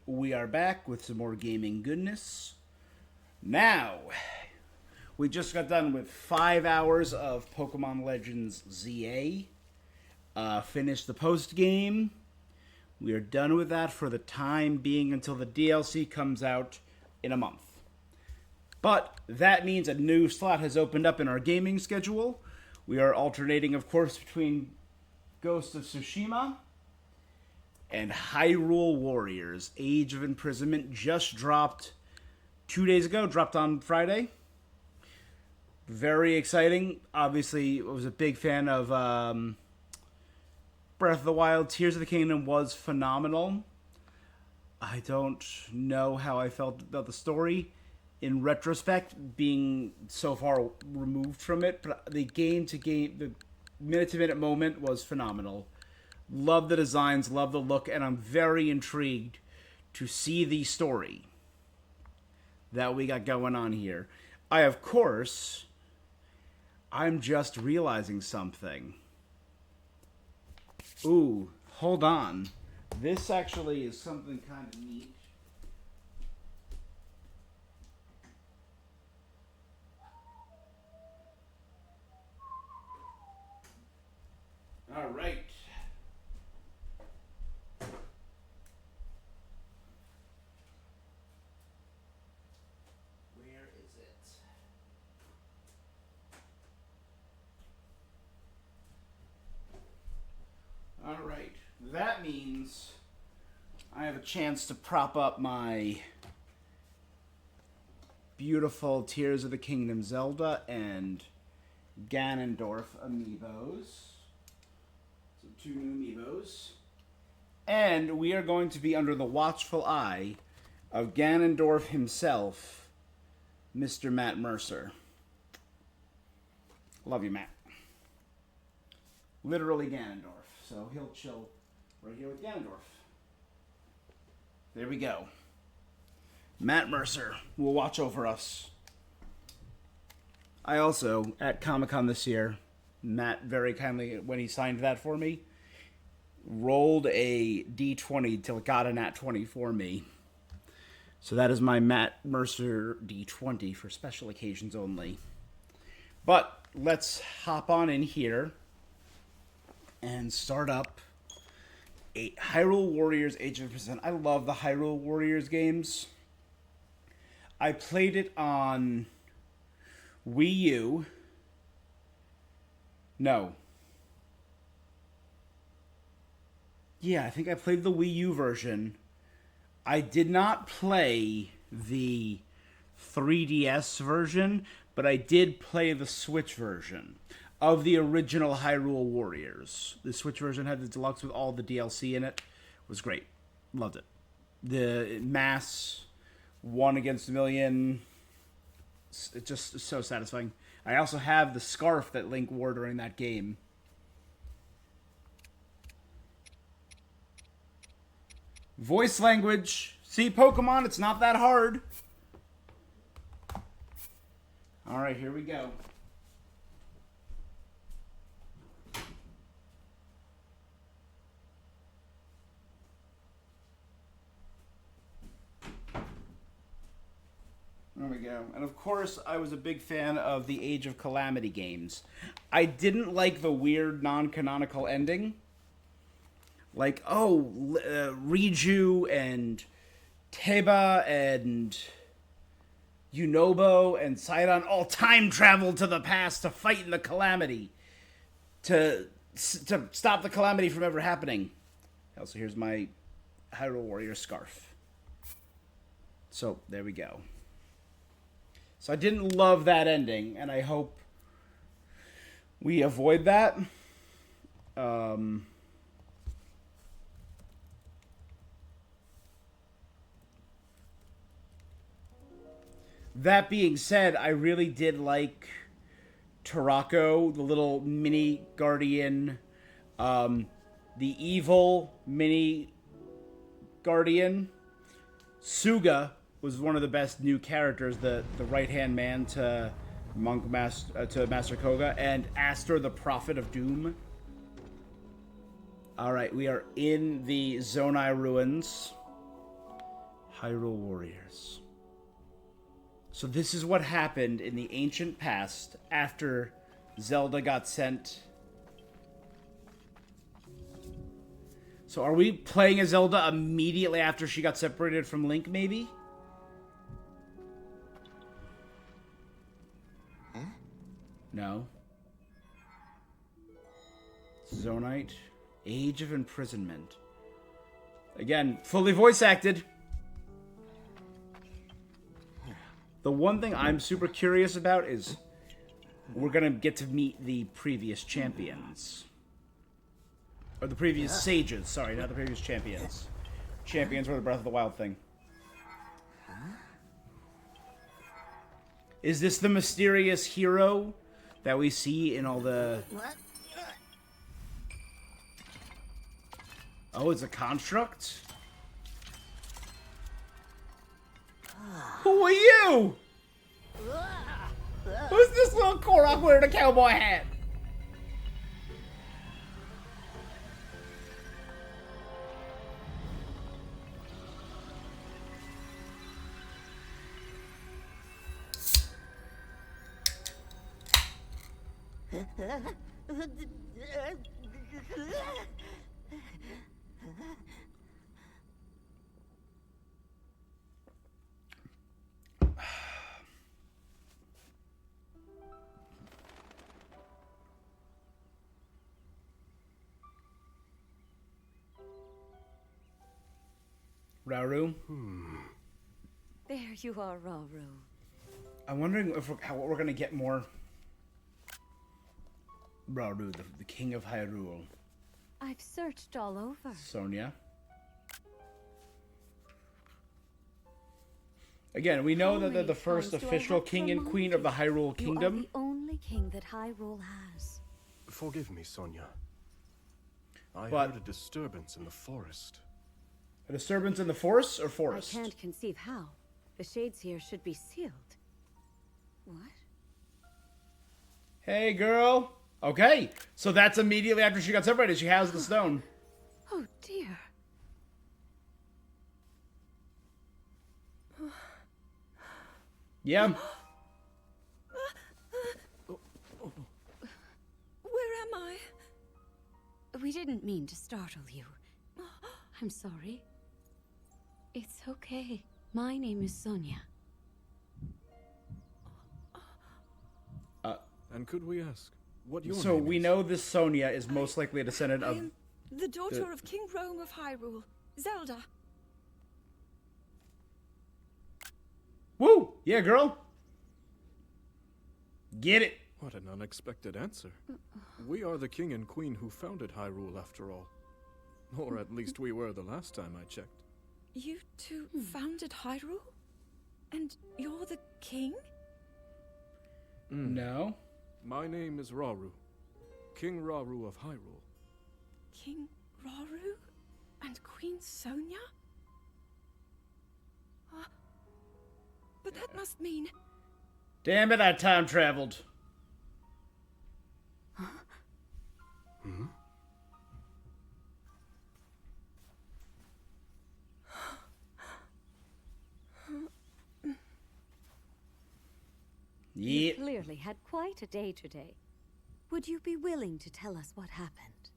we are back with some more gaming goodness. Now, we just got done with 5 hours of Pokemon Legends ZA. Finished the post game. We are done with that for the time being until the DLC comes out in a month. But that means a new slot has opened up in our gaming schedule. We are alternating, of course, between Ghost of Tsushima and Hyrule Warriors. Age of Imprisonment just dropped 2 days ago, dropped on Friday. Very exciting. Obviously, I was a big fan of Breath of the Wild. Tears of the Kingdom was phenomenal. I don't know how I felt about the story in retrospect, being so far removed from it, but the the minute-to-minute moment was phenomenal. Love the designs, love the look, and I'm very intrigued to see the story that we got going on here. I'm just realizing something. Ooh, hold on. This actually is something kind of neat. All right. Where is it? All right. That means I have a chance to prop up my beautiful Tears of the Kingdom Zelda and Ganondorf amiibos. So 2 new amiibos. And we are going to be under the watchful eye of Ganondorf himself, Mr. Matt Mercer. Love you, Matt. Literally Ganondorf. So he'll chill right here with Ganondorf. There we go. Matt Mercer will watch over us. I also, at Comic-Con this year, Matt very kindly, when he signed that for me, rolled a D20 till it got a nat 20 for me. So that is my Matt Mercer D20 for special occasions only. But let's hop on in here and start up a Hyrule Warriors Age of Imprisonment. I love the Hyrule Warriors games. I played it on Wii U. No. Yeah, I think I played the Wii U version. I did not play the 3DS version, but I did play the Switch version of the original Hyrule Warriors. The Switch version had the deluxe with all the DLC in it. It was great. Loved it. The mass 1 against a million. It's just so satisfying. I also have the scarf that Link wore during that game. Voice language. See, Pokemon, it's not that hard. Alright, here we go. There we go. And of course, I was a big fan of the Age of Calamity games. I didn't like the weird non-canonical ending. Like, Riju and Teba and Yunobo and Sidon all time traveled to the past to fight in the Calamity. To stop the Calamity from ever happening. Also, here's my Hyrule Warrior scarf. So, there we go. So I didn't love that ending, and I hope we avoid that. That being said, I really did like Tarako, the little mini guardian, the evil mini guardian. Suga was one of the best new characters, the right-hand man to Master Koga, and Aster, the Prophet of Doom. All right, we are in the Zonai ruins. Hyrule Warriors. So this is what happened in the ancient past after Zelda got sent. So are we playing as Zelda immediately after she got separated from Link, maybe? Huh? No. Zonite. Age of Imprisonment. Again, fully voice acted. The one thing I'm super curious about is we're going to get to meet the previous champions. Or the previous sages. Sorry, not the previous champions. Champions were the Breath of the Wild thing. Is this the mysterious hero that we see in all the... Oh, it's a construct? Who are you? Who's this little Korok wearing a cowboy hat? Rauru? There you are, Rauru. I'm wondering if what we're gonna get more. Rauru, the king of Hyrule. I've searched all over. Sonia. Again, we know that they're the first official king and queen of the Hyrule Kingdom. You are the only king that Hyrule has. Forgive me, Sonia. I But- heard a disturbance in the forest. A disturbance in the forest or I forest? can't conceive how. The shades here should be sealed. What? Hey, girl. Okay, so that's immediately after she got separated. She has the stone. Oh dear. Yeah. Where am I? We didn't mean to startle you. I'm sorry. It's okay. My name is Sonia. And could we ask what your So name we is? know this Sonia is most likely a descendant I of... am the daughter of King Rome of Hyrule, Zelda. Woo! Yeah, girl. Get it. What an unexpected answer. We are the king and queen who founded Hyrule, after all. Or at least we were the last time I checked. You two founded Hyrule? And you're the king? No. My name is Rauru, King Rauru of Hyrule. King Rauru? And Queen Sonia? But that must mean... Damn it, I time traveled. You Yeah. clearly had quite a day today. Would you be willing to tell us what happened?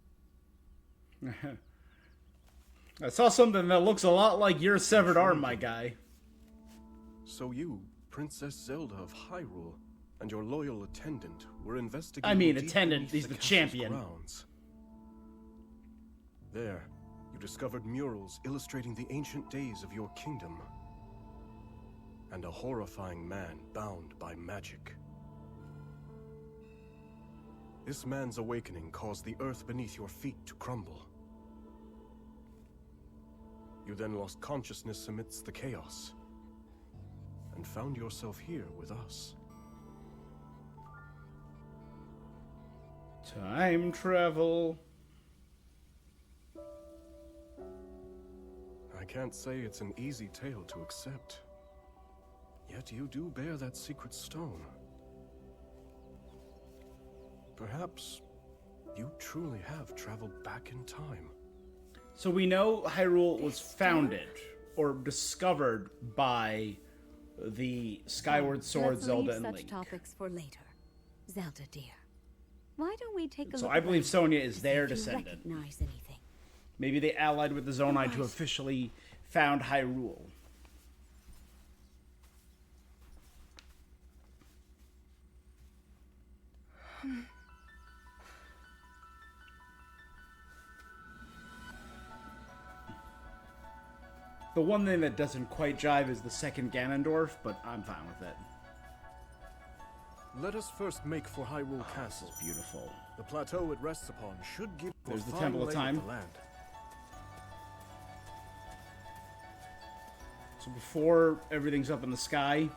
I saw something that looks a lot like your severed arm, my guy. So you, Princess Zelda of Hyrule, and your loyal attendant were investigating. I mean, deep attendant, beneath he's the castle's champion. grounds. There, you discovered murals illustrating the ancient days of your kingdom. And a horrifying man bound by magic. This man's awakening caused the earth beneath your feet to crumble. You then lost consciousness amidst the chaos, and found yourself here with us. Time travel. I can't say it's an easy tale to accept. Yet you do bear that secret stone. Perhaps you truly have traveled back in time. So we know Hyrule was founded, or discovered by the Skyward Sword, Let's Zelda, leave and such Link. topics for later. Zelda, dear. Why don't we take a So look I believe around Sonia to is see their if you descendant. recognize anything? Maybe they allied with the Zonai to Right. officially found Hyrule. The one thing that doesn't quite jive is the second Ganondorf, but I'm fine with it. Let us first make for Hyrule Castle. This is beautiful. The plateau it rests upon should give There's a the fine Temple of lay Time. the land. So before everything's up in the sky,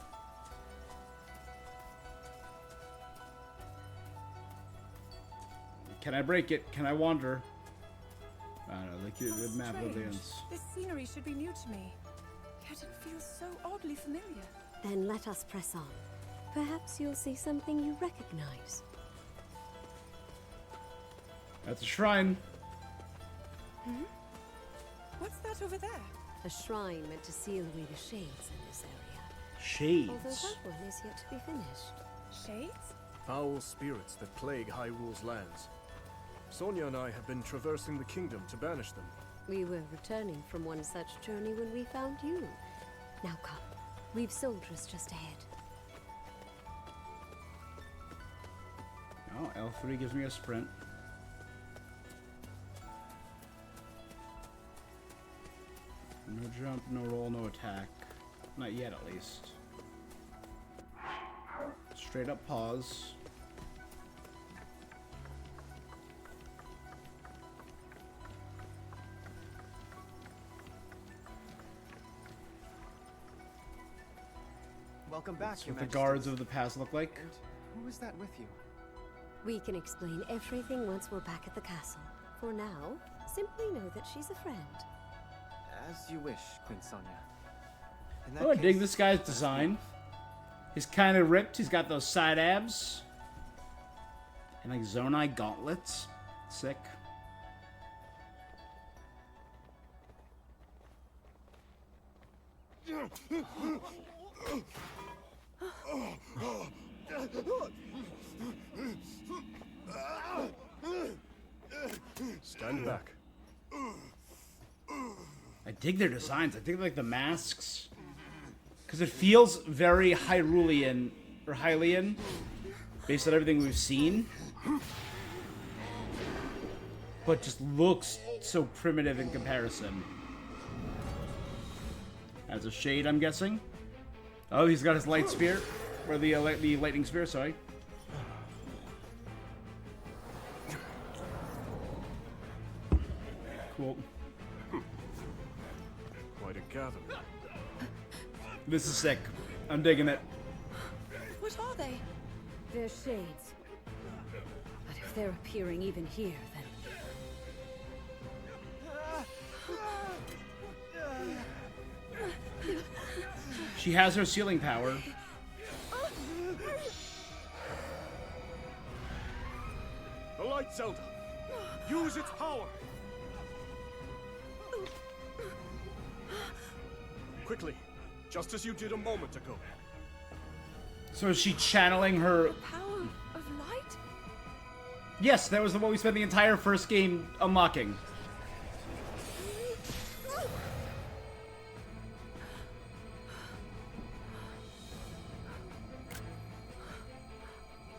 can I break it? Can I wander? I don't know, the map Strange. Oblivions. This scenery should be new to me, yet it feels so oddly familiar. Then let us press on. Perhaps you'll see something you recognize. That's a shrine. What's that over there? A shrine meant to seal away the shades in this area. Although Shades. that one is yet to be finished. Shades? Foul spirits that plague Hyrule's lands. Sonia and I have been traversing the kingdom to banish them. We were returning from one such journey when we found you. Now come. We've soldiers just ahead. Oh, L3 gives me a sprint. No jump, no roll, no attack. Not yet, at least. Straight up pause. Welcome back, That's Your what the Majesty. guards of the past look like. And who is that with you? We can explain everything once we're back at the castle. For now, simply know that she's a friend. As you wish, Queen Sonia. In that Oh, I dig case, this guy's let's be design. off. He's kind of ripped. He's got those side abs. And like Zonai gauntlets. Sick. Stand back. I dig their designs. I dig like the masks. Because it feels very Hyrulean, or Hylian, based on everything we've seen. But just looks so primitive in comparison. As a shade, I'm guessing. Oh, he's got his light spear. Or the lightning spear, sorry. Cool. Quite a gathering. This is sick. I'm digging it. What are they? They're shades. But if they're appearing even here, then... She has her sealing power. The light, Zelda! Use its power! Quickly, just as you did a moment ago. So is she channeling her... Power of light? Yes, that was the one we spent the entire first game unlocking.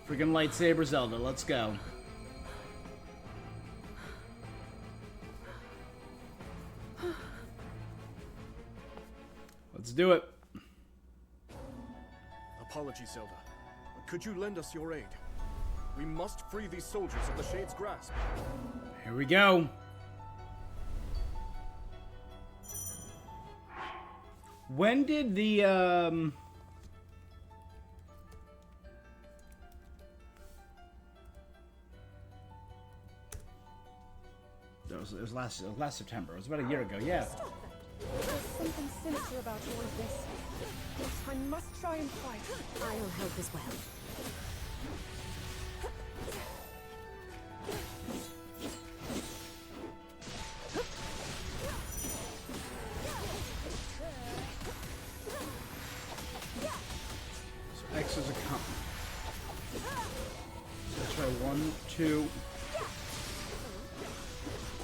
Freaking lightsaber Zelda, let's go. Let's do it. Apologies, Zelda. But could you lend us your aid? We must free these soldiers of the Shade's grasp. Here we go. When did the, it was last September. It was about a year ago, yeah. There's something sinister about all of this. Yes, I must try and fight. I'll help as well. X is a comp. Let's try 1, 2.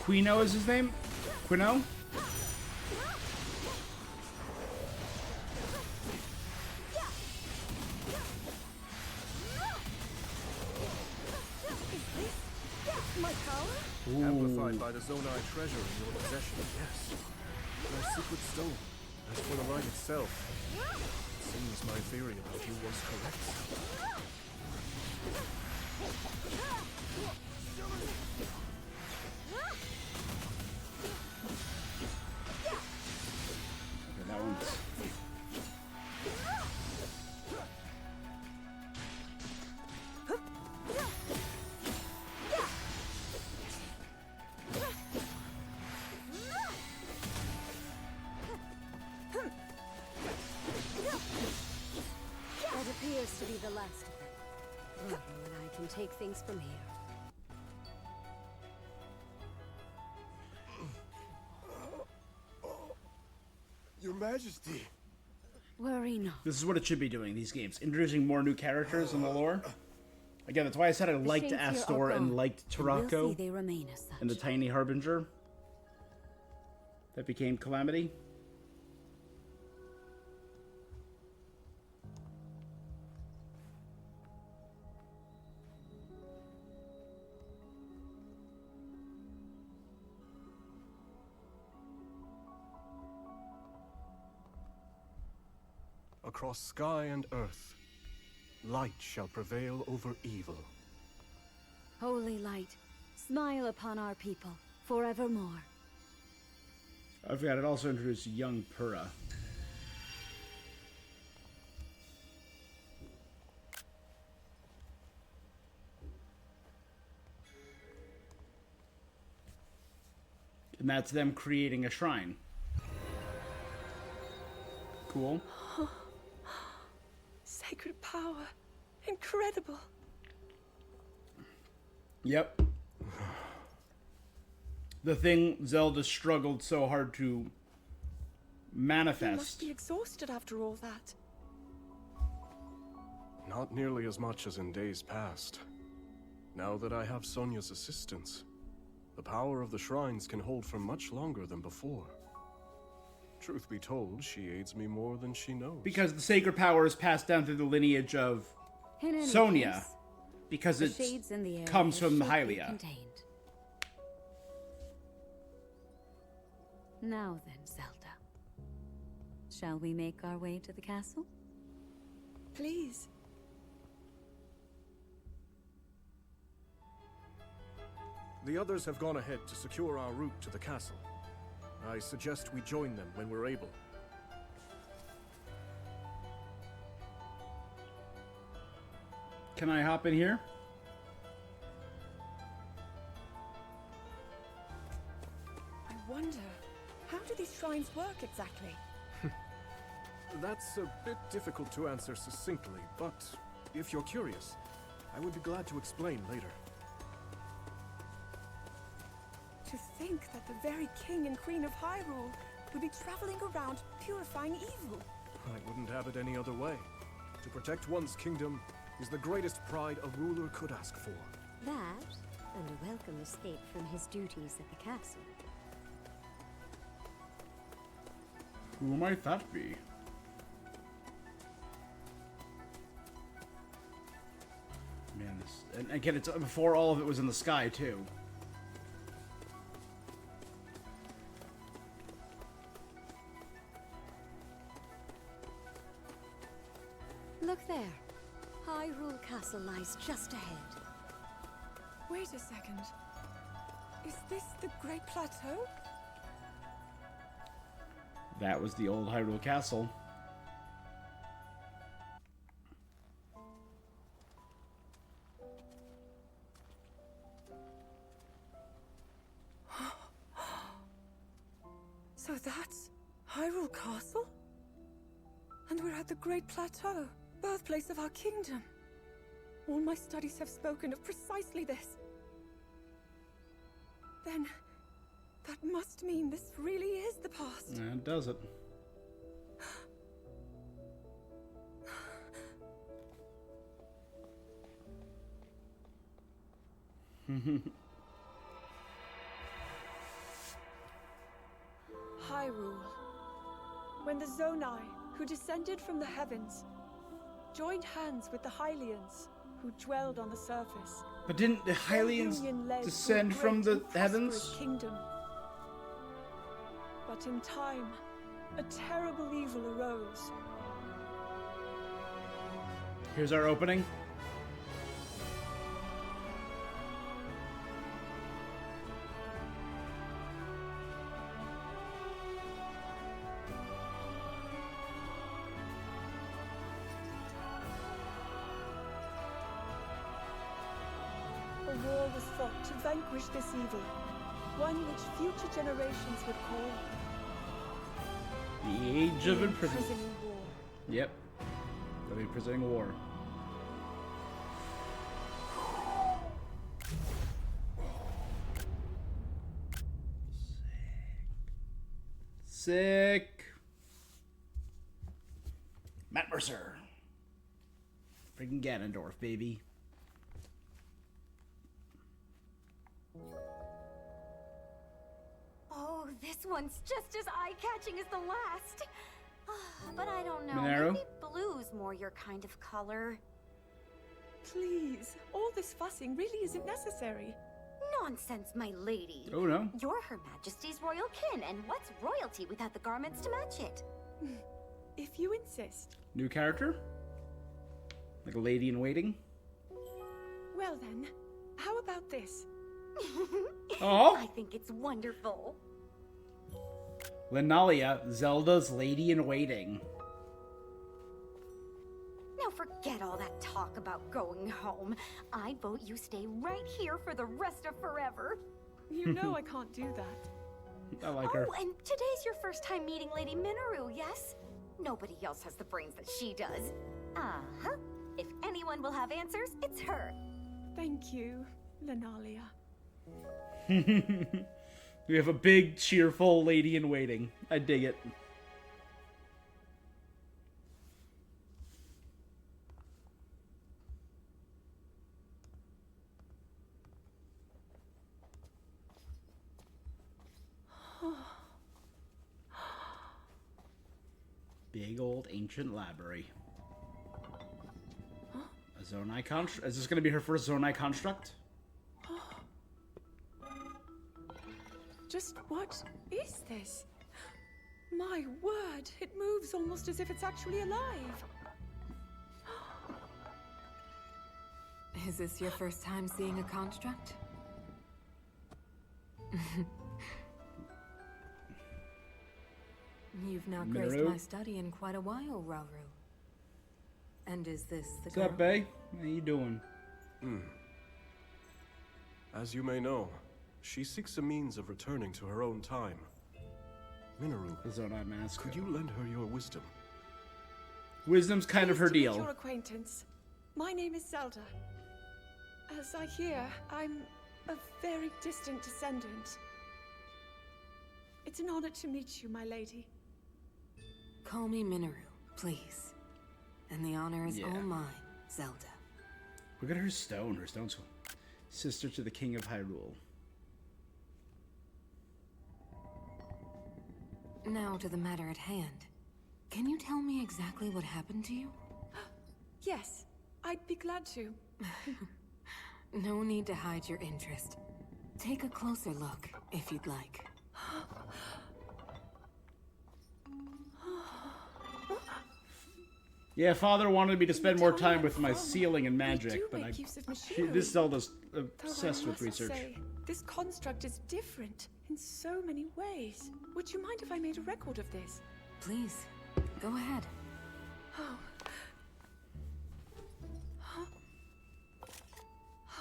Quino is his name? Quino? My power? Amplified by the Zonai treasure in your possession, yes. Your secret stone. As for the light itself, it seems my theory about you was correct. Okay, that one's... That appears to be the last of them. Hyrule and I can take things from here. Your Majesty! Worry not. This is what it should be doing, these games. Introducing more new characters in the lore. Again, that's why I said I liked shades here are Astor and gone, liked and we'll Tarako see they remain as such. and the Tiny Harbinger that became Calamity. Across sky and earth, light shall prevail over evil. Holy light, smile upon our people forevermore. I forgot it also introduced young Purah. And that's them creating a shrine. Cool. Sacred power. Incredible. Yep. The thing Zelda struggled so hard to You must manifest. be exhausted after all that. Not nearly as much as in days past. Now that I have Sonia's assistance, the power of the shrines can hold for much longer than before. Truth be told, she aids me more than she knows. Because the sacred power is passed down through the lineage of In any Sonia. case, Because the it shades in the air comes from should be Hylia. contained. Now then, Zelda. Shall we make our way to the castle? Please. The others have gone ahead to secure our route to the castle. I suggest we join them when we're able. Can I hop in here? I wonder, how do these shrines work exactly? That's a bit difficult to answer succinctly, but if you're curious, I would be glad to explain later. To think that the very king and queen of Hyrule would be traveling around purifying evil. I wouldn't have it any other way. To protect one's kingdom is the greatest pride a ruler could ask for. That, and a welcome escape from his duties at the castle. Who might that be? Man, this... And again, it's before all of it was in the sky, too. Look there. Hyrule Castle lies just ahead. Wait a second. Is this the Great Plateau? That was the old Hyrule Castle. So that's Hyrule Castle? And we're at the Great Plateau, birthplace of our kingdom. All my studies have spoken of precisely this. Then, that must mean this really is the past. And does it? Hyrule. When the Zonai, who descended from the heavens, joined hands with the Hylians, who dwelled on the surface. But didn't the Their Hylians union led to a descend from great the and prosperous heavens? Kingdom. But in time, a terrible evil arose. Here's our opening. A war was fought to vanquish this evil, one which future generations would call The Age of the Imprisonment. Imprisoning War. Yep. The Imprisoning War. Sick. Matt Mercer. Freaking Ganondorf, baby. Oh, this one's just as eye-catching as the last. But I don't know. Monero? Maybe blue's more your kind of color. Please, all this fussing really isn't necessary. Nonsense, my lady. Oh no. You're Her Majesty's royal kin, and what's royalty without the garments to match it? If you insist. New character? Like a lady in waiting? Well then, how about this? Oh! I think it's wonderful. Lenalia, Zelda's lady in waiting. Now forget all that talk about going home. I vote you stay right here for the rest of forever. You know I can't do that. I like her. Oh, and today's your first time meeting Lady Minoru, yes? Nobody else has the brains that she does. Uh-huh. If anyone will have answers, it's her. Thank you, Lenalia. We have a big, cheerful lady in waiting. I dig it. Big old ancient library. A Zonai construct? Is this going to be her first Zonai construct? Just what is this? My word, it moves almost as if it's actually alive. Is this your first time seeing a construct? You've not graced Minoru? my study in quite a while, Rauru. And is this the What's up, bae? How you doing? As you may know, she seeks a means of returning to her own time. Minoru, The Zonai mask. could you lend her your wisdom? Wisdom's kind of her Pleased to make deal. Your acquaintance. My name is Zelda. As I hear, I'm a very distant descendant. It's an honor to meet you, my lady. Call me Minoru, please. And the honor is Yeah. all mine, Zelda. Look at her stone. Her stone's sister to the King of Hyrule. Now to the matter at hand. Can you tell me exactly what happened to you? Yes, I'd be glad to. No need to hide your interest. Take a closer look, if you'd like. Yeah, Father wanted me to spend more Tell me time I'm with my from. sealing and We magic, do but make use of this machinery. Zelda's Though obsessed I with must research. say, this construct is different in so many ways. Would you mind if I made a record of this? Please, go ahead. Oh,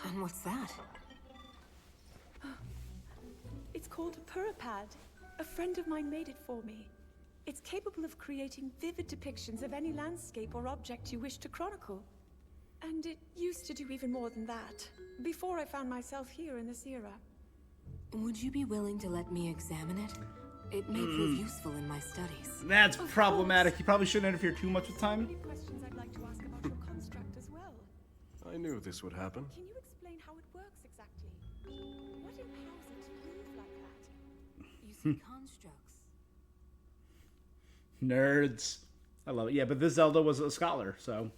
And what's that? it's called a Purapad. A friend of mine made it for me. It's capable of creating vivid depictions of any landscape or object you wish to chronicle. And it used to do even more than that, before I found myself here in this era. Would you be willing to let me examine it? It may prove useful in my studies. That's Of problematic. course. You probably shouldn't interfere too much with time. Many questions I'd like to ask about your construct as well. I knew this would happen. Can you explain how it works exactly? see constructs. Nerds. I love it. Yeah, but this Zelda was a scholar, so.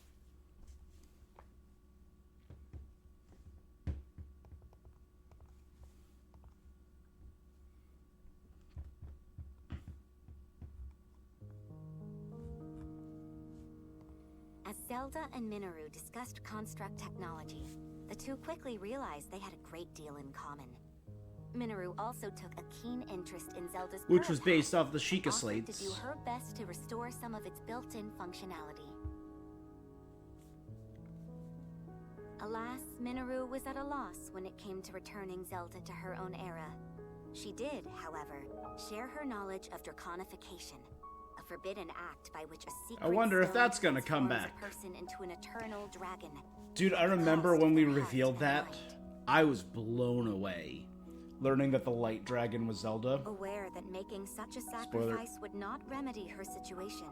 As Zelda and Minoru discussed construct technology, the two quickly realized they had a great deal in common. Minoru also took a keen interest in Zelda's Which was Pearl based Path off the and Sheikah offered slates. to do her best to restore some of its built-in functionality. Alas, Minoru was at a loss when it came to returning Zelda to her own era. She did, however, share her knowledge of draconification, a forbidden act by which a secret I wonder if stone that's gonna come transforms back. a person into an eternal dragon. Dude, I remember when we revealed that, I was blown away. Learning that the light dragon was Zelda. Aware that making such a Spoiler. sacrifice would not remedy her situation,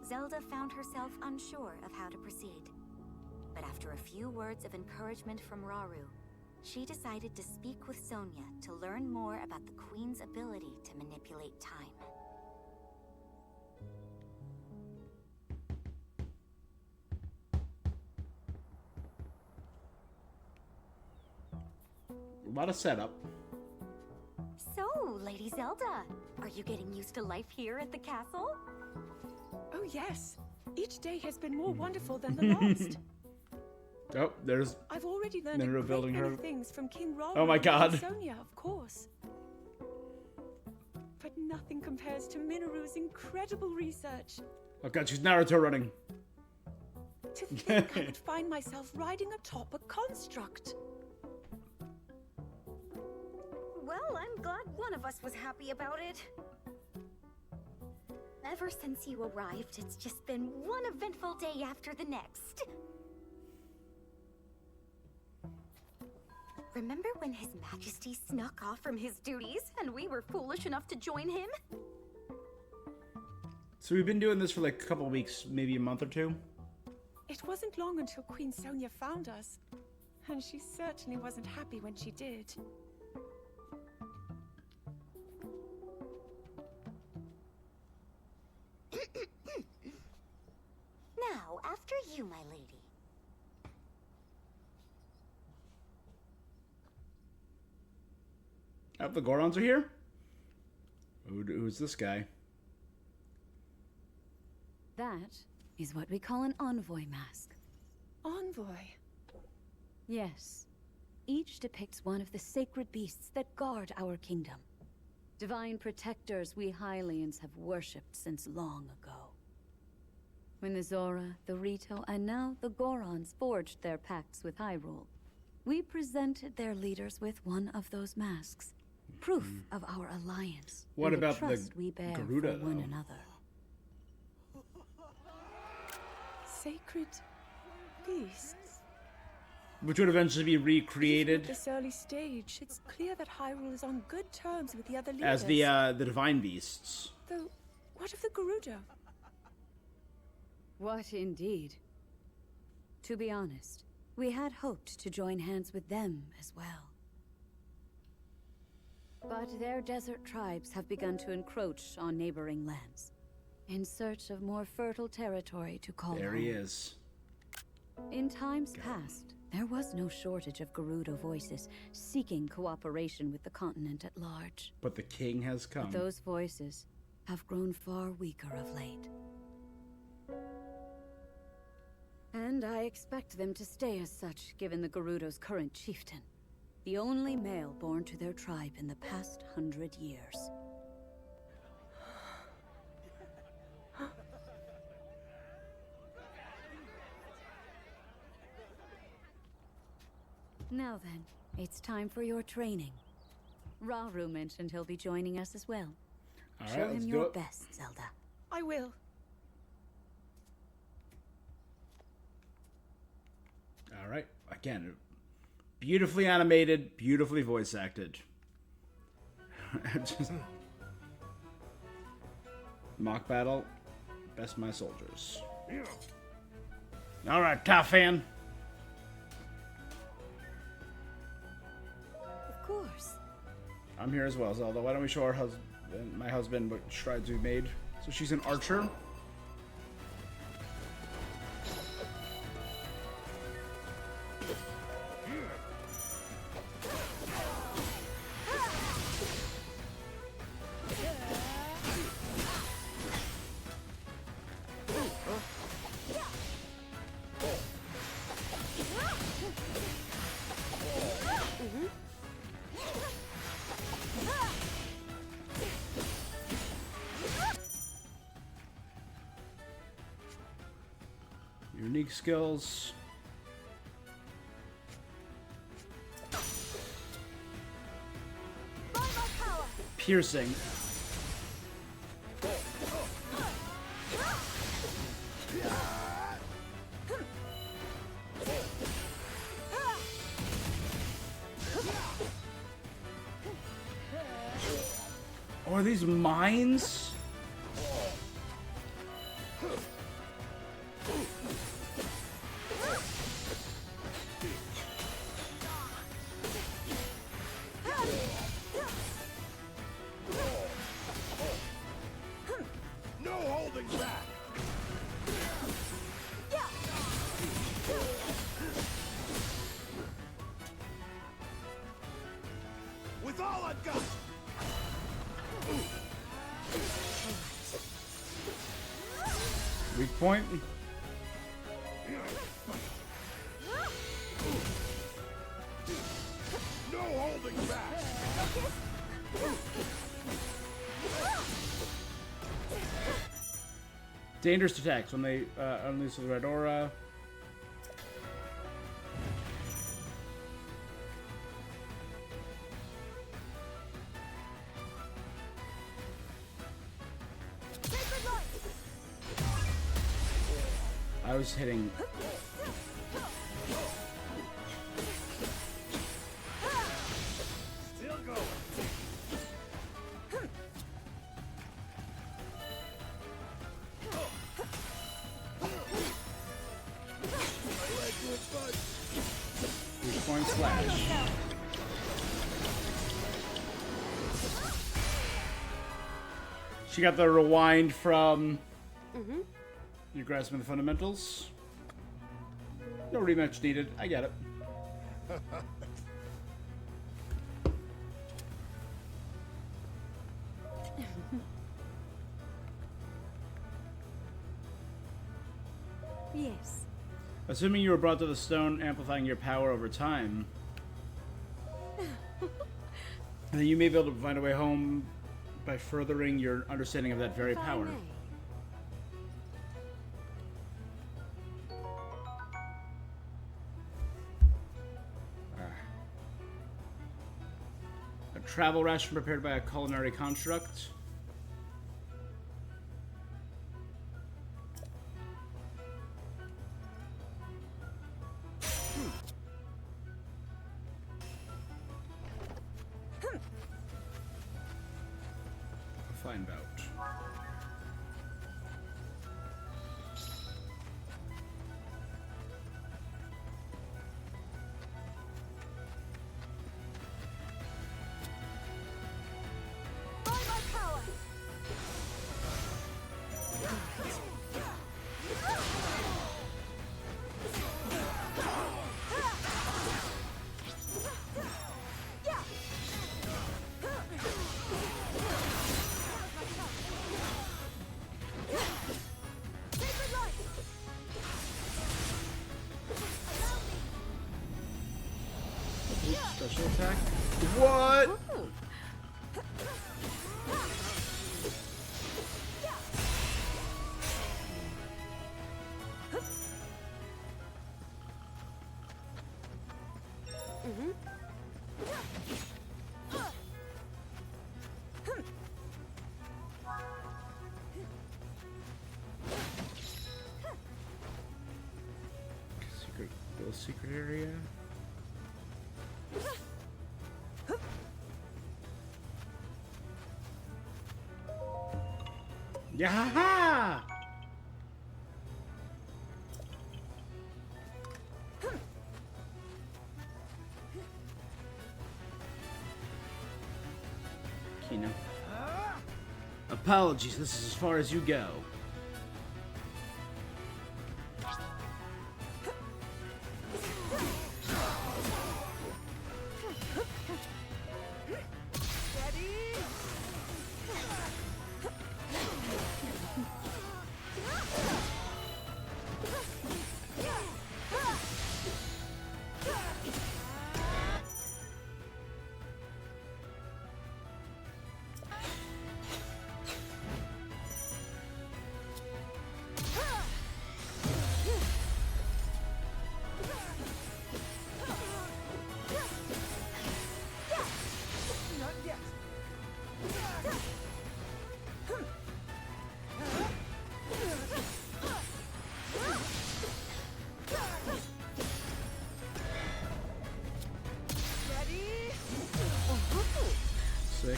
Zelda found herself unsure of how to proceed. But after a few words of encouragement from Rauru, she decided to speak with Sonia to learn more about the Queen's ability to manipulate time. A lot of setup. So, Lady Zelda, are you getting used to life here at the castle? Oh, yes. Each day has been more wonderful than the last. Oh, there's I've already learned a Minoru great building many her. things from King Rauru Oh my and God. Sonia, of course. But nothing compares to Minoru's incredible research. Oh god, she's Naruto running. To think I would find myself riding atop a construct. Well, I'm glad one of us was happy about it. Ever since you arrived, it's just been one eventful day after the next. Remember when His Majesty snuck off from his duties and we were foolish enough to join him? So we've been doing this for like a couple weeks, maybe a month or two. It wasn't long until Queen Sonia found us. And she certainly wasn't happy when she did. Now, after you, my lady. Oh, the Gorons are here? Who's this guy? That is what we call an envoy mask. Envoy. Yes. Each depicts one of the sacred beasts that guard our kingdom. Divine protectors we Hylians have worshipped since long ago. When the Zora, the Rito, and now the Gorons forged their pacts with Hyrule, we presented their leaders with one of those masks. Proof of our alliance. What and about the trust we bear Garuda, for one though? another. Sacred beasts. Which would eventually be At recreated this early stage, it's clear that Hyrule is on good terms with the other leaders. as the divine beasts. Though, what of the Garuda? What indeed? To be honest, we had hoped to join hands with them as well. But their desert tribes have begun to encroach on neighboring lands, in search of more fertile territory to call There home. he is. In times past, there was no shortage of Gerudo voices seeking cooperation with the continent at large. But the king has come. But those voices have grown far weaker of late. And I expect them to stay as such, given the Gerudo's current chieftain. The only male born to their tribe in the past 100 years. Now then, it's time for your training. Rauru mentioned he'll be joining us as well. All Show right, him let's do your it. best, Zelda. I will. All right. Again, beautifully animated, beautifully voice acted. Just- Mock battle. Best my soldiers. All right, tough fan. Of course. I'm here as well, Zelda. Why don't we show our and my husband what strides we made. So she's an archer. Unique skills. Piercing. Oh, are these mines? Weak point. No holding back. Dangerous attacks when they unleash the red aura. I was hitting. Still going. Weak point slash. She got the rewind from. You're grasping the fundamentals. No rematch needed. I get it. Yes. Assuming you were brought to the stone, amplifying your power over time, then you may be able to find a way home by furthering your understanding of that very If I power. may. A travel ration prepared by a culinary construct. A fine bout. Special attack? What? Secret, little secret area. Yahaha! Kino. Apologies, this is as far as you go. Sick.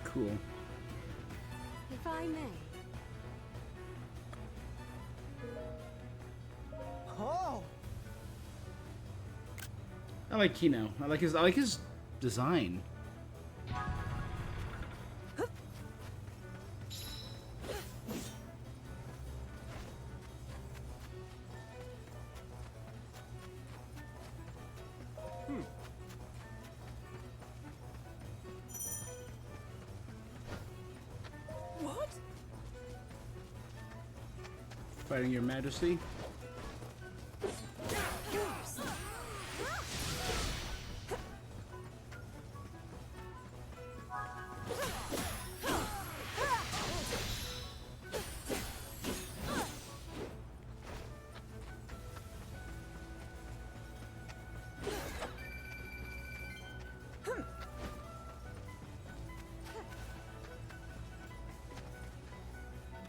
Cool. If I may. Oh! I like Kino. I like his design. What? Fighting your majesty.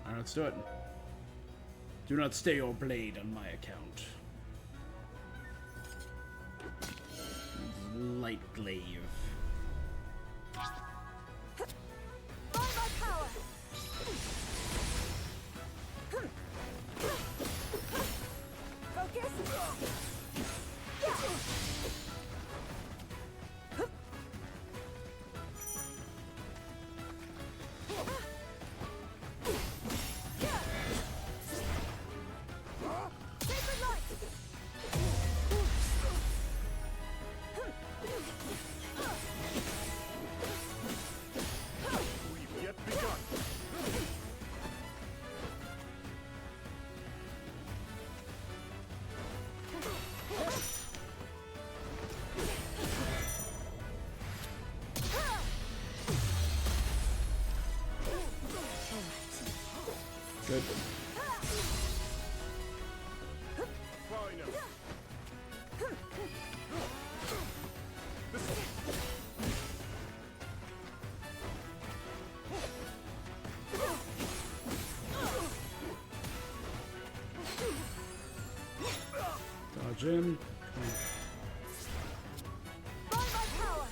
Alright, let's do it. Do not stay your blade on my account. Light glaive. By my power! Focus! Sacred light! We've yet begun. Good. Final. Dodge in. By my power!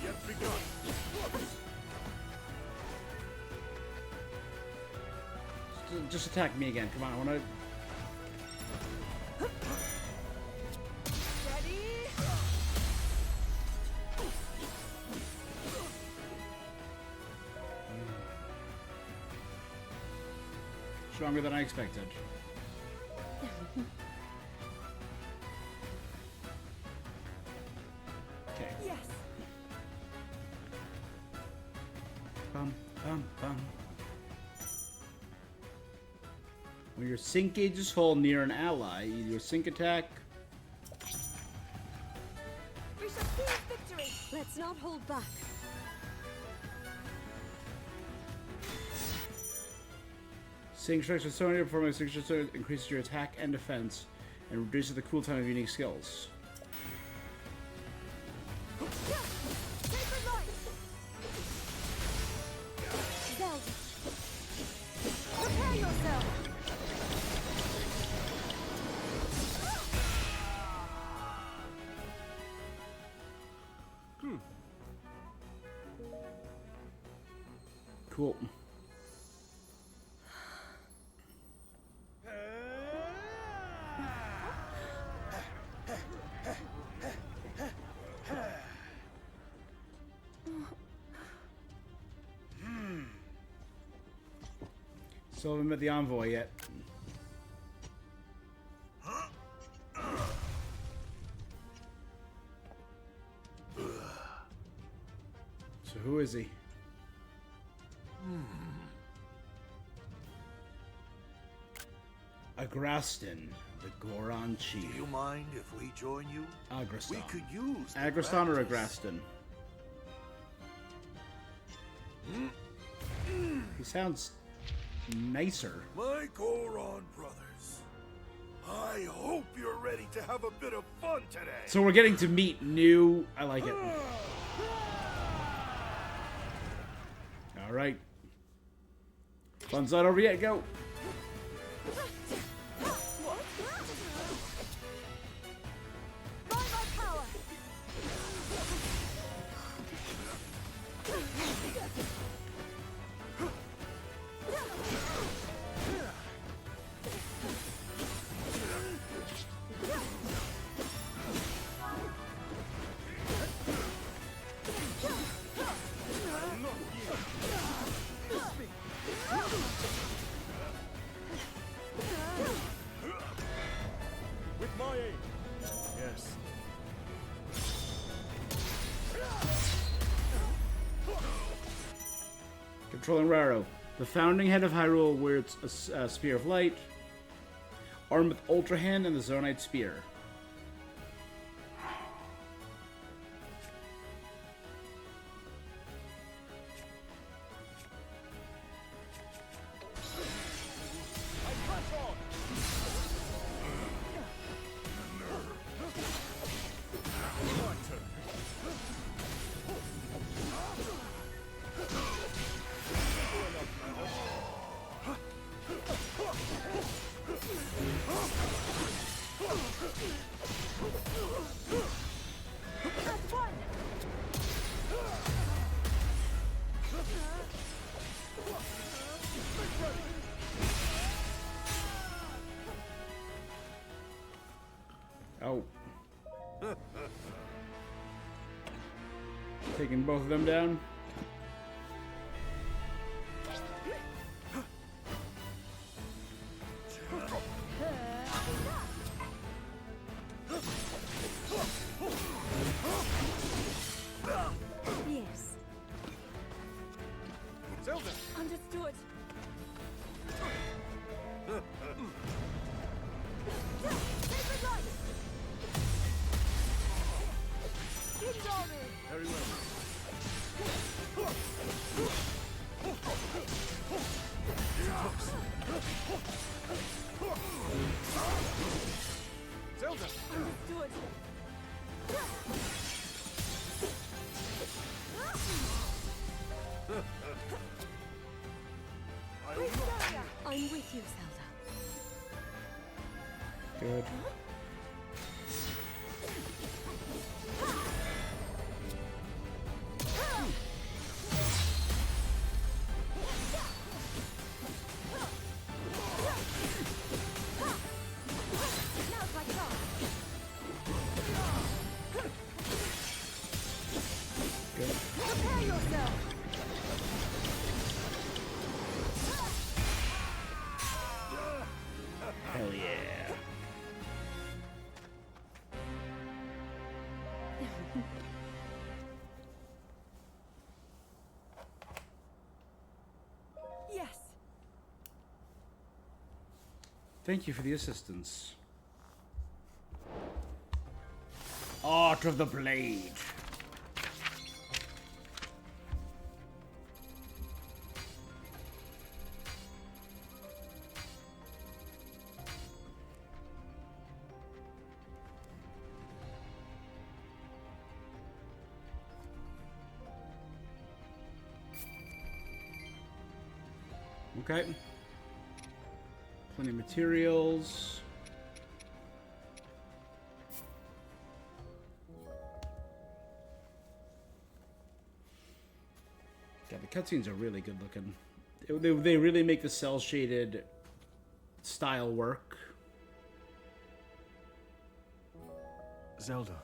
Yet begun. Just attack me again. Come on, I want to. Ready? Stronger than I expected. Okay. Yes. Bum, bum, bum. When your sync gauge is full near an ally, either sync attack. We shall seize victory! Let's not hold back. Sync strikes with Sonya, performing a sync strike increases your attack and defense, and reduces the cooldown of unique skills. Sacred light! Zelda. Prepare yourself! Cool. Still haven't met the envoy yet. So who is he? Agrastan, the Goron chief. Do you mind if we join you? Agrastan. We could use the Agrastan or practice. Agrastan? He sounds nicer. My Goron brothers, I hope you're ready to have a bit of fun today. So we're getting to meet new... I like it. Alright. Fun's not over yet, go. With my aid. Yes. Controlling Raro. The founding head of Hyrule wields a Spear of Light, armed with Ultra Hand and the Zonite Spear. Oh. Taking both of them down. Yes. Zelda. Understood. Very well. Zelda. Understood. I'm with you, Zelda. Good. Hell yeah. Yes. Thank you for the assistance. Art of the Blade. Okay. Plenty of materials. Yeah, the cutscenes are really good looking. They really make the cell shaded style work. Zelda.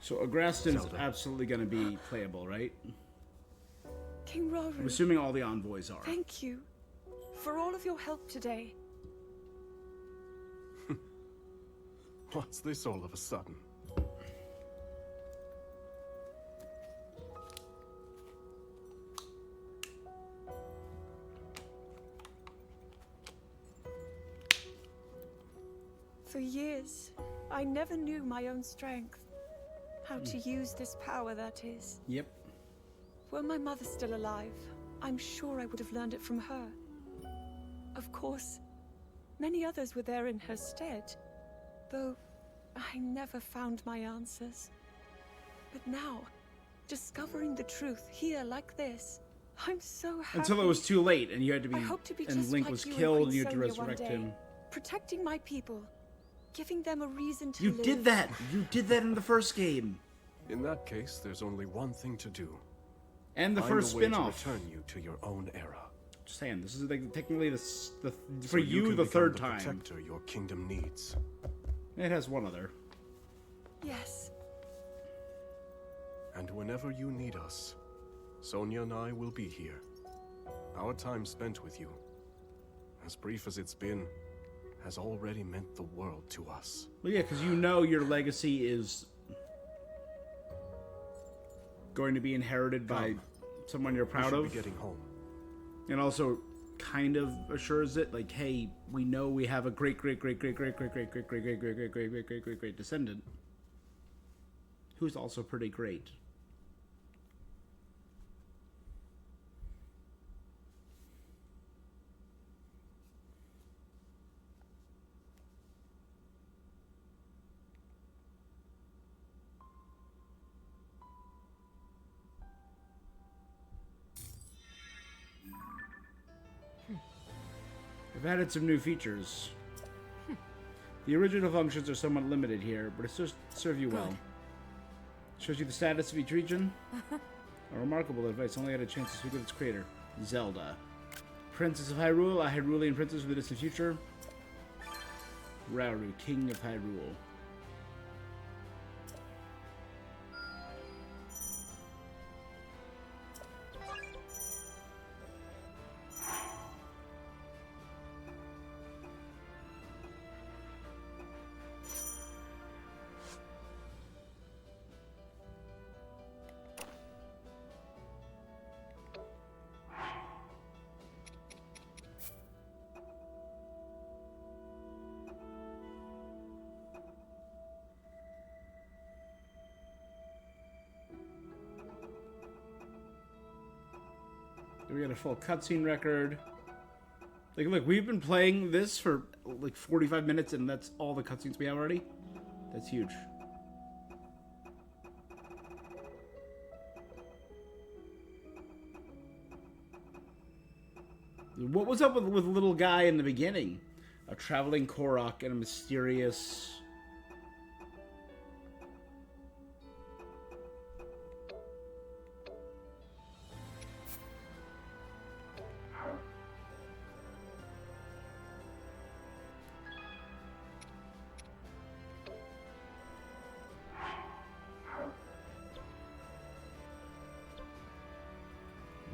So Agraston's Zelda. absolutely going to be playable, right? King I'm Rauru, assuming all the envoys are. thank you for all of your help today. What's this all of a sudden? For years, I never knew my own strength. How to use this power, that is. Yep. Were my mother still alive, I'm sure I would have learned it from her. Of course, many others were there in her stead, though I never found my answers. But now, discovering the truth here like this, I'm so happy. Until it was too late and you had to be, I hope to be and just Link like was you killed and and you had to Queen Sonia one resurrect day, him. protecting my people, giving them a reason to You live. did that! You did that in the first game. In that case, there's only one thing to do. And the Find first a way to spin-off. return you to your own era. Just saying, this is like technically the So for you can the become third the time. protector your kingdom needs. It has one other. Yes. And whenever you need us, Sonia and I will be here. Our time spent with you, as brief as it's been, has already meant the world to us. Well, yeah, because you know your legacy is going to be inherited by someone you're proud We should of. be getting home. And also kind of assures it, like, hey, we know we have a great descendant who's also pretty great. They've added some new features. The original functions are somewhat limited here, but it still serve you well. Shows you the status of each region. A remarkable device, only had a chance to speak with its creator, Zelda. Princess of Hyrule, a Hyrulean princess of the distant future. Rauru, King of Hyrule. We got a full cutscene record. Like, look, we've been playing this for like 45 minutes, and that's all the cutscenes we have already. That's huge. What was up with the little guy in the beginning? A traveling Korok and a mysterious...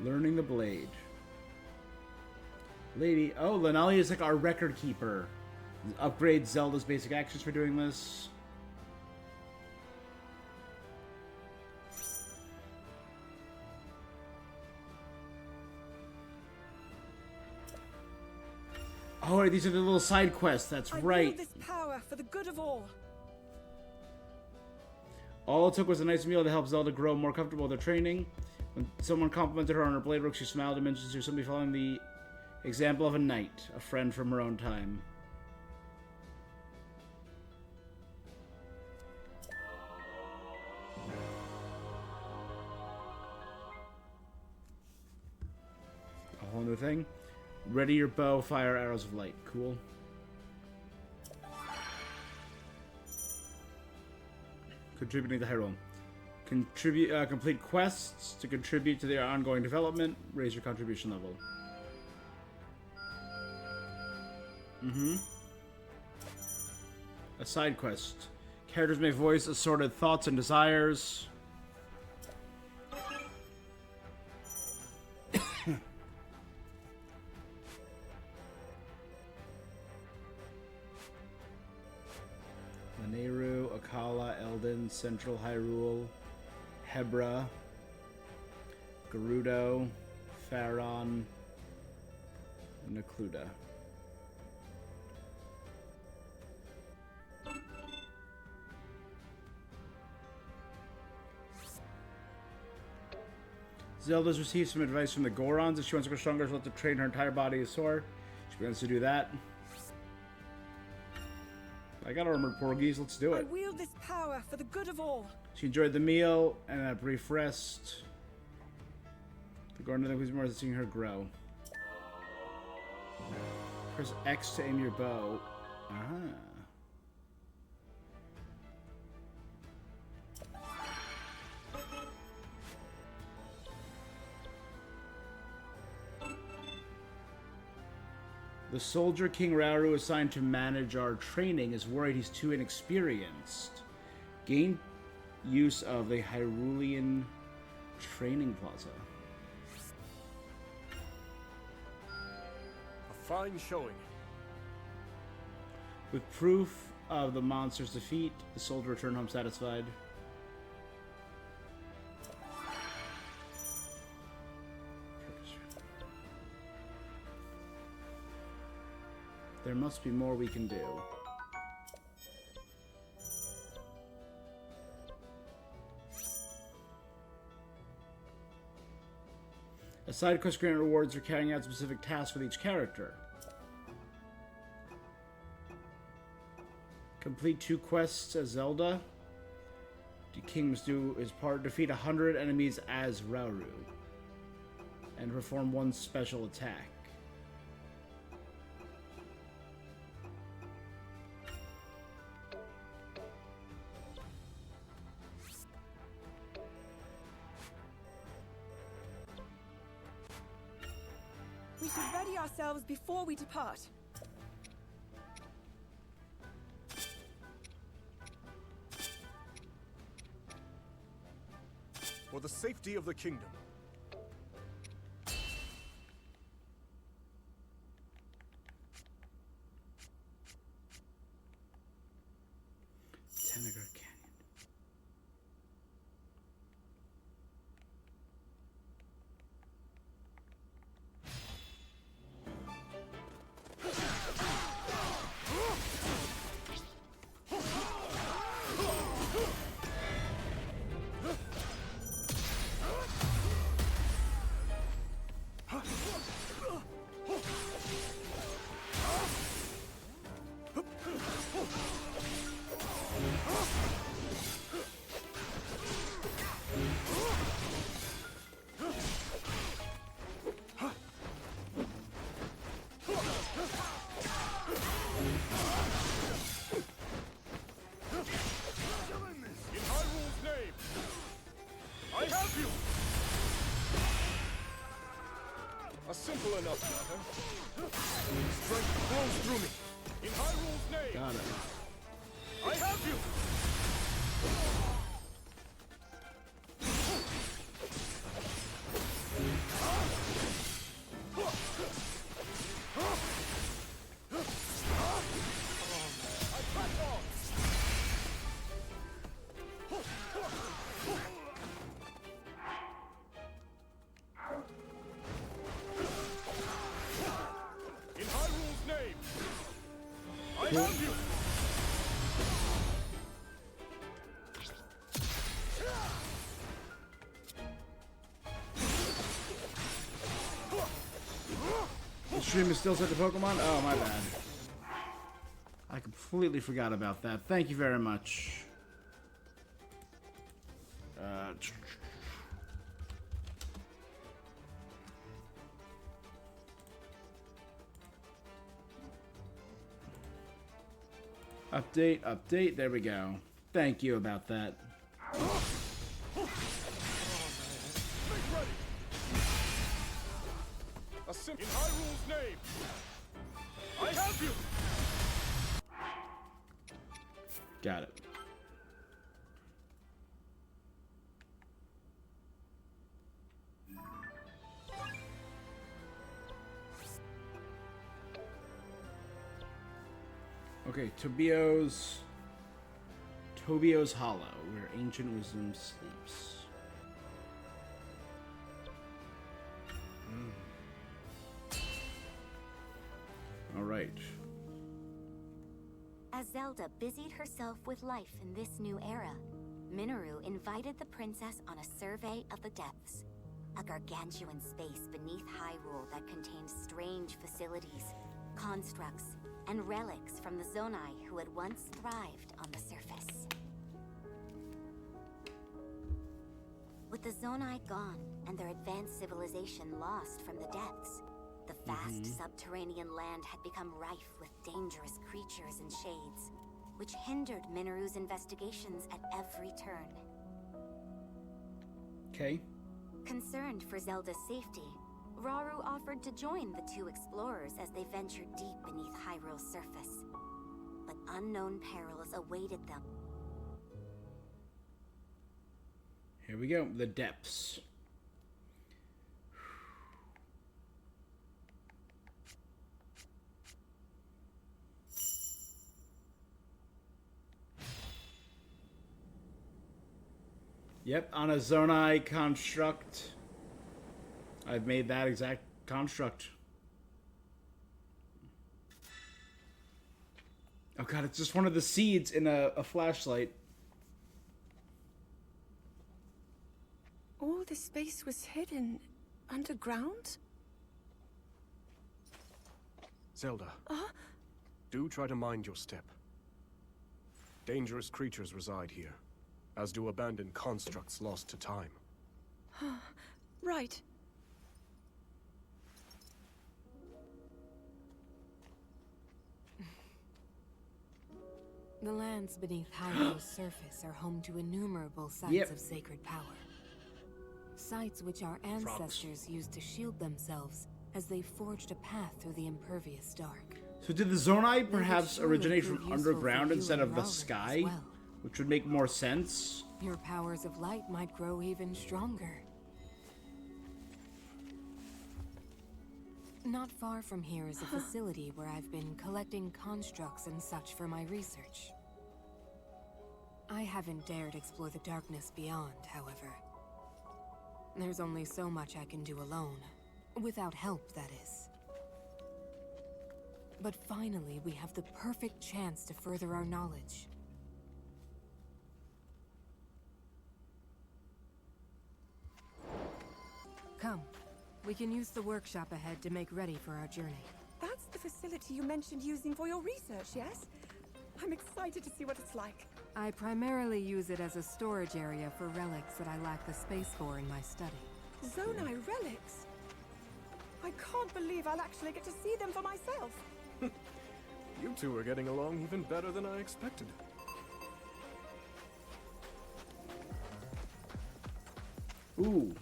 Learning the blade. Lady, oh, Lenali is like our record keeper. Upgrade Zelda's basic actions for doing this. Oh, right, these are the little side quests. That's right. I wield this power for the good of all. All it took was a nice meal to help Zelda grow more comfortable with her training. When someone complimented her on her blade work, she smiled and mentioned she was simply following the example of a knight, a friend from her own time. A whole new thing. Ready your bow, fire arrows of light. Cool. Contributing to Hyrule. Complete quests to contribute to their ongoing development. Raise your contribution level. A side quest. Characters may voice assorted thoughts and desires. Lanayru, Akala, Eldin, Central Hyrule, Hebra, Gerudo, Faron, and Necluda. Zelda's received some advice from the Gorons. If she wants to go stronger, she'll have to train her entire body as Sora. She begins to do that. I got armored porgies. Let's do I it. wield this power for the good of all. She enjoyed the meal and a brief rest. The Goron who's more than seeing her grow. Press X to aim your bow. The soldier King Rauru assigned to manage our training is worried he's too inexperienced. Gain use of the Hyrulean training plaza. A fine showing. With proof of the monster's defeat, the soldier returned home satisfied. There must be more we can do. A side quest grant rewards for carrying out specific tasks with each character. Complete 2 quests as Zelda. The king must do his part. Defeat 100 enemies as Rauru. And perform 1 special attack. We should ready ourselves before we depart. For the safety of the kingdom. Tenegar Canyon. A simple enough matter. Strength flows through me. In Hyrule's name. Got it. I have you. The stream is still set to Pokemon? Oh, my bad. I completely forgot about that. Thank you very much. Update, update. There we go. Thank you about that. Make ready! In Hyrule's name! I have you! Got it. Okay, Tobio's Hollow, where ancient wisdom sleeps. All right. As Zelda busied herself with life in this new era, Minoru invited the princess on a survey of the depths, a gargantuan space beneath Hyrule that contained strange facilities, constructs, and relics from the Zonai who had once thrived on the surface. With the Zonai gone and their advanced civilization lost from the depths, the vast subterranean land had become rife with dangerous creatures and shades, which hindered Minoru's investigations at every turn. Okay. Concerned for Zelda's safety, Rauru offered to join the two explorers as they ventured deep beneath Hyrule's surface. But unknown perils awaited them. Here we go. The depths. Yep, on a Zonai construct. I've made that exact construct. Oh god, it's just one of the seeds in a flashlight. All this space was hidden underground? Zelda, do try to mind your step. Dangerous creatures reside here, as do abandoned constructs lost to time. Right. The lands beneath Hyrule's surface are home to innumerable sites of sacred power. Sites which our ancestors used to shield themselves as they forged a path through the impervious dark. So did the Zonai perhaps originate from underground instead of the sky? Well. Which would make more sense. Your powers of light might grow even stronger. Not far from here is a facility where I've been collecting constructs and such for my research. I haven't dared explore the darkness beyond, however. There's only so much I can do alone. Without help, that is. But finally, we have the perfect chance to further our knowledge. Come. We can use the workshop ahead to make ready for our journey. That's the facility you mentioned using for your research, yes? I'm excited to see what it's like. I primarily use it as a storage area for relics that I lack the space for in my study. Zonai relics? I can't believe I'll actually get to see them for myself. You two are getting along even better than I expected. Ooh.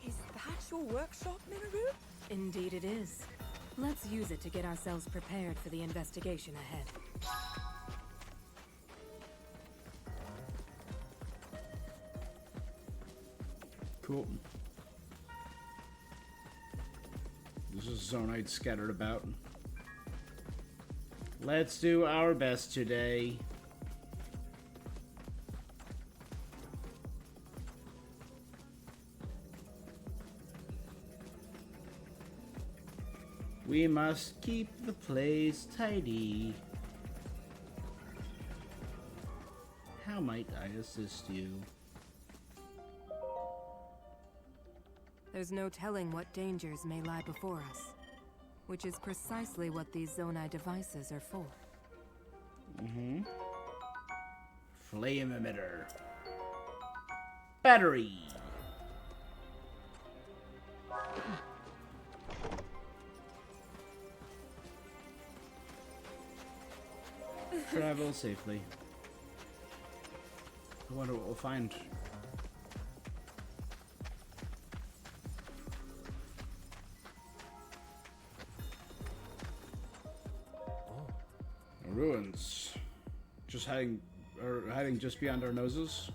Is that your workshop, Minoru? Indeed it is. Let's use it to get ourselves prepared for the investigation ahead. Cool. This is Zonite scattered about. Let's do our best today. We must keep the place tidy. How might I assist you? There's no telling what dangers may lie before us, which is precisely what these Zonai devices are for. Flame emitter. Battery. Travel safely. I wonder what we'll find. Ruins. Just hiding just beyond our noses.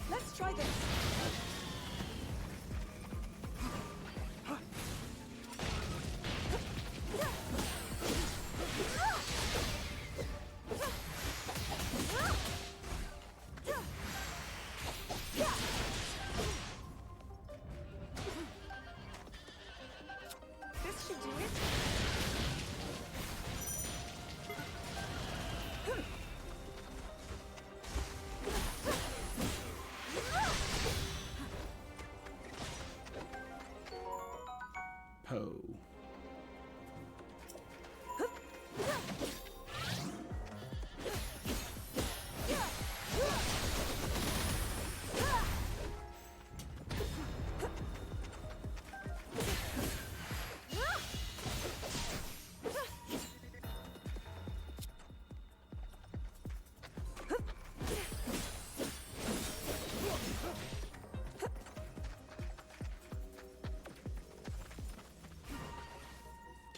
Let's try this. This should do it. Poe.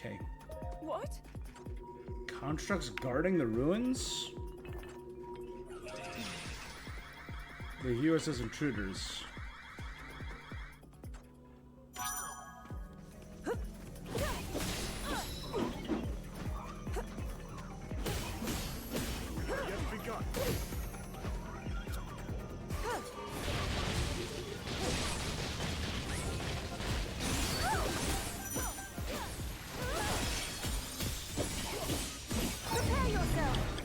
Okay. What? Constructs guarding the ruins? They view us as intruders.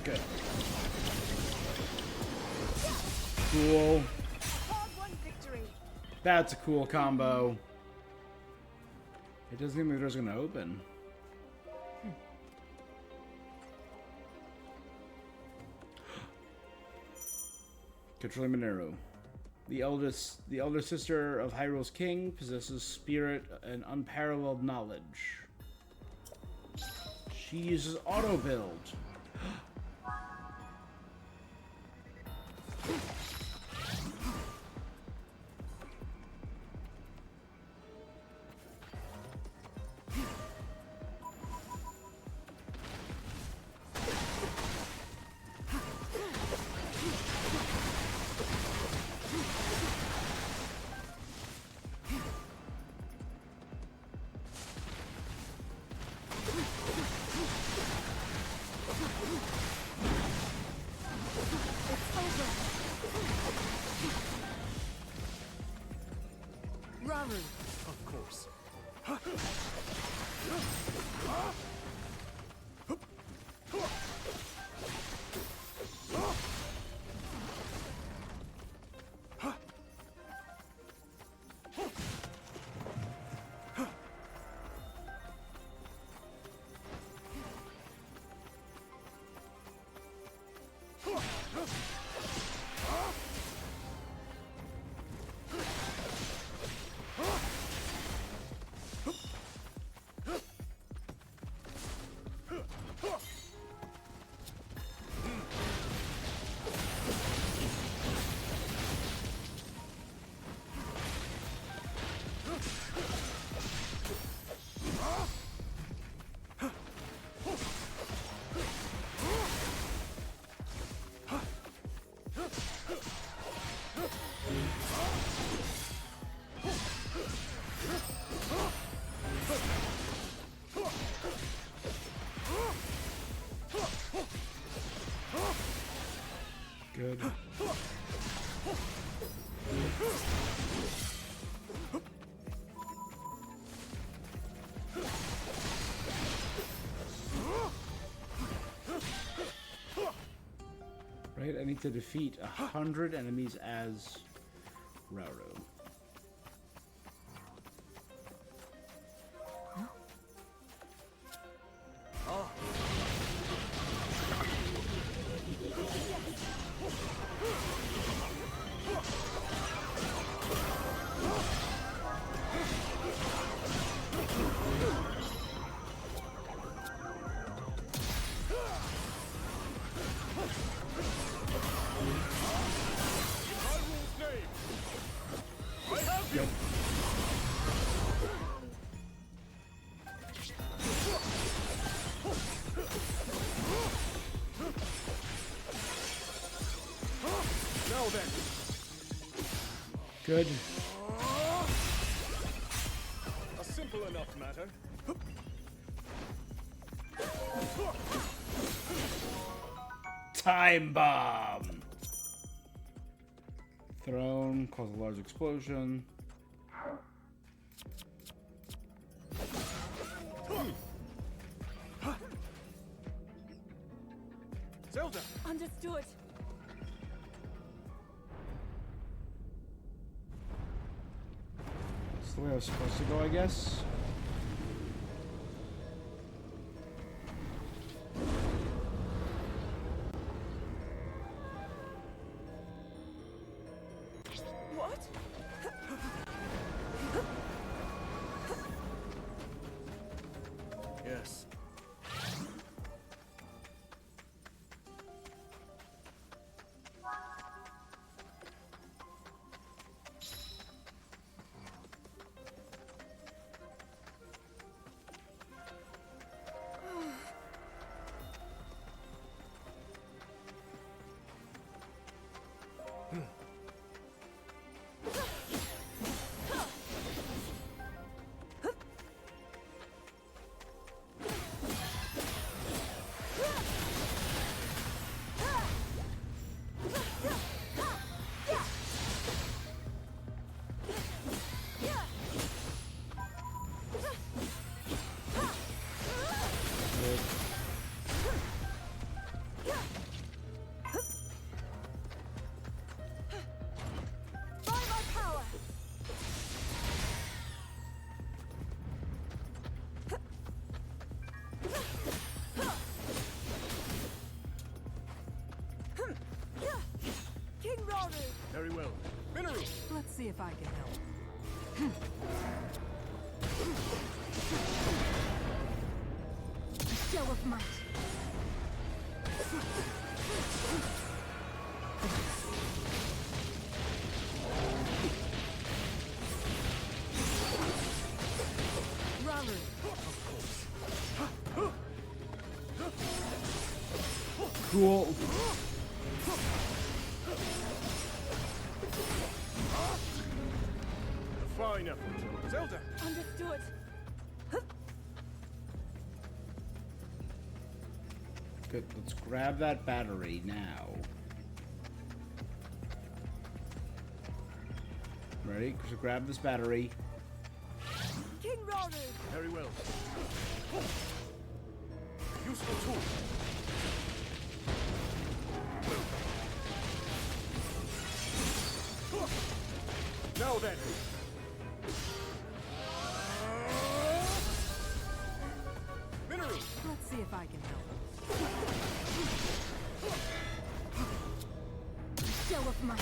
Good. Cool. Hard-won victory. That's a cool combo. It doesn't mean the door's gonna open. Controlling Monero. The elder sister of Hyrule's king, possesses spirit and unparalleled knowledge. She uses auto build. Of course. Good. Right, I need to defeat 100 enemies as Rauru. Good. A simple enough matter. Time bomb. Thrown, cause a large explosion. Zelda! Understood. That's the way I was supposed to go, I guess. What? Yes. Very well. Mineru! Let's see if I can help. A show of might. Rauru. Cool. Fine effort. Zelda! Understood. Good. Let's grab that battery now. Ready? So grab this battery. King Rauru. Very well. Useful tool. Now then. Mineru! Let's see if I can help. Show of might.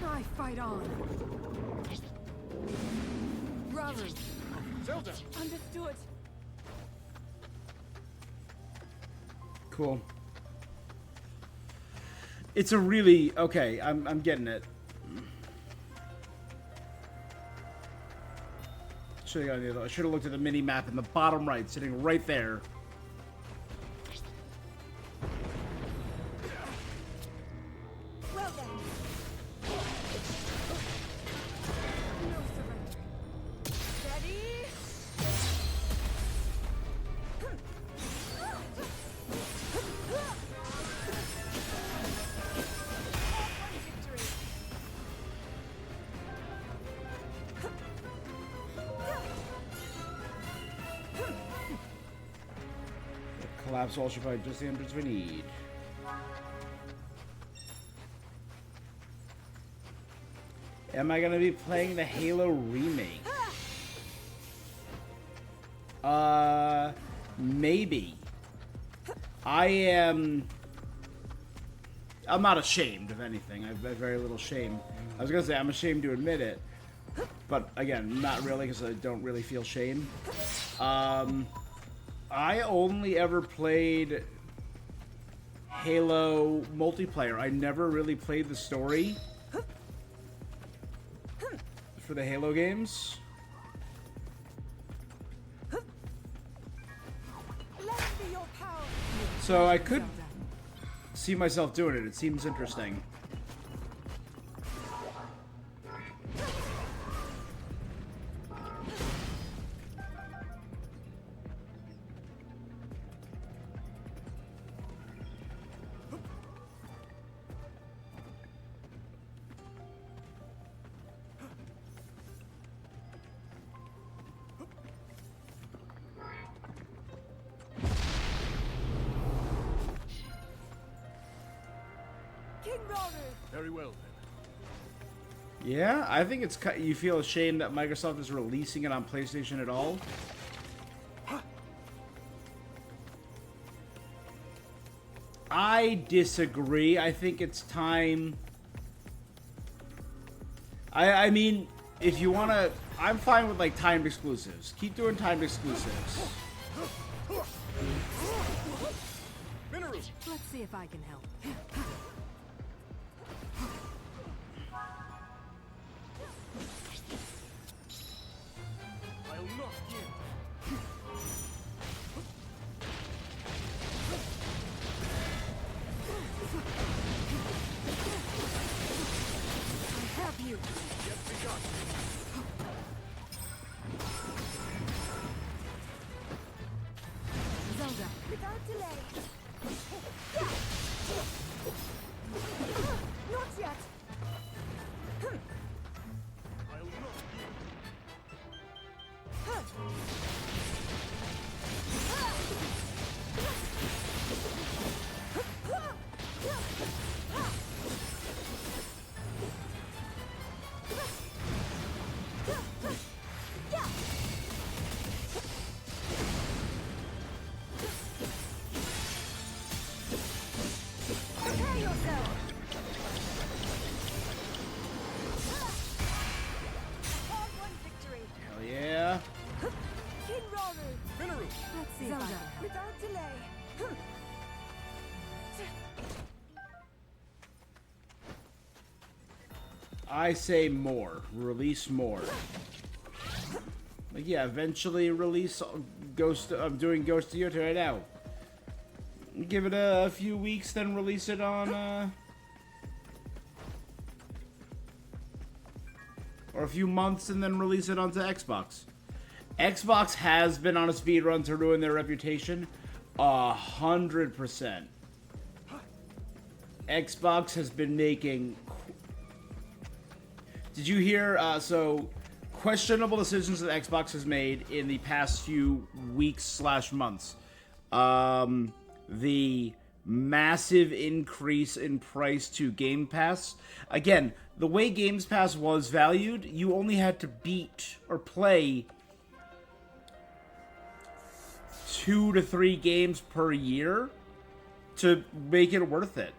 I fight on. Rauru. Zelda! Understood. Cool. It's a really okay. I'm getting it. Should I should have looked at the mini map in the bottom right, sitting right there. Well then. No surrender. Ready? Victory. collapse wall should probably just the entrance we need. Am I gonna be playing the Halo remake? Maybe. I'm not ashamed of anything. I've very little shame. I was gonna say I'm ashamed to admit it, but again, not really, because I don't really feel shame. I only ever played Halo multiplayer. I never really played the story for the Halo games. So I could see myself doing it. It seems interesting. Very well, then. Yeah, I think it's you feel ashamed that Microsoft is releasing it on PlayStation at all. I disagree. I think it's time. I mean, if you want to, I'm fine with like timed exclusives. Keep doing timed exclusives. Let's see if I can help. I'll not give. I have you. Yet begun. Zelda. Without delay. Not yet. I'll not give. Prepare yourself. Hard-won victory. Hell yeah. King Rauru. Let's see if I can help. Without delay. I say more. Release more. Like, yeah, eventually release Ghost. I'm doing Ghost of Yota right now. Give it a few weeks, then release it on, or a few months, and then release it onto Xbox. Xbox has been on a speed run to ruin their reputation. 100%. Xbox has been making... Did you hear, so, questionable decisions that Xbox has made in the past few weeks / months. The massive increase in price to Game Pass. Again, the way Games Pass was valued, you only had to beat or play 2 to 3 games per year to make it worth it.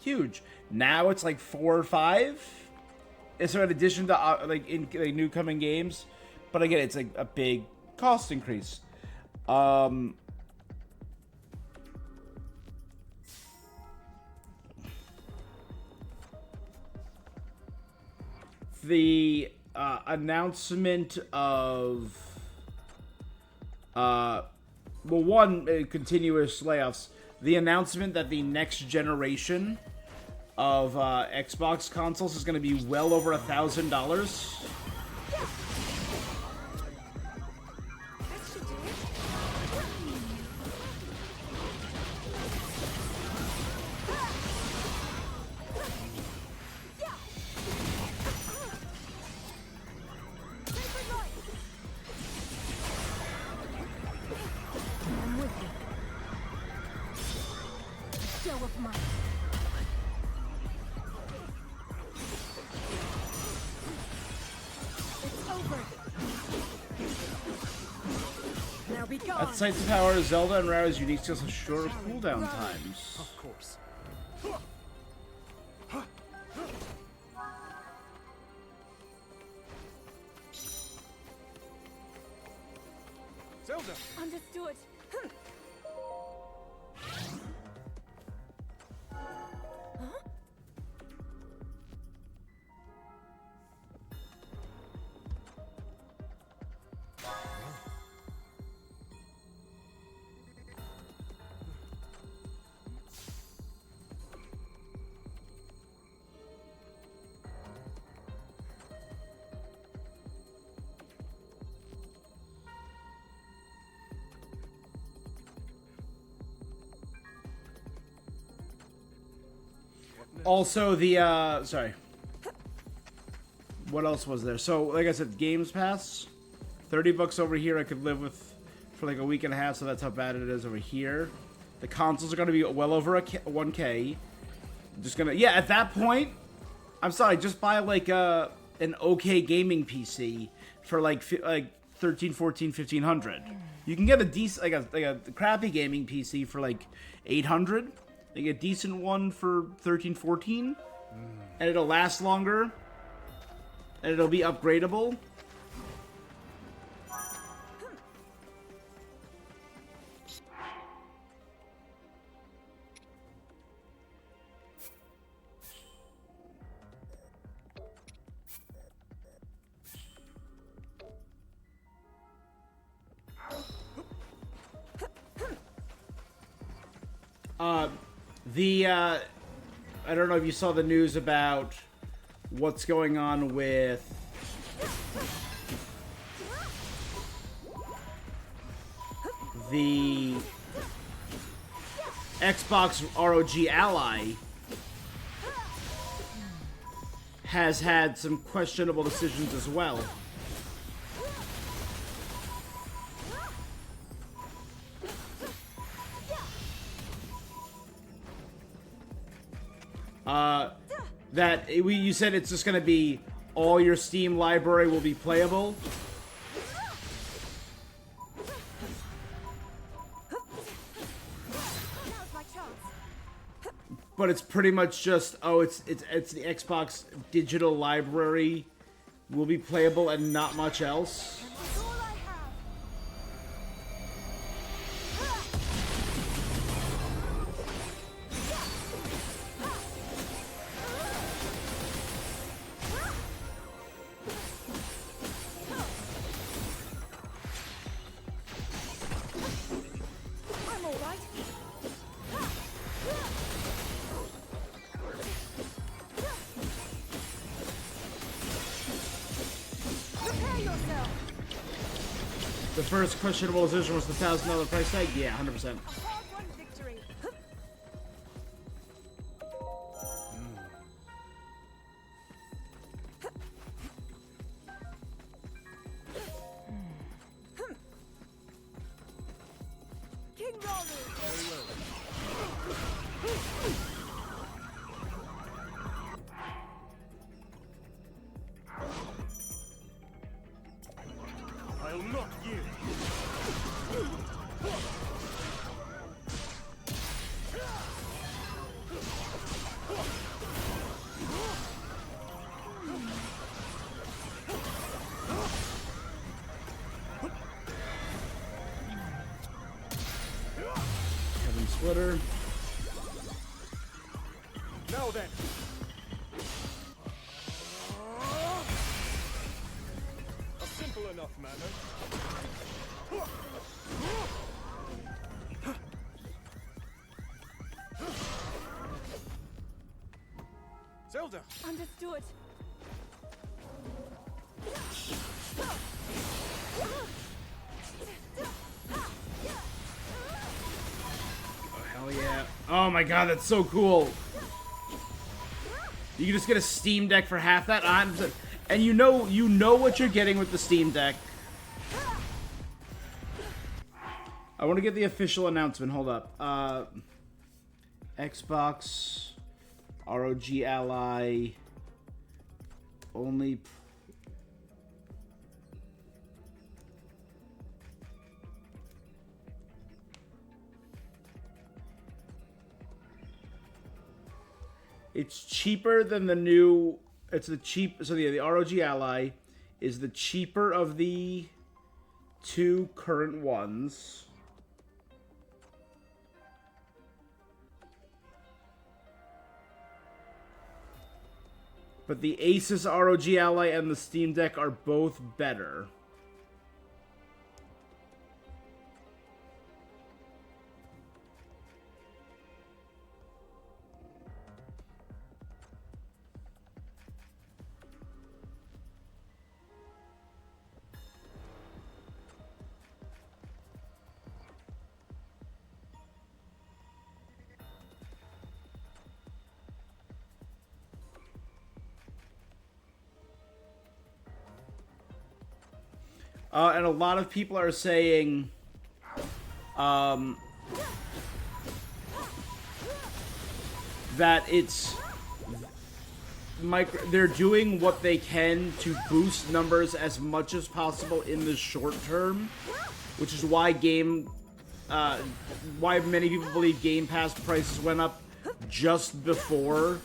Huge. Now it's like 4 or 5. So in addition to like new coming games, but again, it's like a big cost increase. The announcement of continuous layoffs. The announcement that the next generation of Xbox consoles is going to be well over $1,000. might. It's over. Now be gone. At Sights of Power, Zelda and Rare's unique skills have shorter cooldown times. Of course. Zelda! Understood. Also, the, sorry. What else was there? So, like I said, Games Pass. 30 bucks over here I could live with for like a week and a half, so that's how bad it is over here. The consoles are going to be well over 1K. Just gonna, yeah, at that point, I'm sorry, just buy like an okay gaming PC for like 13, 14, 1500. You can get a decent, like a crappy gaming PC for like 800. Like a decent one for 13, 14. And it'll last longer. And it'll be upgradable. I don't know if you saw the news about what's going on with the Xbox ROG Ally has had some questionable decisions as well. You said it's just going to be all your Steam library will be playable. But it's pretty much just, oh, it's the Xbox digital library will be playable and not much else. The first questionable decision was the $1,000 price tag? Yeah, 100%. I'll not yield. Heaven Splitter. Now then. A simple enough manner. Zelda! Understood. Oh, hell yeah. Oh my god, that's so cool. You can just get a Steam Deck for half that. And you know what you're getting with the Steam Deck. I want to get the official announcement. Hold up. Xbox, ROG Ally, only. It's cheaper than the new. It's the cheap. So yeah, the ROG Ally is the cheaper of the two current ones. But the Asus ROG Ally and the Steam Deck are both better. And a lot of people are saying, that it's they're doing what they can to boost numbers as much as possible in the short term, which is why why many people believe Game Pass prices went up just before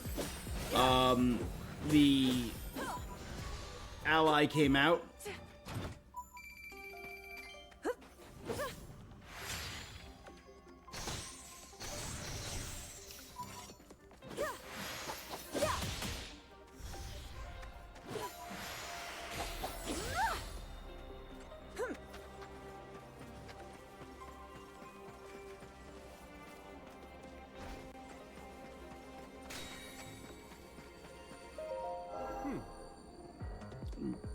the Ally came out.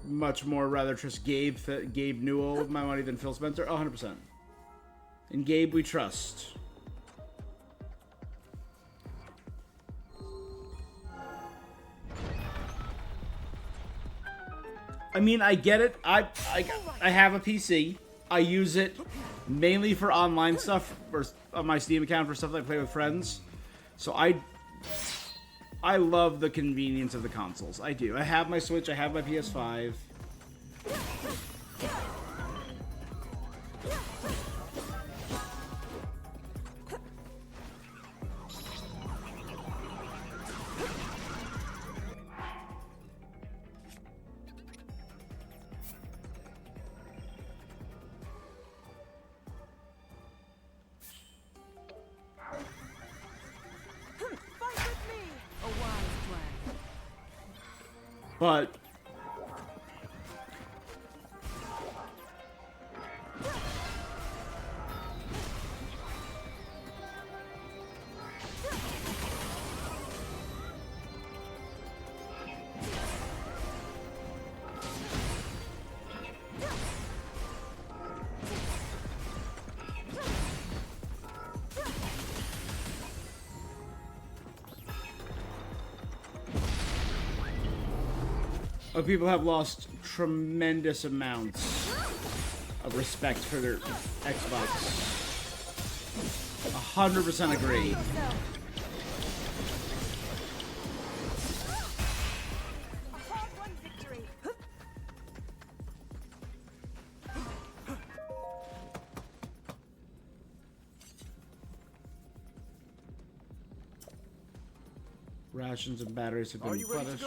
Much more rather trust Gabe Newell with my money than Phil Spencer. 100%. In Gabe we trust. I mean, I get it. I have a PC. I use it mainly for online stuff, or on my Steam account for stuff that I play with friends. So I love the convenience of the consoles. I do. I have my Switch. I have my PS5. But people have lost tremendous amounts of respect for their Xbox. 100% agree. Rations and batteries have been replenished.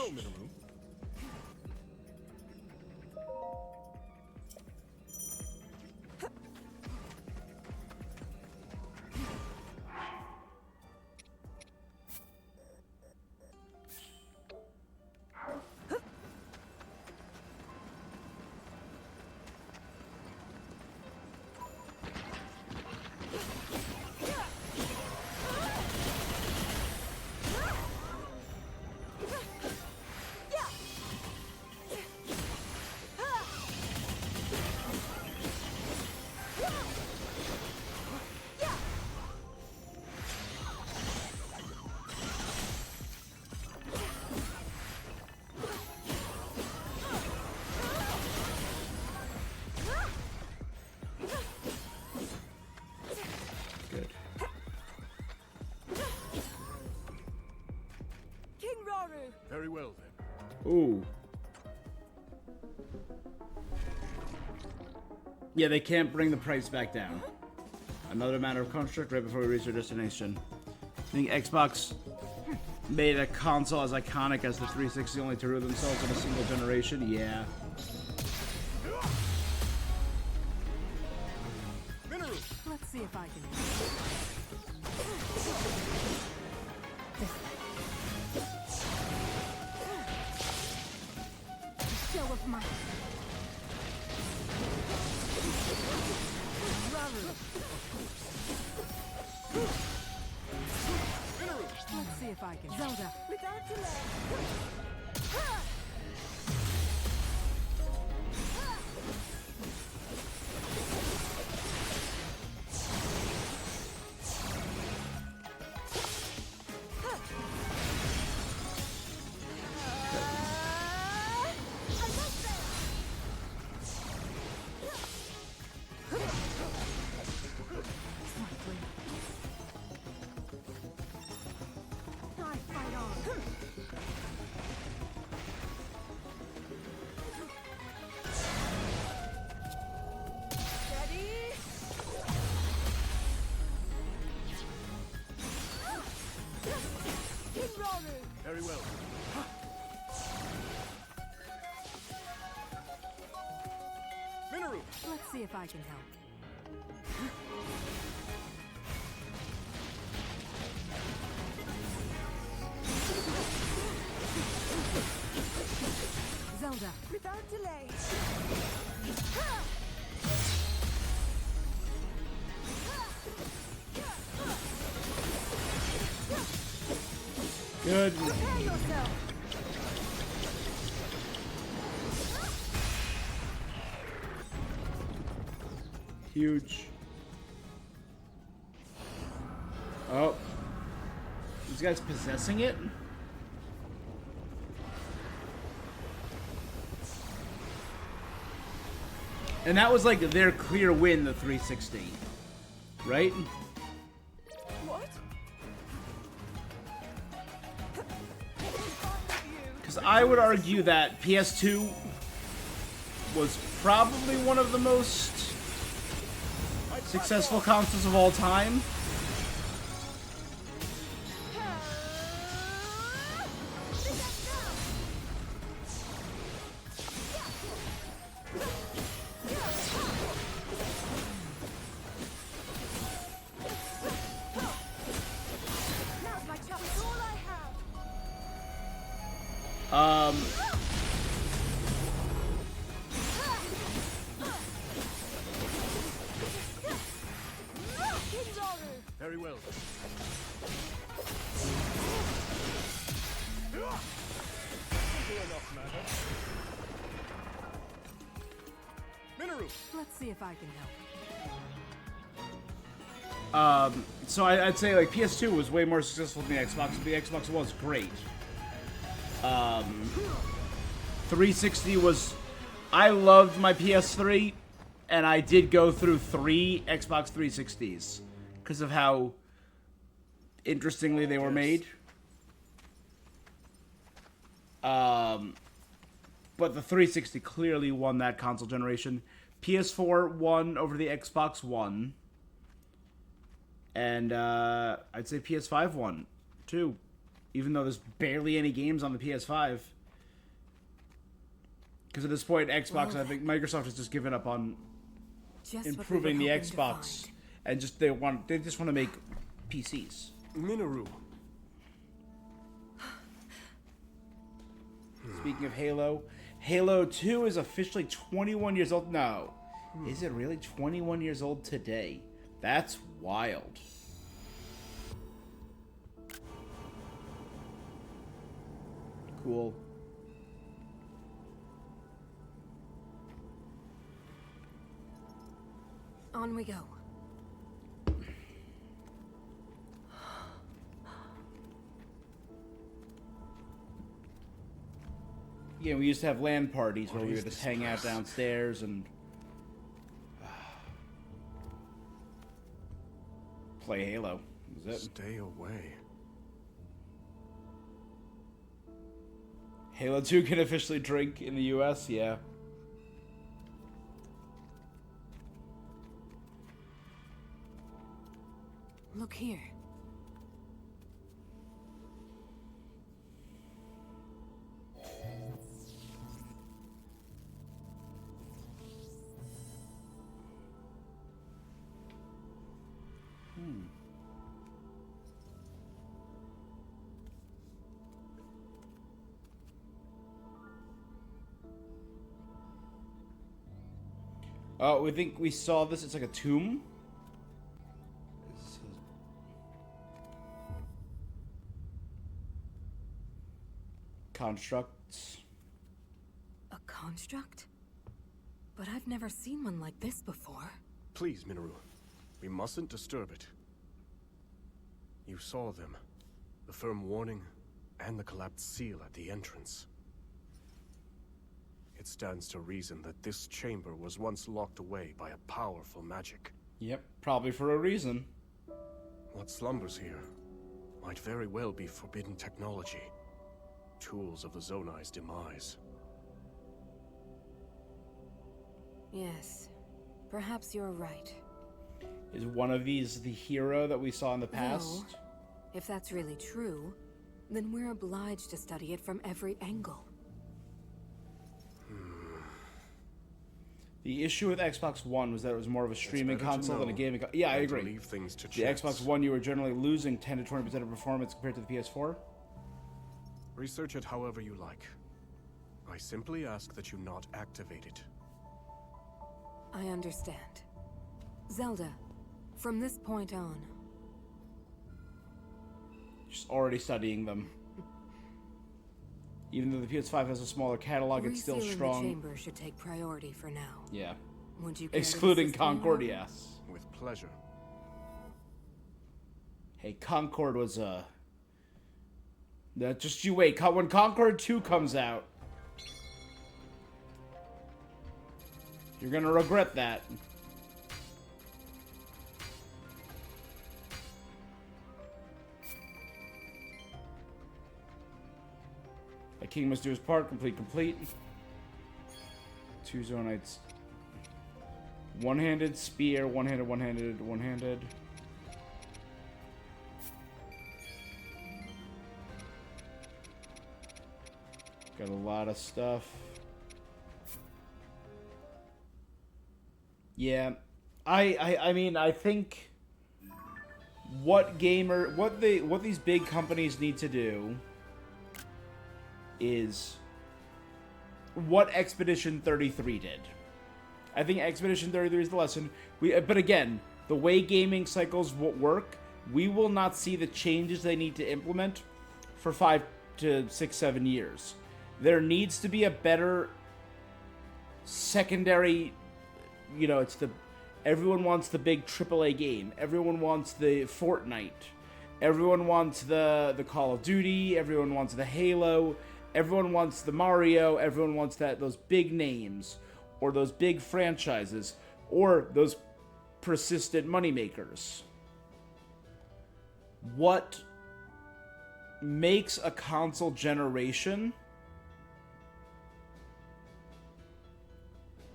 Ooh. Yeah, they can't bring the price back down. Another matter of construct right before we reach our destination. I think Xbox made a console as iconic as the 360 only to root themselves in a single generation. Yeah. Let's see if I can. Show of might. Let's see if I can. Zelda, Without delay. Very well. Minoru! let's see if I can help. Zelda, Without delay. Good. Prepare yourself. Huge. Oh. These guys possessing it? And that was like their clear win, the 360. Right? What? Because I would argue that PS2 was probably one of the most successful consoles of all time. Now's my chance. It's all I have. Very well. Minoru! let's see if I can help. So I'd say like PS2 was way more successful than the Xbox. The Xbox was great. 360 was... I loved my PS3, and I did go through 3 Xbox 360s because of how interestingly they were made. But the 360 clearly won that console generation. PS4 won over the Xbox One. And I'd say PS5 won, too. Even though there's barely any games on the PS5. Because at this point, Xbox, I think Microsoft has just given up on improving the Xbox. And just they just want to make PCs. Minoru. Speaking of Halo, Halo 2 is officially 21 years old. No. Is it really 21 years old today? That's wild. Cool. On we go. Yeah, we used to have LAN parties where we would just hang out downstairs and play Halo. That was it. Stay away. Halo 2 can officially drink in the US, yeah. Look here. Oh, we think we saw this. It's like a tomb. Constructs. A construct? But I've never seen one like this before. Please, Minoru. We mustn't disturb it. You saw them. The firm warning and the collapsed seal at the entrance. It stands to reason that this chamber was once locked away by a powerful magic. Yep, probably for a reason. What slumbers here might very well be forbidden technology. Tools of the Zonai's demise. Yes, perhaps you're right. Is one of these the hero that we saw in the past? Though, if that's really true, then we're obliged to study it from every angle. The issue with Xbox One was that it was more of a streaming console than a gaming console. Yeah, I and to agree. leave things to The chance. Xbox One, you were generally losing 10 to 20% of performance compared to the PS4. Research it however you like. I simply ask that you not activate it. I understand. Zelda, from this point on... Just already studying them. Even though the PS5 has a smaller catalog, it's still resealing strong. the chamber should take priority for now. Yeah. Would you care to Excluding assist me, Concord, Rob? yes. With pleasure. Hey, Concord was just you wait. When Concord 2 comes out, you're gonna regret that. A king must do his part. Complete. 2 Zonites. One-handed spear. One-handed. Got a lot of stuff. Yeah. I mean, I think what these big companies need to do is what Expedition 33 did. I think Expedition 33 is the lesson. But again, the way gaming cycles work, we will not see the changes they need to implement for 5 to 6, 7 years. There needs to be a better secondary, everyone wants the big AAA game. Everyone wants the Fortnite. Everyone wants the Call of Duty. Everyone wants the Halo. Everyone wants the Mario. Everyone wants those big names or those big franchises or those persistent moneymakers. What makes a console generation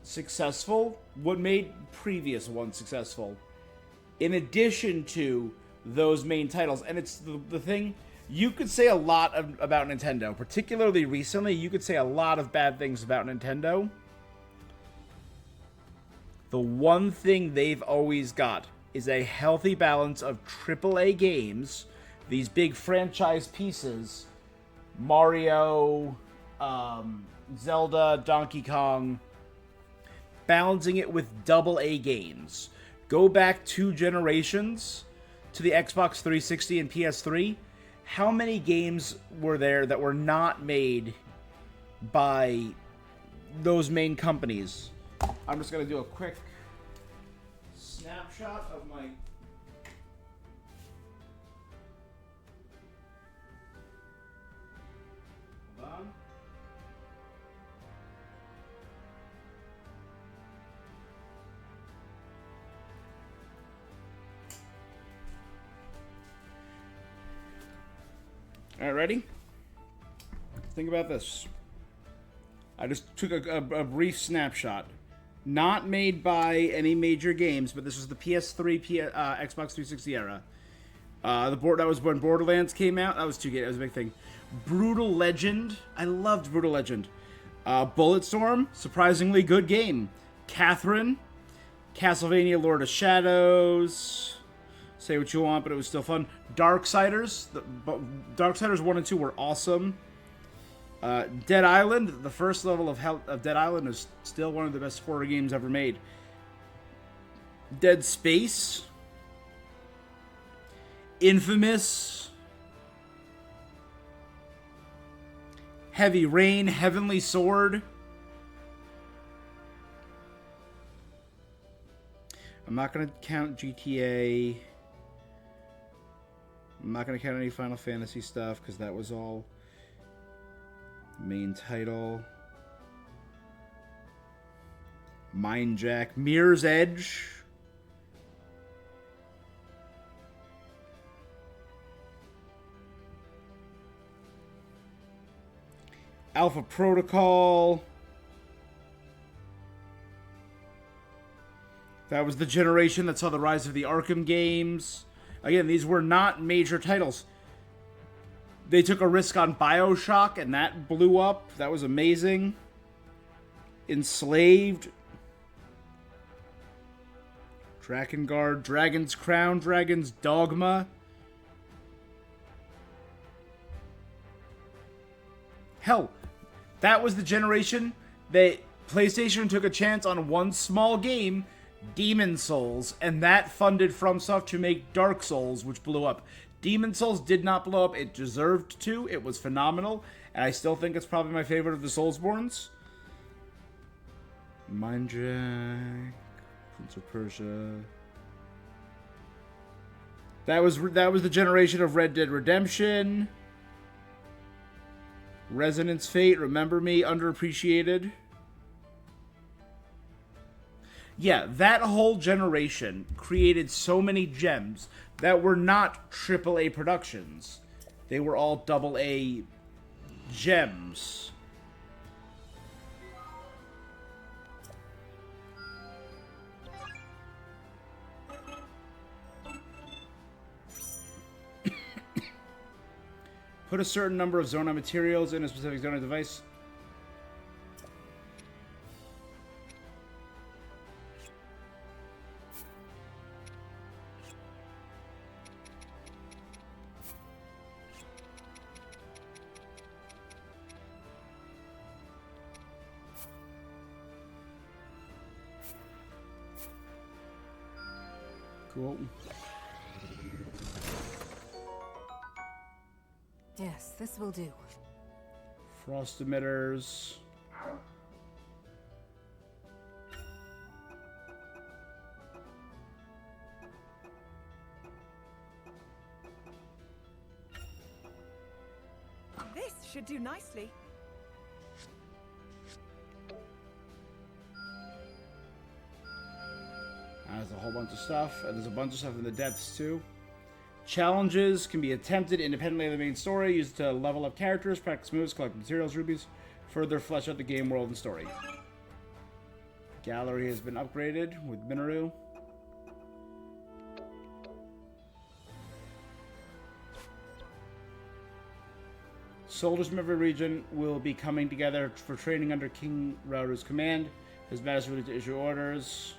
successful, what made previous ones successful, in addition to those main titles, and it's the thing, you could say a lot about Nintendo, particularly recently, you could say a lot of bad things about Nintendo. The one thing they've always got is a healthy balance of AAA games, these big franchise pieces, Mario, Zelda, Donkey Kong, balancing it with AA games. Go back 2 generations to the Xbox 360 and PS3. How many games were there that were not made by those main companies? I'm just going to do a quick snapshot of my... Hold on. All right, ready? Think about this. I just took a brief snapshot. Not made by any major games, but this was the PS3, Xbox 360 era. That was when Borderlands came out. That was 2 games. That was a big thing. Brutal Legend. I loved Brutal Legend. Bulletstorm. Surprisingly good game. Catherine. Castlevania Lord of Shadows. Say what you want, but it was still fun. Darksiders. Darksiders 1 and 2 were awesome. Dead Island. The first level of Dead Island is still one of the best horror games ever made. Dead Space. Infamous. Heavy Rain. Heavenly Sword. I'm not going to count GTA. I'm not going to count any Final Fantasy stuff because that was all main title. Mindjack. Mirror's Edge. Alpha Protocol. That was the generation that saw the rise of the Arkham games. Again, these were not major titles. They took a risk on BioShock, and that blew up. That was amazing. Enslaved. Drakengard, Dragon's Crown, Dragon's Dogma. Hell, that was the generation that PlayStation took a chance on one small game, Demon Souls, and that funded FromSoft to make Dark Souls, which blew up. Demon Souls did not blow up. It deserved to. It was phenomenal, and I still think it's probably my favorite of the Soulsborns. Mindjack, Prince of Persia. That was the generation of Red Dead Redemption. Resonance Fate, Remember Me, underappreciated. Yeah, that whole generation created so many gems that were not AAA productions. They were all AA gems. Put a certain number of Zona materials in a specific Zona device. Cool. Yes, this will do. Frost emitters. This should do nicely. There's a whole bunch of stuff, and there's a bunch of stuff in the depths too. Challenges can be attempted independently of the main story, used to level up characters, practice moves, collect materials, rubies, further flesh out the game world and story. Gallery has been upgraded with Minoru. Soldiers from every region will be coming together for training under King Rauru's command. His Majesty will to issue orders.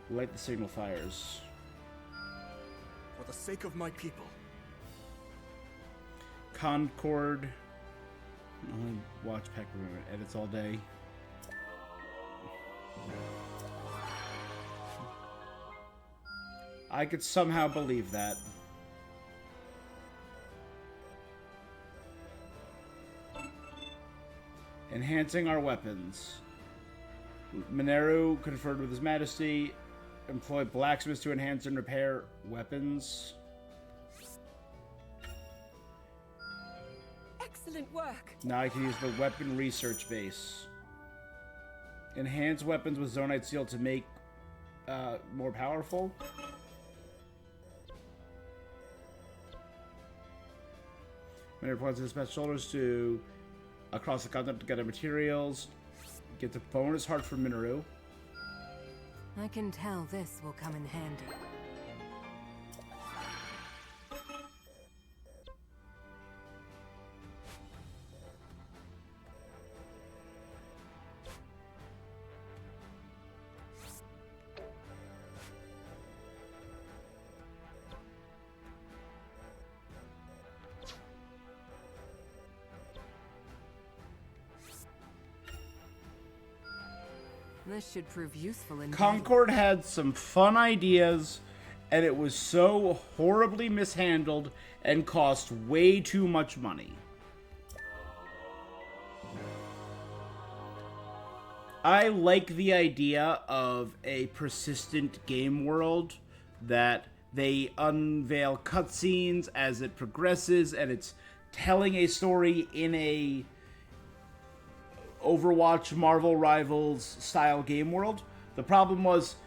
Light the signal fires. For the sake of my people. Concord. Only watch Peck edits all day. I could somehow believe that. Enhancing our weapons. Mineru conferred with His Majesty. Employ blacksmiths to enhance and repair weapons. Excellent work. Now I can use the weapon research base. Enhance weapons with Zonite Steel to make more powerful. Mineru plans to dispatch soldiers to across the continent to gather materials. Get the bonus heart for Minoru. I can tell this will come in handy. This should prove useful in Concord had some fun ideas, and it was so horribly mishandled and cost way too much money. I like the idea of a persistent game world that they unveil cutscenes as it progresses, and it's telling a story in a Overwatch, Marvel Rivals style game world. The problem was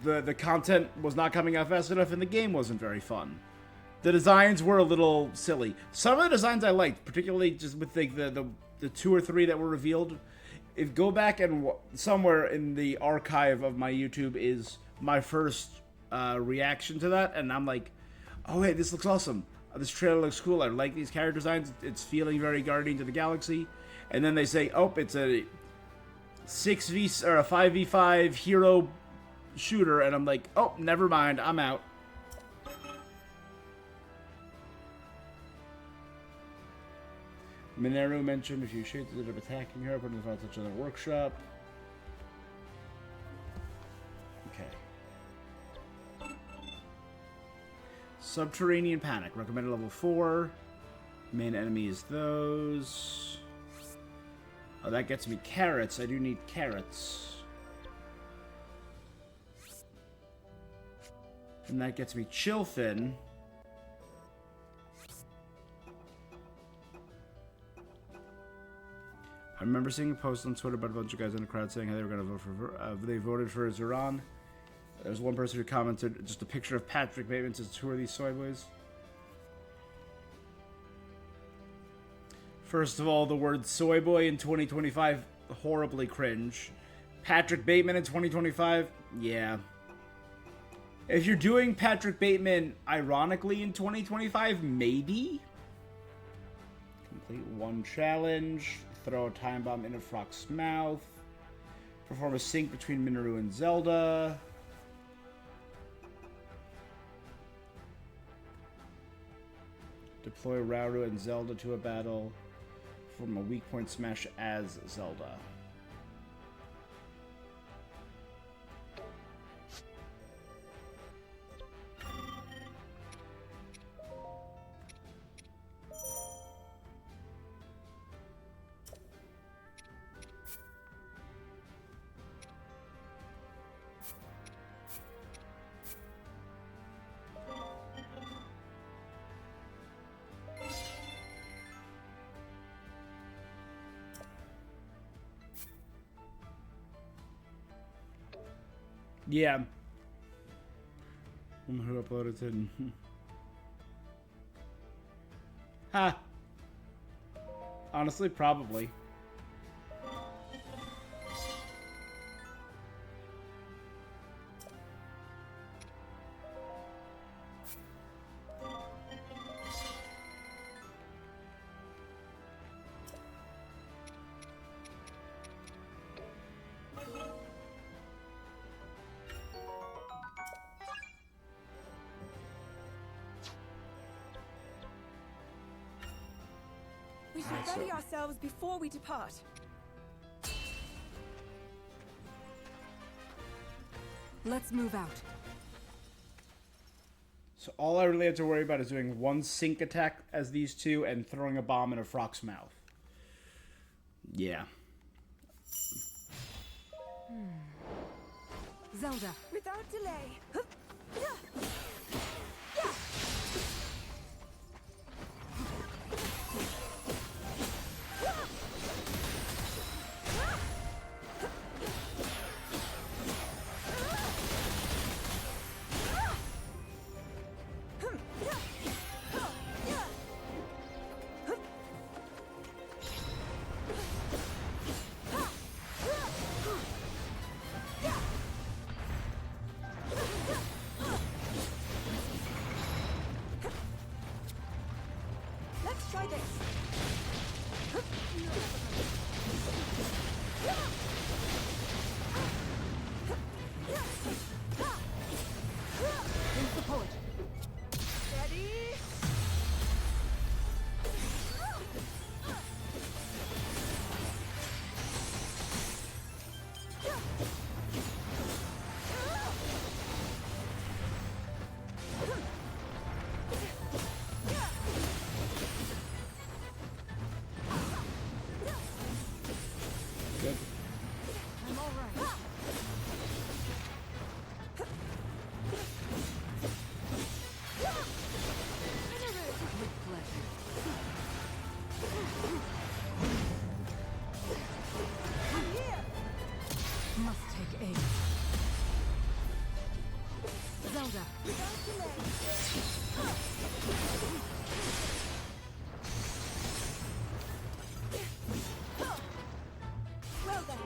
the content was not coming out fast enough and the game wasn't very fun. The designs were a little silly. Some of the designs I liked, particularly just with the 2 or 3 that were revealed. If go back and somewhere in the archive of my YouTube is my first reaction to that, and I'm like, oh hey, this looks awesome. This trailer looks cool. I like these character designs. It's feeling very Guardians of the Galaxy. And then they say, oh, it's a 6v or a 5v5 hero shooter, and I'm like, oh, never mind, I'm out. Mineru mentioned if you shoot the of attacking her, put in the touch on the workshop. Okay. Subterranean Panic, recommended level 4. Main enemy is those. Oh, that gets me carrots. I do need carrots. And that gets me Chillfin. I remember seeing a post on Twitter about a bunch of guys in the crowd saying how they were going to vote for. They voted for Zuran. There was one person who commented just a picture of Patrick Bateman says, "Who are these soy boys?" First of all, the word soy boy in 2025, horribly cringe. Patrick Bateman in 2025, yeah. If you're doing Patrick Bateman ironically in 2025, maybe. Complete one challenge. Throw a time bomb in a frog's mouth. Perform a sync between Minoru and Zelda. Deploy Rauru and Zelda to a battle. From a weak point smash as Zelda. Yeah. Who uploaded it? Ha. Honestly, probably. We should ready ourselves before we depart. Let's move out. So all I really have to worry about is doing one sync attack as these two and throwing a bomb in a frog's mouth. Yeah. Zelda. Without delay. Zelda. Well then.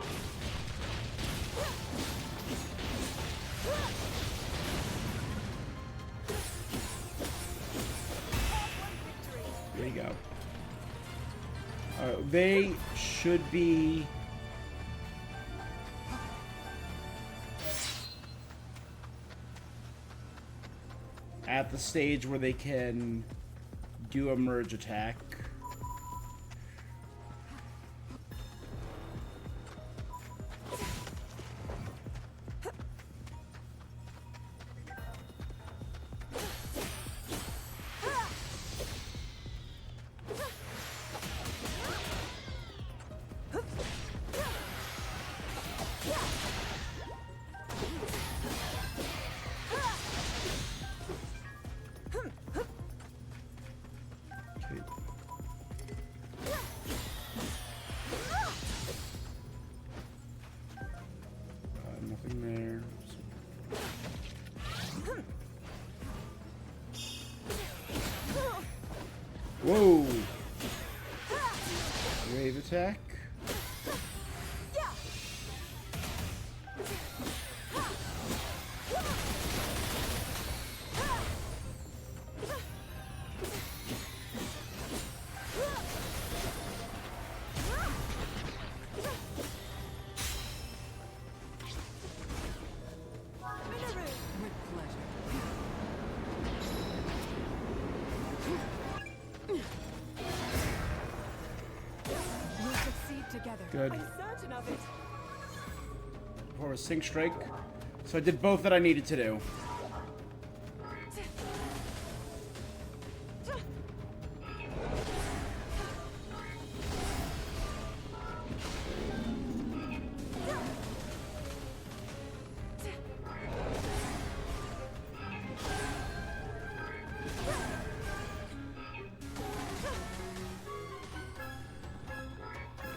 There you go. They should be... at the stage where they can do a merge attack. Nothing there. Whoa! Wave attack. Good. I'm certain of it. Or a sync strike. So I did both that I needed to do.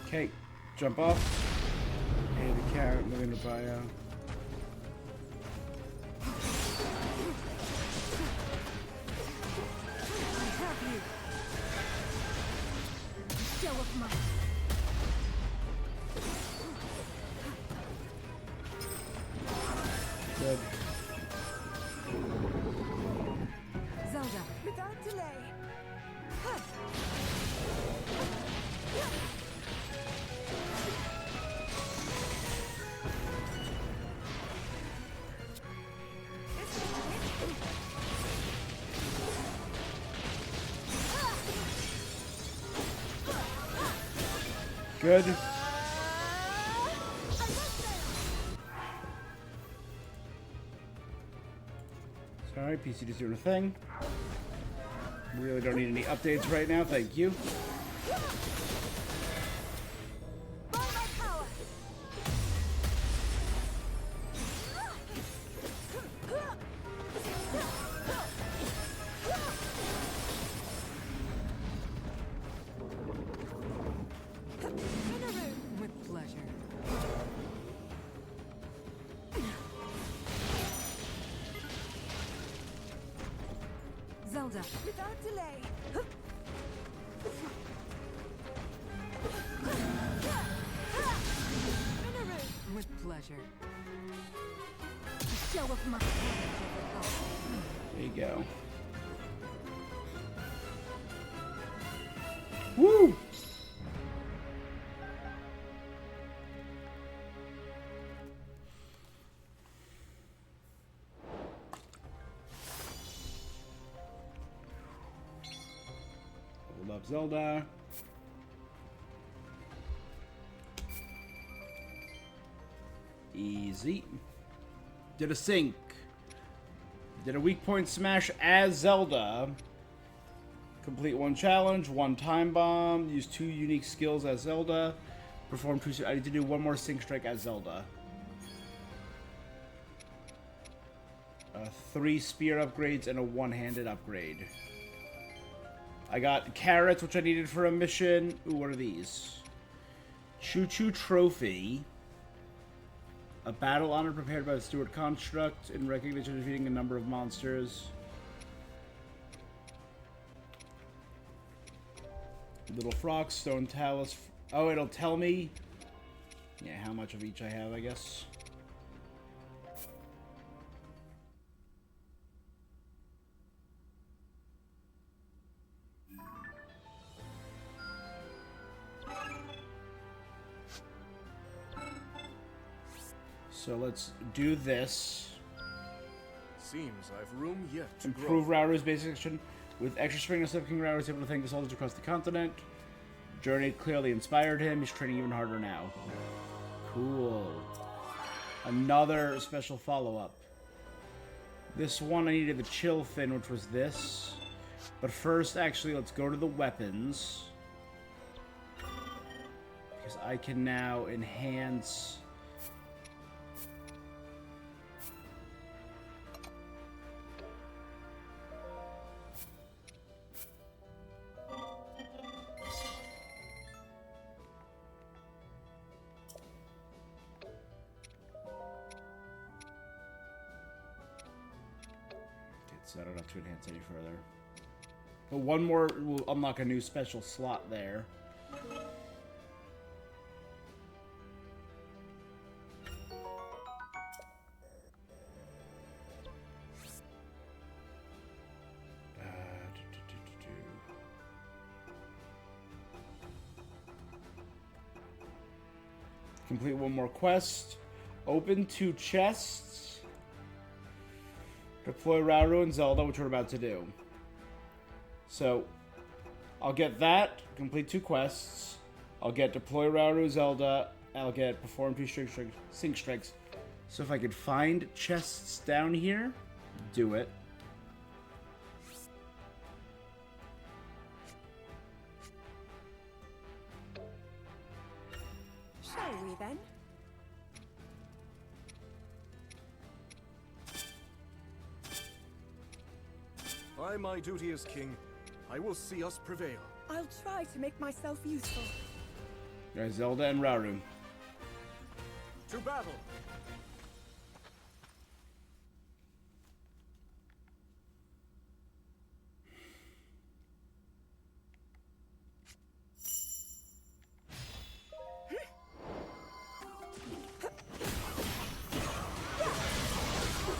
Okay, jump off. Hey, the carrot, moving to bio. Good. Zelda. Without delay. Good. Sorry, PC just doing a thing. Really don't need any updates right now, thank you. With pleasure. Zelda. Without delay. With pleasure. Show of my There you go. Woo! Hold up, Zelda. Easy. Did a sync. Did a weak point smash as Zelda. Complete one challenge, one time bomb. Use 2 unique skills as Zelda. Perform 2. I need to do one more sync strike as Zelda. 3 spear upgrades and a one-handed upgrade. I got carrots, which I needed for a mission. Ooh, what are these? Choo Choo Trophy. A battle honor prepared by the Steward Construct in recognition of defeating a number of monsters. Little Frog, Stone Talus. Oh, it'll tell me. Yeah, how much of each I have, I guess. So let's do this. Seems I've room yet to Improve grow. Router's basic action. With extra spring and stuff, King Router is able to thank the soldiers across the continent. Journey clearly inspired him. He's training even harder now. Cool. Another special follow-up. This one I needed the chill fin, which was this. But first, actually, let's go to the weapons. Because I can now enhance... So I don't have to enhance any further. But one more will unlock a new special slot there. Complete one more quest. Open 2 chests. Deploy Hyrule and Zelda, which we're about to do. So, I'll get that, complete 2 quests. I'll get Deploy Hyrule, Zelda. I'll get Perform 2 Sync Strikes. So if I could find chests down here, do it. Shall we then? By my duty as king, I will see us prevail. I'll try to make myself useful. There's Zelda and Hyrule. To battle!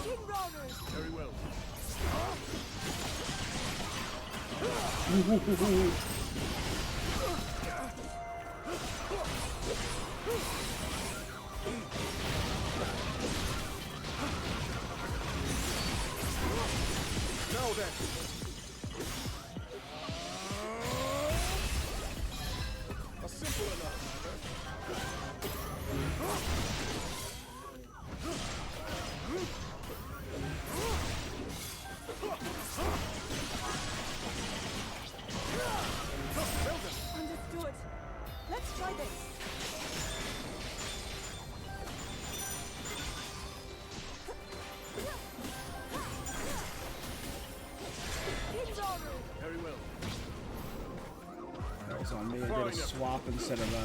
King Ronald! Very well. Now then. A simple enough Understood. Let's try this. King Ronald! Very well. That was on me. I did a swap instead of a...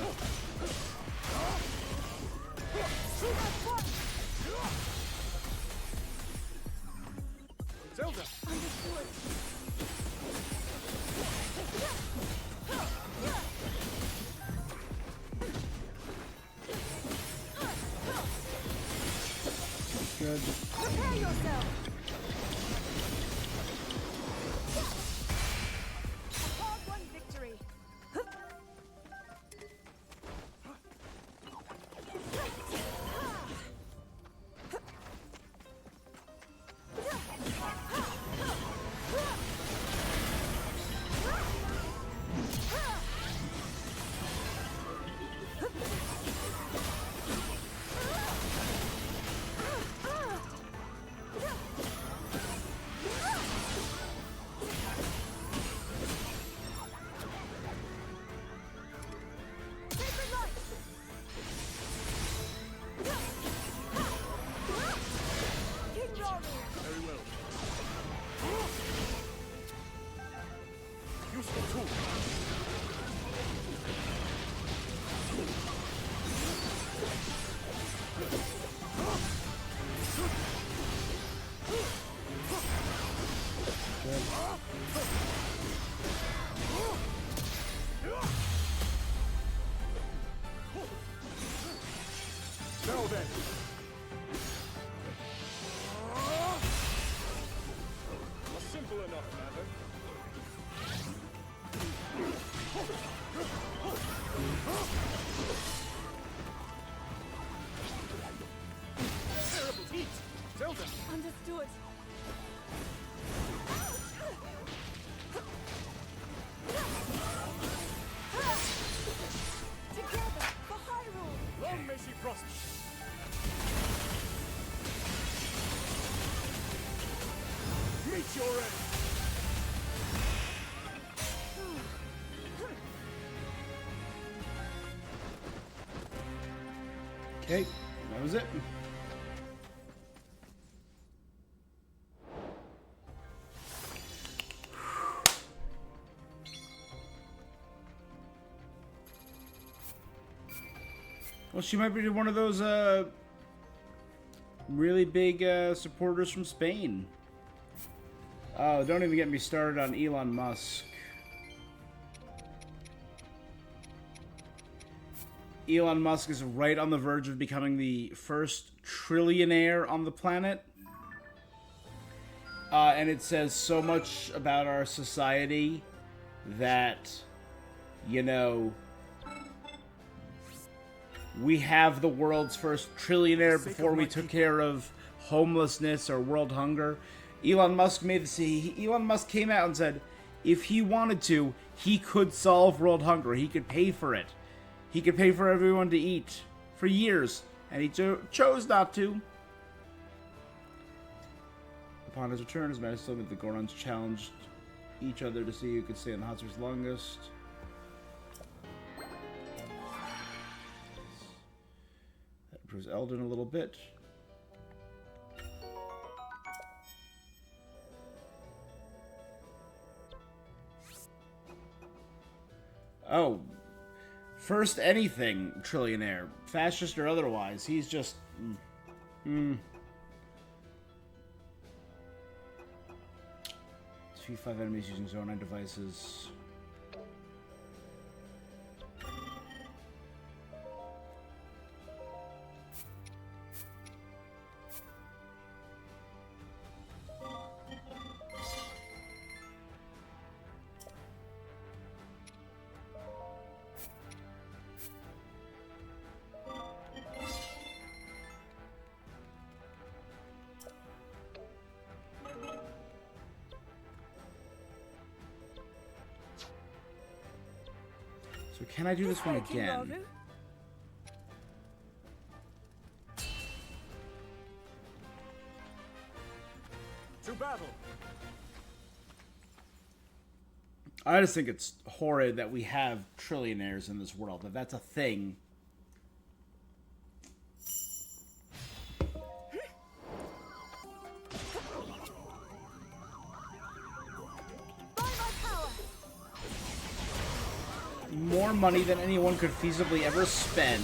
Zelda! Understood. Good. Prepare yourself! A hard-won victory! Very well. Useful tool. Now then. A simple enough matter. Terrible heat! Zelda! Understood. Together for Hyrule! Long may she prosper! Meet your end! Okay, that was it. Well, she might be one of those really big supporters from Spain. Oh, don't even get me started on Elon Musk. Elon Musk is right on the verge of becoming the first trillionaire on the planet. And it says so much about our society that, you know, we have the world's first trillionaire before we took care of homelessness or world hunger. Elon Musk Elon Musk came out and said if he wanted to, he could solve world hunger. He could pay for it. He could pay for everyone to eat for years, and he chose not to. Upon his return, his majesty told me the Gorons challenged each other to see who could stay in the hot springs longest. That improves Eldon a little bit. Oh, first anything trillionaire, fascist or otherwise. He's just... Defeat 5 enemies using Zone 9 devices. So can I do this one again? To battle! I just think it's horrid that we have trillionaires in this world. That that's a thing. More money than anyone could feasibly ever spend.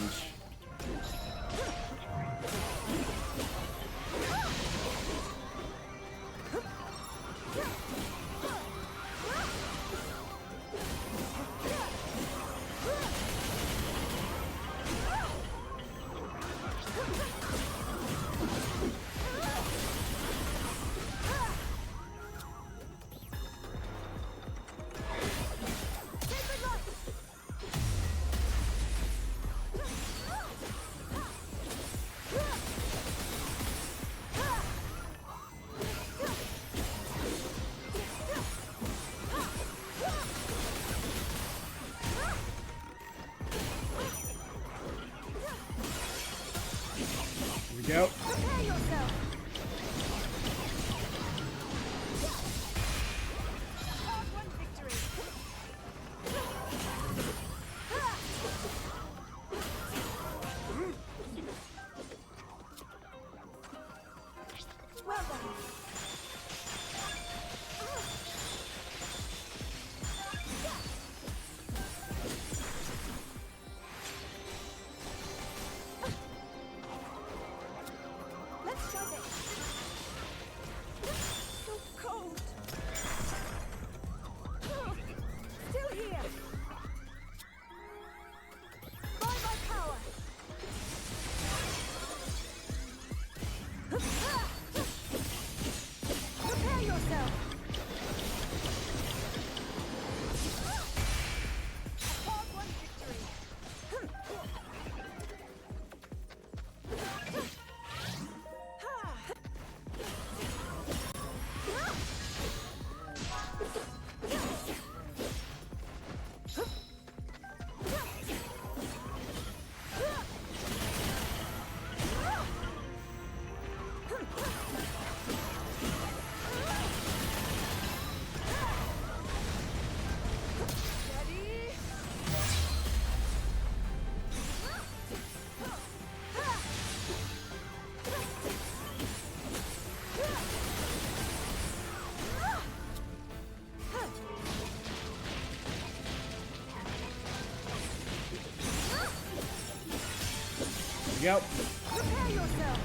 go. Prepare yourself.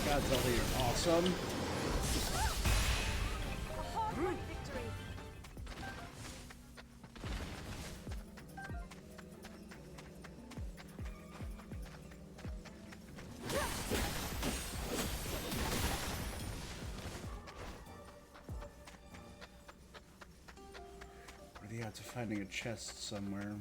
God, Zelda, you're awesome. A hard-won victory. Where the odds of finding a chest somewhere?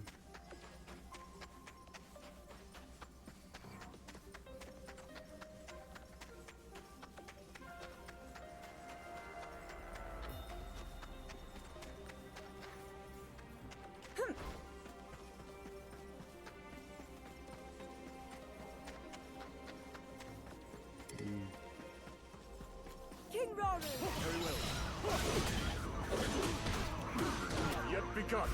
King Raru. Very well. Yet begun.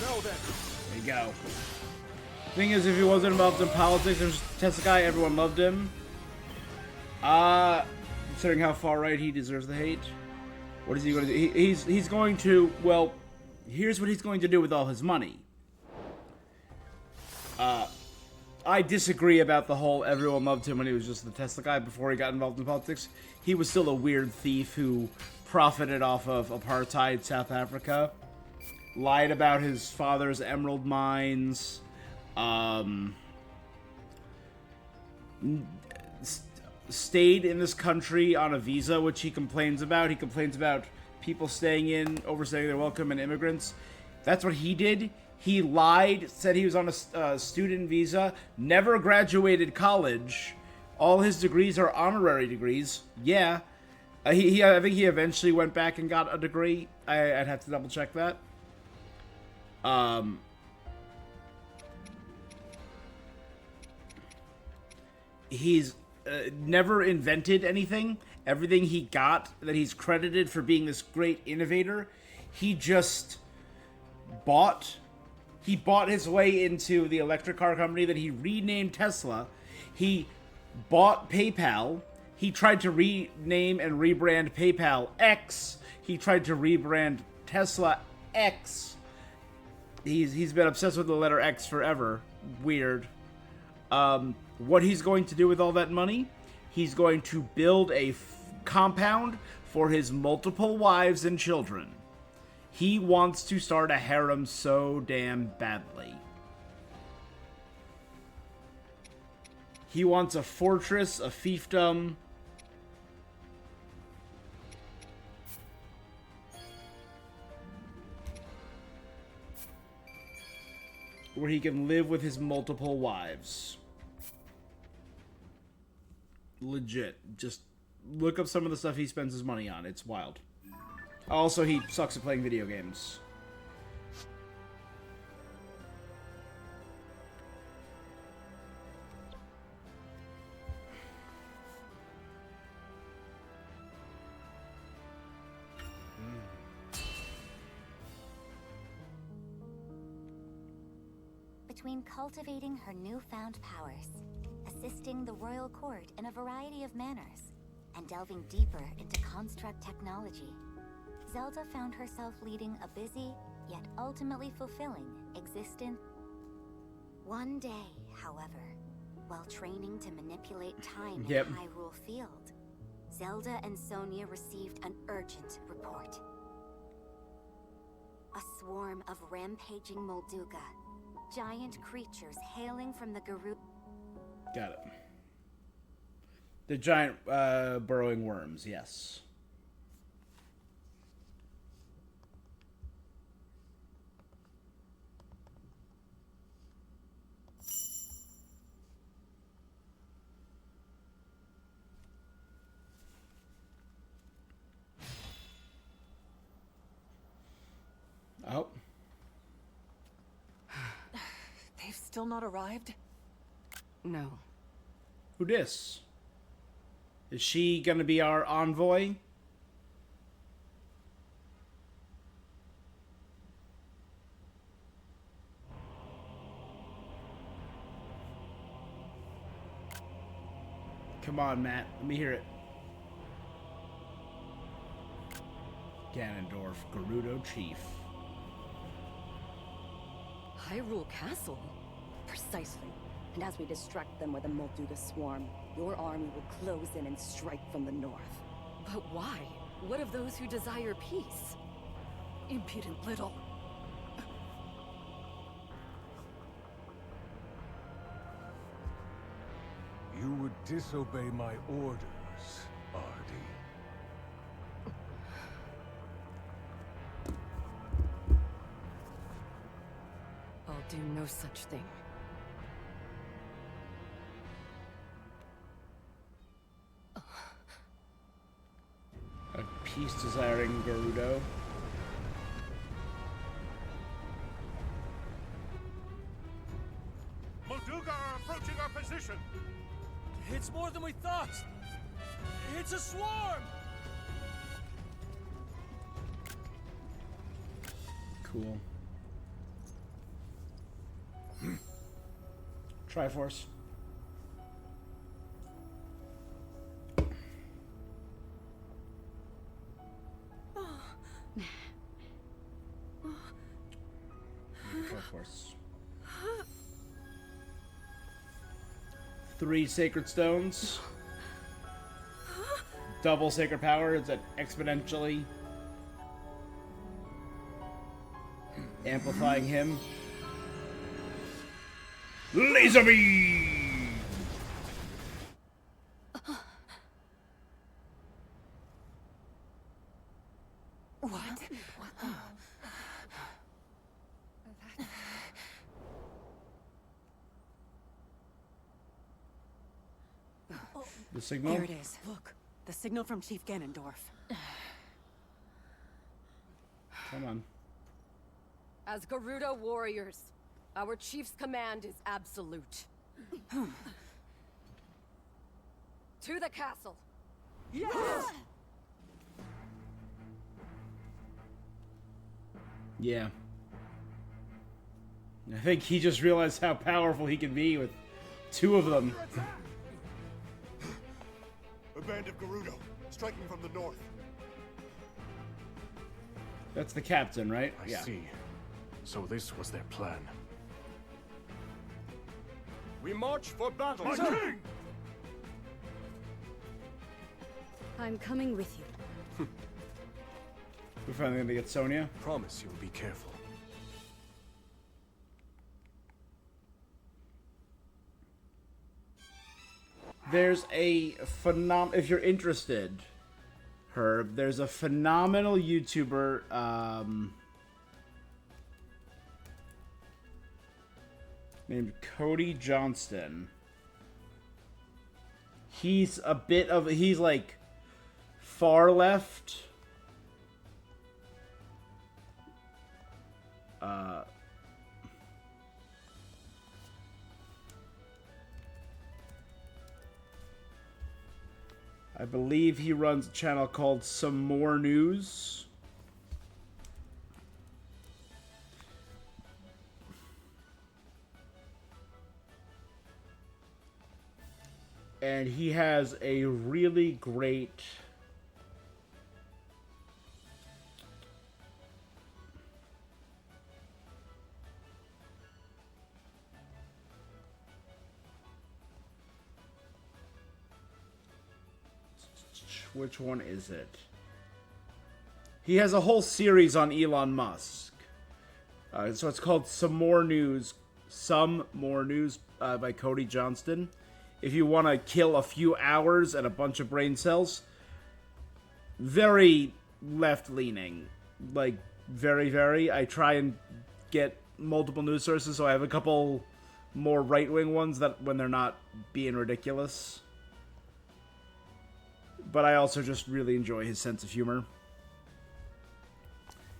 Now then. There you go. Thing is, if he wasn't involved in politics and just a Tesla guy, everyone loved him. Considering how far right he deserves the hate. What is he going to do? He's going to, well, here's what he's going to do with all his money. I disagree about the whole everyone loved him when he was just the Tesla guy before he got involved in politics. He was still a weird thief who profited off of apartheid South Africa. Lied about his father's emerald mines. Stayed in this country on a visa, which he complains about. He complains about people overstaying their welcome, and immigrants. That's what he did. He lied, said he was on a student visa, never graduated college. All his degrees are honorary degrees. Yeah. I think he eventually went back and got a degree. I'd have to double check that. He's never invented anything. Everything he got that he's credited for being this great innovator, he just bought. He bought his way into the electric car company that he renamed Tesla. He bought PayPal. He tried to rename and rebrand PayPal X. He tried to rebrand Tesla X. He's been obsessed with the letter X forever. Weird. What he's going to do with all that money? He's going to build a compound for his multiple wives and children. He wants to start a harem so damn badly. He wants a fortress, a fiefdom. Where he can live with his multiple wives. Legit. Just look up some of the stuff he spends his money on. It's wild. Also, he sucks at playing video games. Between cultivating her newfound powers, assisting the royal court in a variety of manners, and delving deeper into construct technology, Zelda found herself leading a busy, yet ultimately fulfilling, existence. One day, however, while training to manipulate time in Hyrule Field, Zelda and Sonia received an urgent report. A swarm of rampaging Molduga, giant creatures hailing from the Gerudo. Got it. The giant burrowing worms, yes. Oh. They've still not arrived? No. Who dis? Is she gonna be our envoy? Come on, Matt. Let me hear it. Ganondorf, Gerudo Chief. Hyrule Castle? Precisely. And as we distract them with a Molduga swarm, your army will close in and strike from the north. But why? What of those who desire peace? Impudent little. You would disobey my orders, Ardy. I'll do no such thing. A peace-desiring Gerudo. Molduga are approaching our position! It's more than we thought! It's a swarm! Cool. Triforce. Triforce. 3 sacred stones. Double sacred power is exponentially amplifying him. Laser beam! What? The signal? Here it is. Look, the signal from Chief Ganondorf. Come on. As Gerudo warriors, our chief's command is absolute. To the castle! Yes! Yeah. I think he just realized how powerful he can be with 2 of them. A band of Gerudo, striking from the north. That's the captain, right? I see. So this was their plan. We march for battle! My king! I'm coming with you. We're finally gonna get Sonya. Promise you'll be careful. There's a if you're interested, Herb, there's a phenomenal YouTuber named Cody Johnston. He's he's like far left. I believe he runs a channel called Some More News. And he has a really great which one is it? He has a whole series on Elon Musk. So it's called Some More News by Cody Johnston. If you want to kill a few hours and a bunch of brain cells, very left-leaning. Like, very, very. I try and get multiple news sources, so I have a couple more right-wing ones that when they're not being ridiculous. But I also just really enjoy his sense of humor.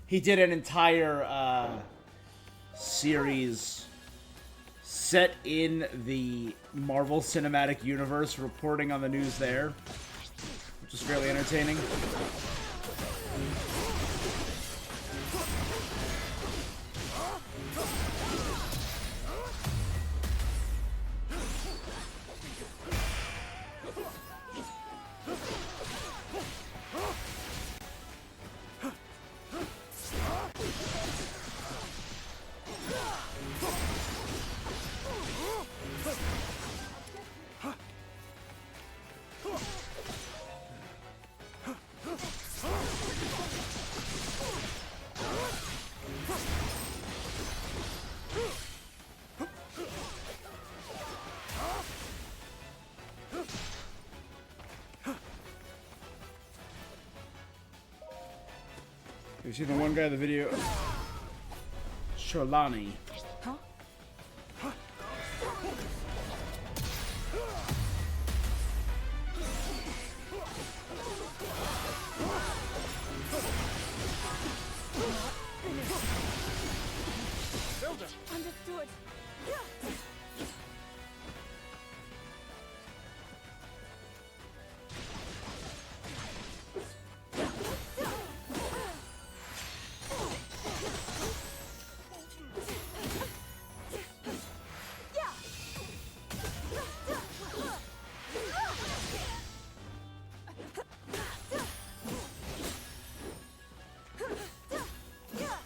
He did an entire series set in the Marvel Cinematic Universe, reporting on the news there, which is fairly entertaining. You see the one guy in the video? Sholani. Huh? Zelda! Understood.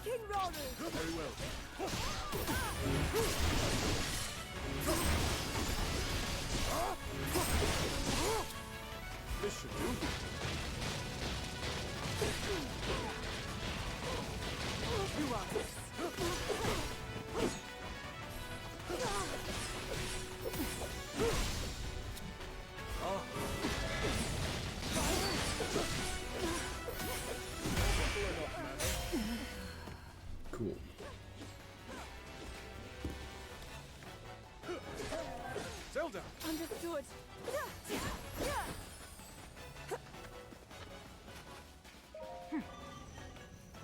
King Rauru! Very well. This should do. You are. Cool. Zelda! Understood.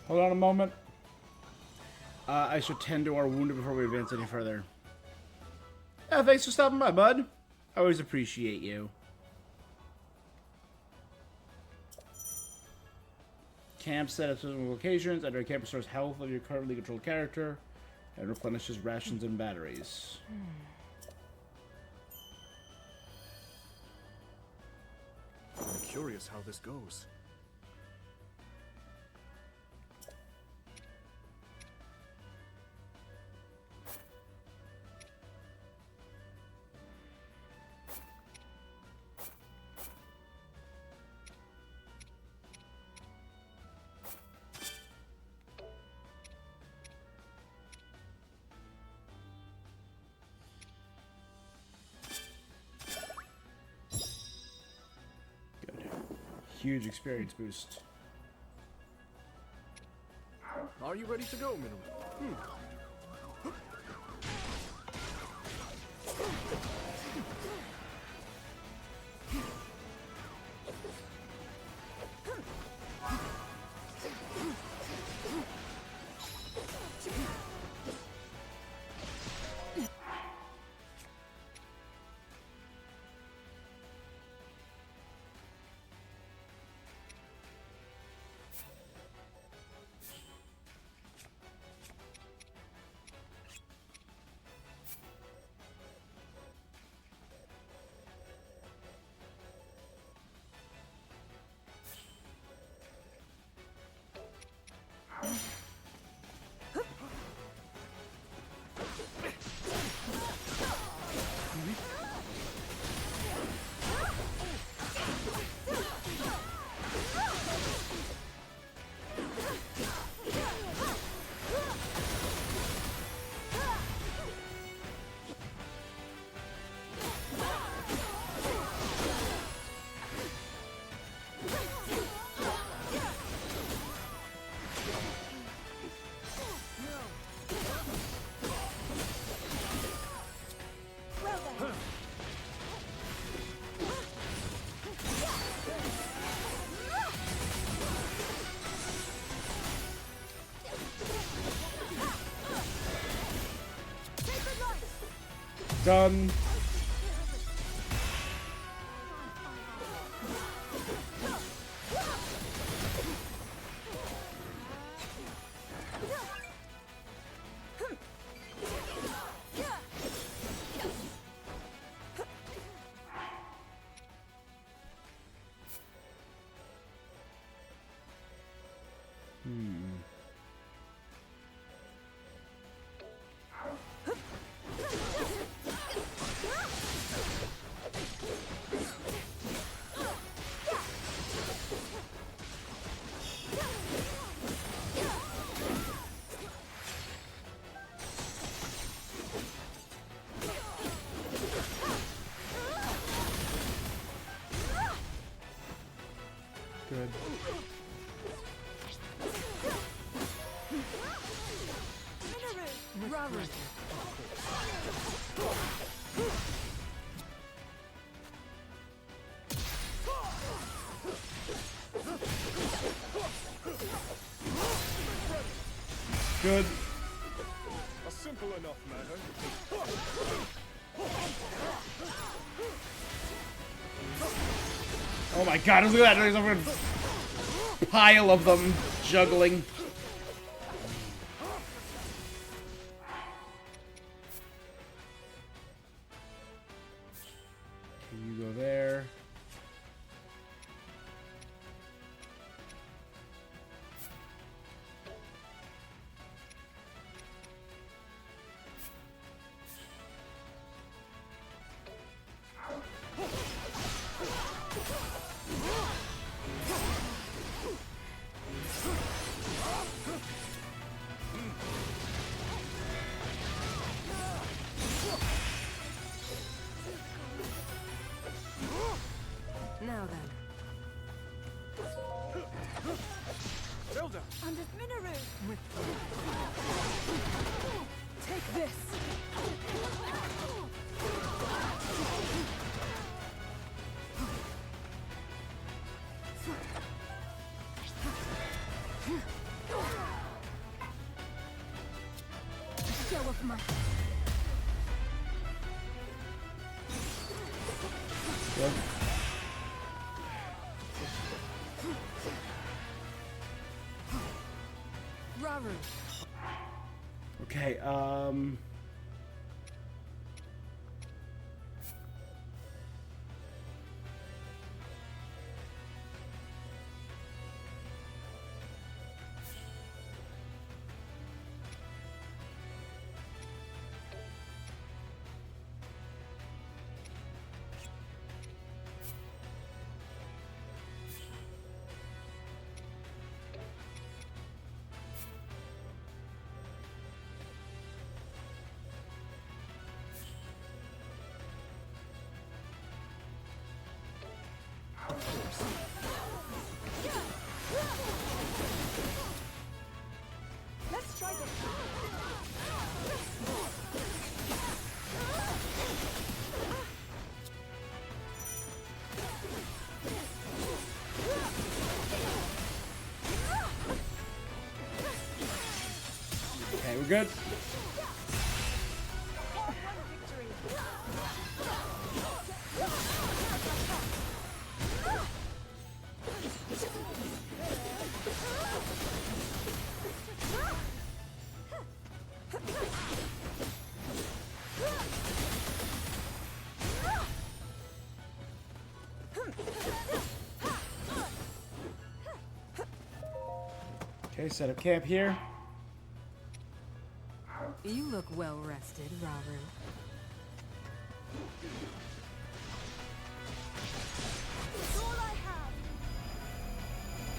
Hold on a moment. I should tend to our wounded before we advance any further. Thanks for stopping by, bud. I always appreciate you. Camp set at certain locations. Under a camp restores health of your currently controlled character and replenishes rations and batteries. I'm curious how this goes. Huge experience boost. Are you ready to go, Minoru? Done. Good. Robert. Good. A simple enough matter. Oh my god, look at that. There's a pile of them juggling. Can you go there? Now then. Zelda! Under Minaru! Take this! Show of my... Good. Raru. Okay, Let's try this. okay, we're good. Okay, set up camp here. You look well rested, Raru.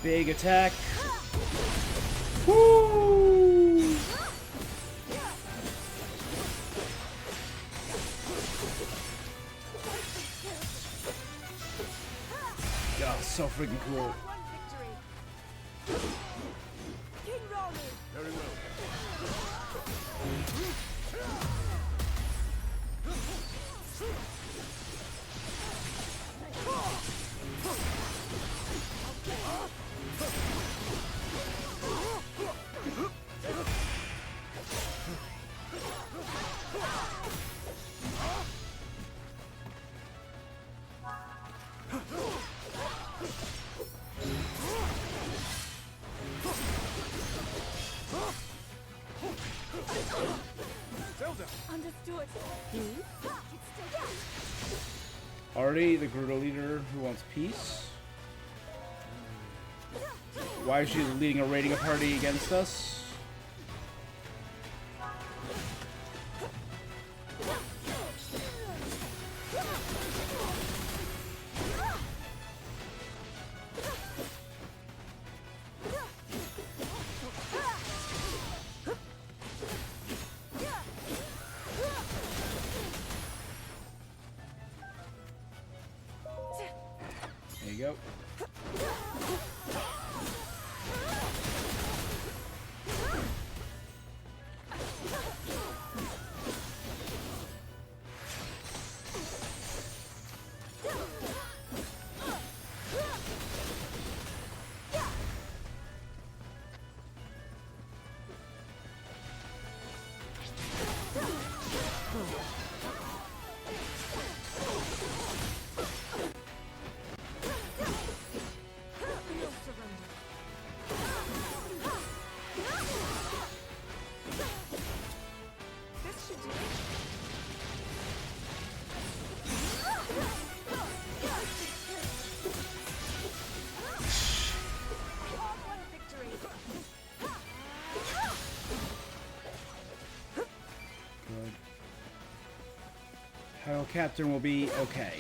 Big attack. Woo! God, so freaking cool. Very well. Understood. Artie, the Gerudo leader who wants peace. Why is she leading a raiding party against us? There you go. Captain will be okay.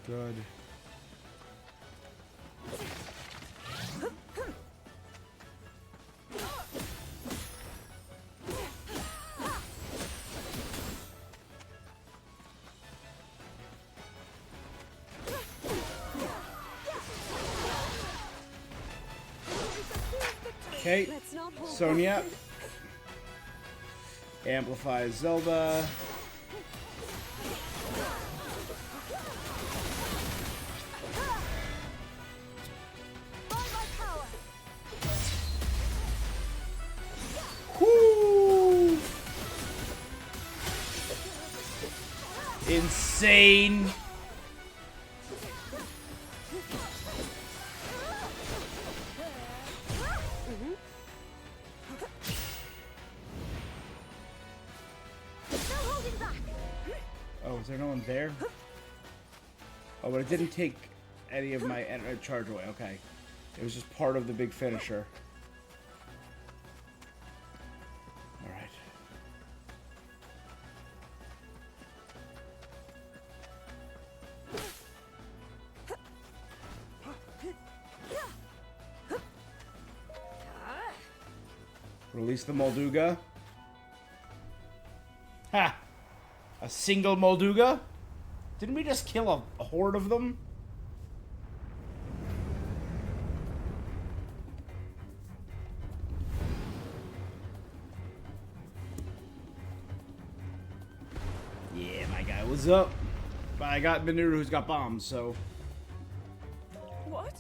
Good. Okay, Sonya amplifies Zelda. Whoo! Insane. Oh, is there no one there? Oh, but it didn't take any of my charge away. Okay. It was just part of the big finisher. Alright. Release the Molduga. Ha! A single Molduga? Didn't we just kill a horde of them? Yeah, my guy was up. But I got Minoru who's got bombs, so... What?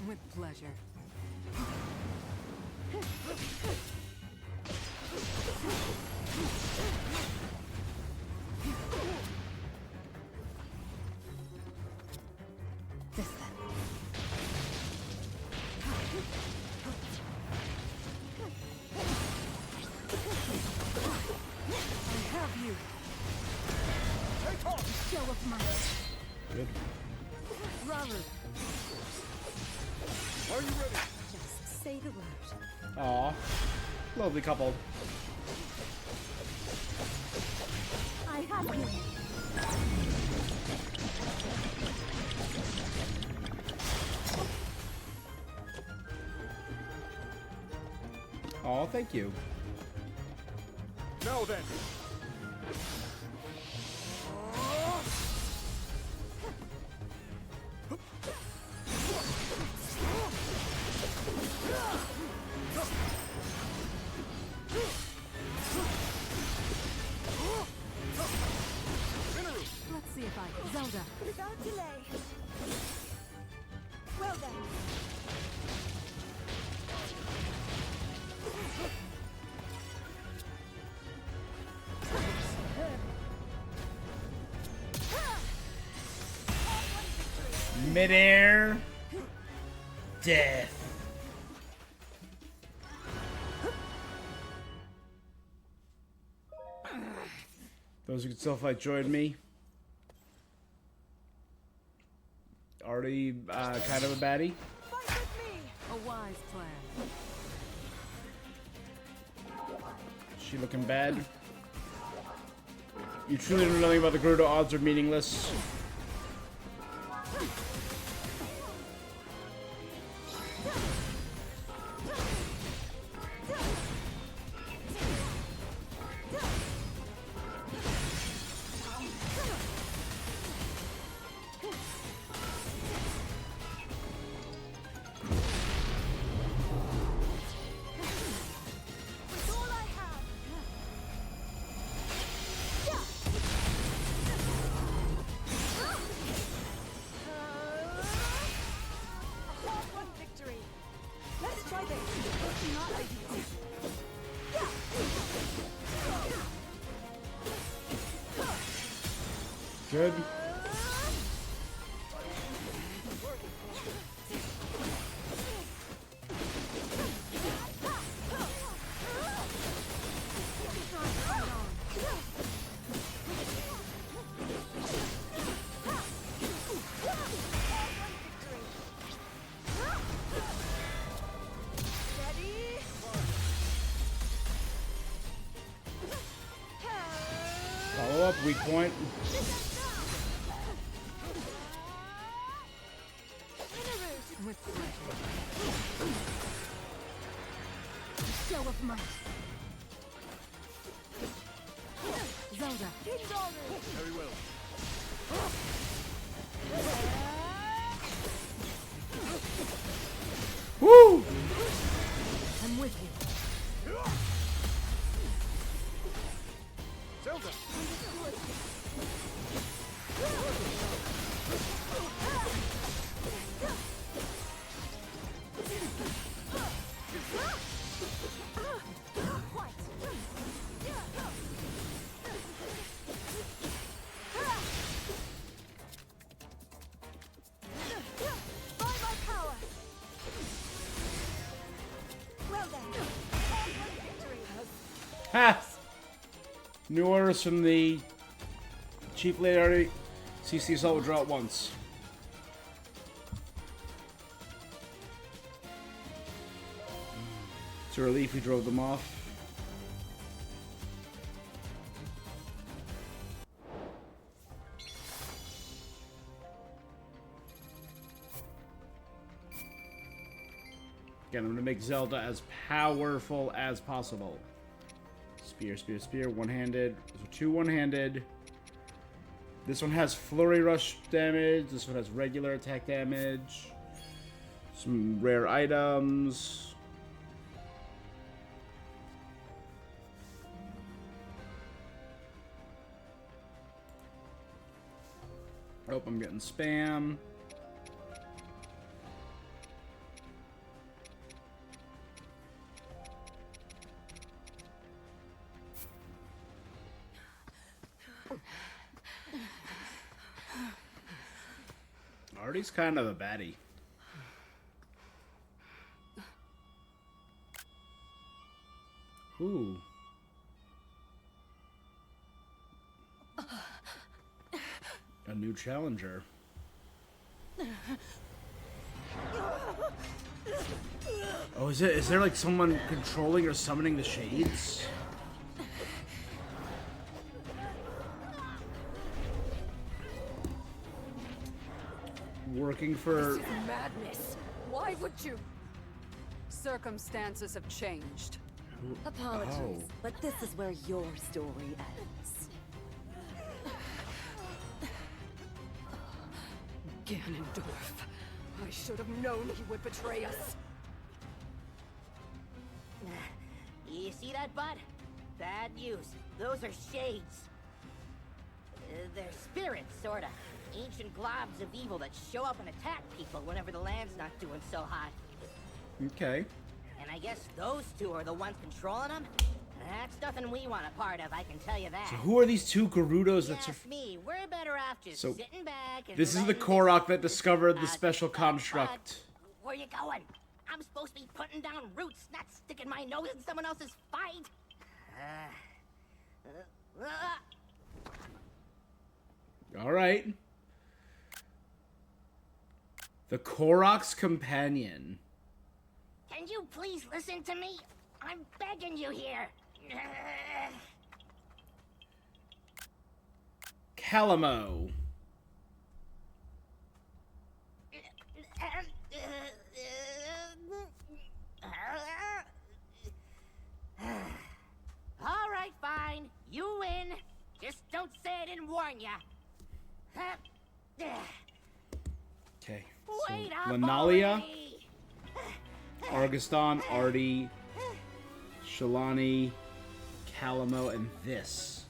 With pleasure. This then. I have you. Show of might. Good. Raru. Are you ready? Just say the word. Aw. Lovely couple. I have you. Aw, thank you. Now then. Let's see if I can. Zelda. Without delay. Well then. Midair. Death. Those who can still fight join me. Already kind of a baddie. A wise plan. She looking bad. You truly know nothing about the Gerudo. Odds are meaningless. victory. Let's try this. It's not ideal. Good. Follow up, weak point. Show of might. Zelda. Very well. Woo! I'm with you. Zelda. Ha! New orders from the chief lady already. CC assault will draw at once. It's a relief we drove them off. Again, I'm going to make Zelda as powerful as possible. Spear, spear, spear. One-handed. Two one-handed. This one has flurry rush damage. This one has regular attack damage. Some rare items. Oh, I'm getting spam. Artie's kind of a baddie. Ooh. A new challenger. Oh, is there like someone controlling or summoning the shades? Working for... This is madness. Why would you? Circumstances have changed. Apologies, but this is where your story ends. Ganondorf. I should have known he would betray us. You see that, bud? Bad news. Those are shades. They're spirits, sorta. Ancient globs of evil that show up and attack people whenever the land's not doing so hot. Okay. And I guess those two are the ones controlling them? That's nothing we want a part of, I can tell you that. So who are these two Gerudos that... Yes, me. We're better off just sitting back and... This is the Korok that discovered the special construct. Where you going? I'm supposed to be putting down roots, not sticking my nose in someone else's fight. All right. The Korok's companion. Can you please listen to me? I'm begging you here. Calamo. All right, fine. You win. Just don't say I didn't warn ya. Okay. Wait So, up Lanalia, already. Argiston, Artie, Shalani, Calamo, and this.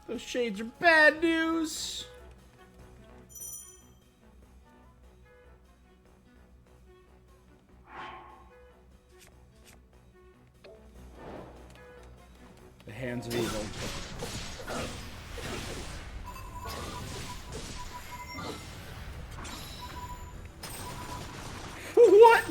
Those shades are bad news. hands of evil. What?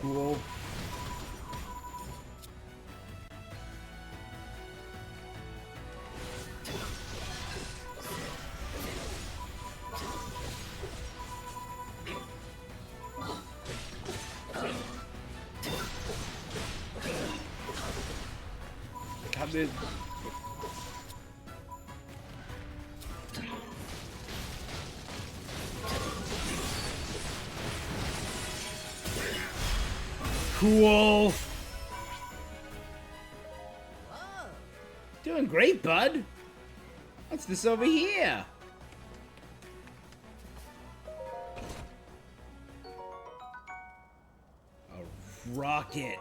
Cool. Come in. Cool. Doing great, bud. What's this over here? A rocket.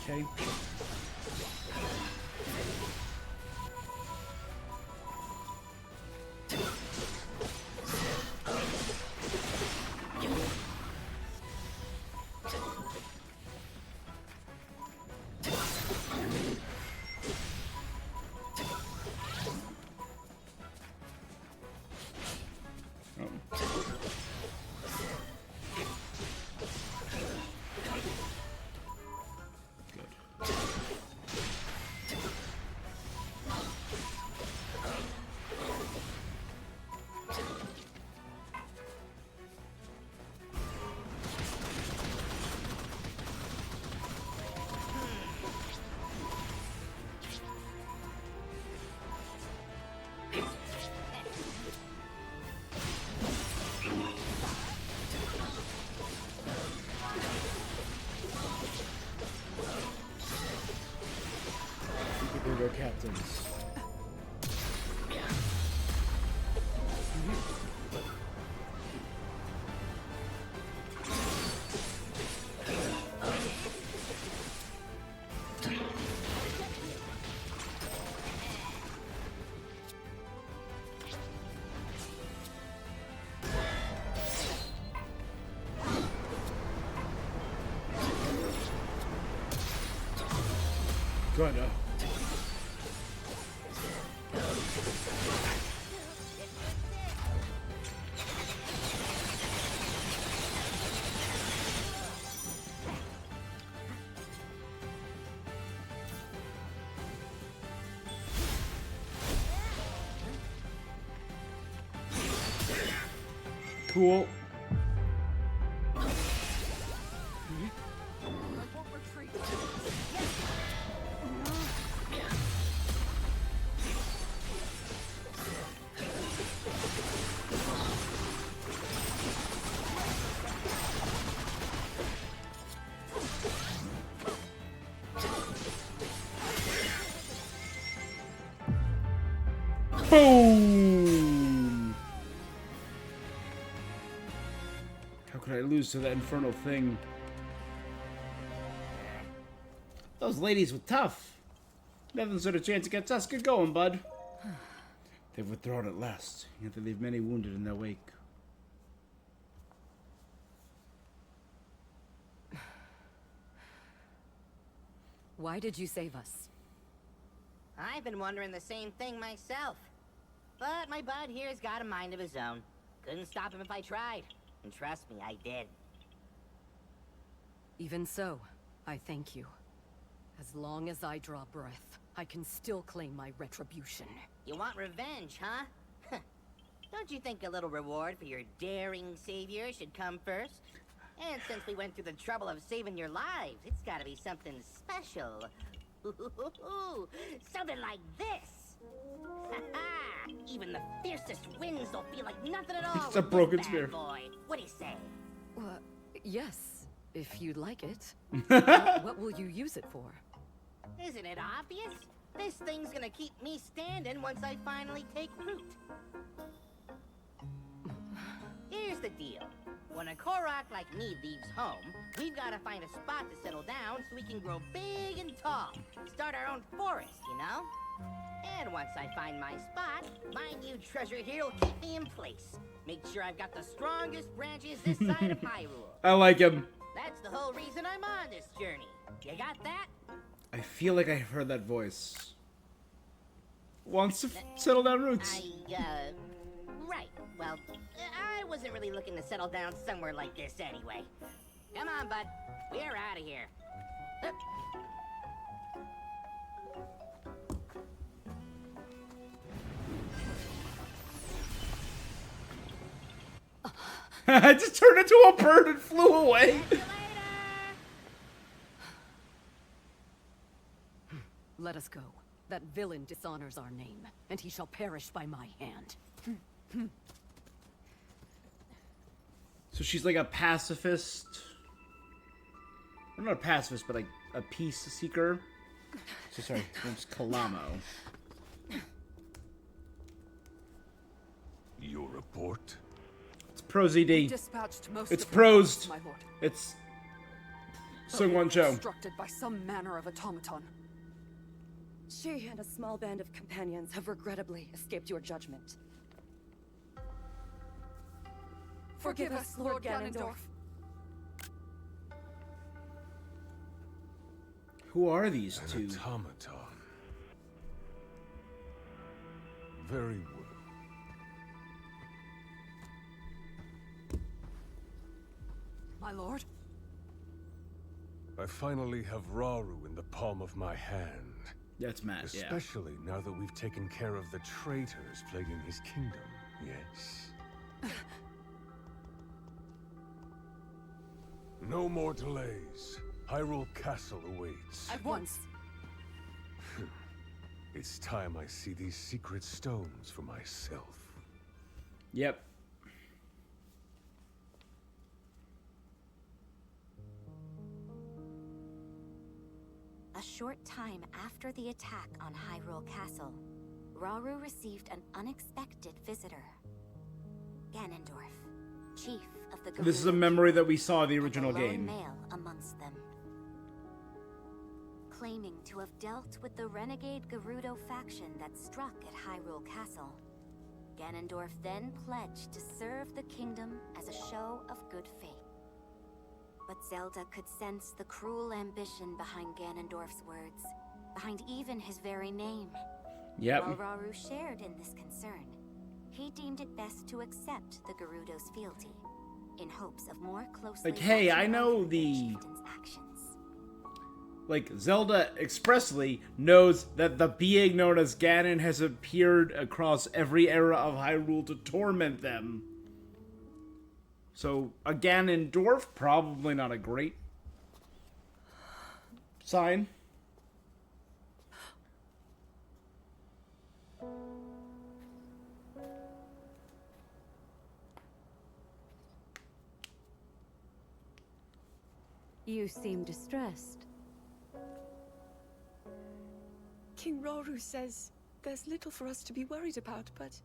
Okay. Our captains. Good. Cool. Boom! How could I lose to that infernal thing? Those ladies were tough. Nothing stood a chance against us. Get going, bud. They've withdrawn at last, yet they leave many wounded in their wake. Why did you save us? I've been wondering the same thing myself. But my bud here's got a mind of his own. Couldn't stop him if I tried. And trust me, I did. Even so, I thank you. As long as I draw breath, I can still claim my retribution. You want revenge, huh? Don't you think a little reward for your daring savior should come first? And since we went through the trouble of saving your lives, it's gotta be something special. Something like this! Even the fiercest winds don't feel like nothing at all. It's a broken spear. Boy. What do you say? Yes, if you'd like it. What will you use it for? Isn't it obvious? This thing's gonna keep me standing once I finally take root. Here's the deal. When a Korok like me leaves home, we've gotta find a spot to settle down so we can grow big and tall. Start our own forest, you know? And once I find my spot, my new treasure here will keep me in place. Make sure I've got the strongest branches this side of Hyrule. I like him. That's the whole reason I'm on this journey. You got that? I feel like I've heard that voice. Wants to settle down roots. Right. Well, I wasn't really looking to settle down somewhere like this anyway. Come on, bud. We're out of here. I just turned into a bird and flew away. Let us go. That villain dishonors our name, and he shall perish by my hand. So she's like a pacifist. I'm not a pacifist, but like a peace seeker. So sorry, his name's Kalamo. Your report? It's ProZD. Dispatched most It's of the prosed. my lord. It's Sungwon Cho. Instructed by some manner of automaton. She and a small band of companions have regrettably escaped your judgment. Forgive us, Lord Ganondorf. Who are these two? An automaton. Very well. My lord? I finally have Rauru in the palm of my hand. That's Matt, Especially now that we've taken care of the traitors plaguing his kingdom, yes? No more delays. Hyrule Castle awaits. At once. It's time I see these secret stones for myself. Yep. A short time after the attack on Hyrule Castle, Rauru received an unexpected visitor. Ganondorf, chief of the Gerudo. This is a memory that we saw in the original lone game. male amongst them. Claiming to have dealt with the renegade Gerudo faction that struck at Hyrule Castle, Ganondorf then pledged to serve the kingdom as a show of good faith. But Zelda could sense the cruel ambition behind Ganondorf's words, behind even his very name. Yep. While Rauru shared in this concern, he deemed it best to accept the Gerudo's fealty, in hopes of more closely Like, hey, I watching know over the... chieftain's actions. Like, Zelda expressly knows that the being known as Ganon has appeared across every era of Hyrule to torment them. So, a Ganondorf, probably not a great sign. You seem distressed. King Rauru says there's little for us to be worried about, but...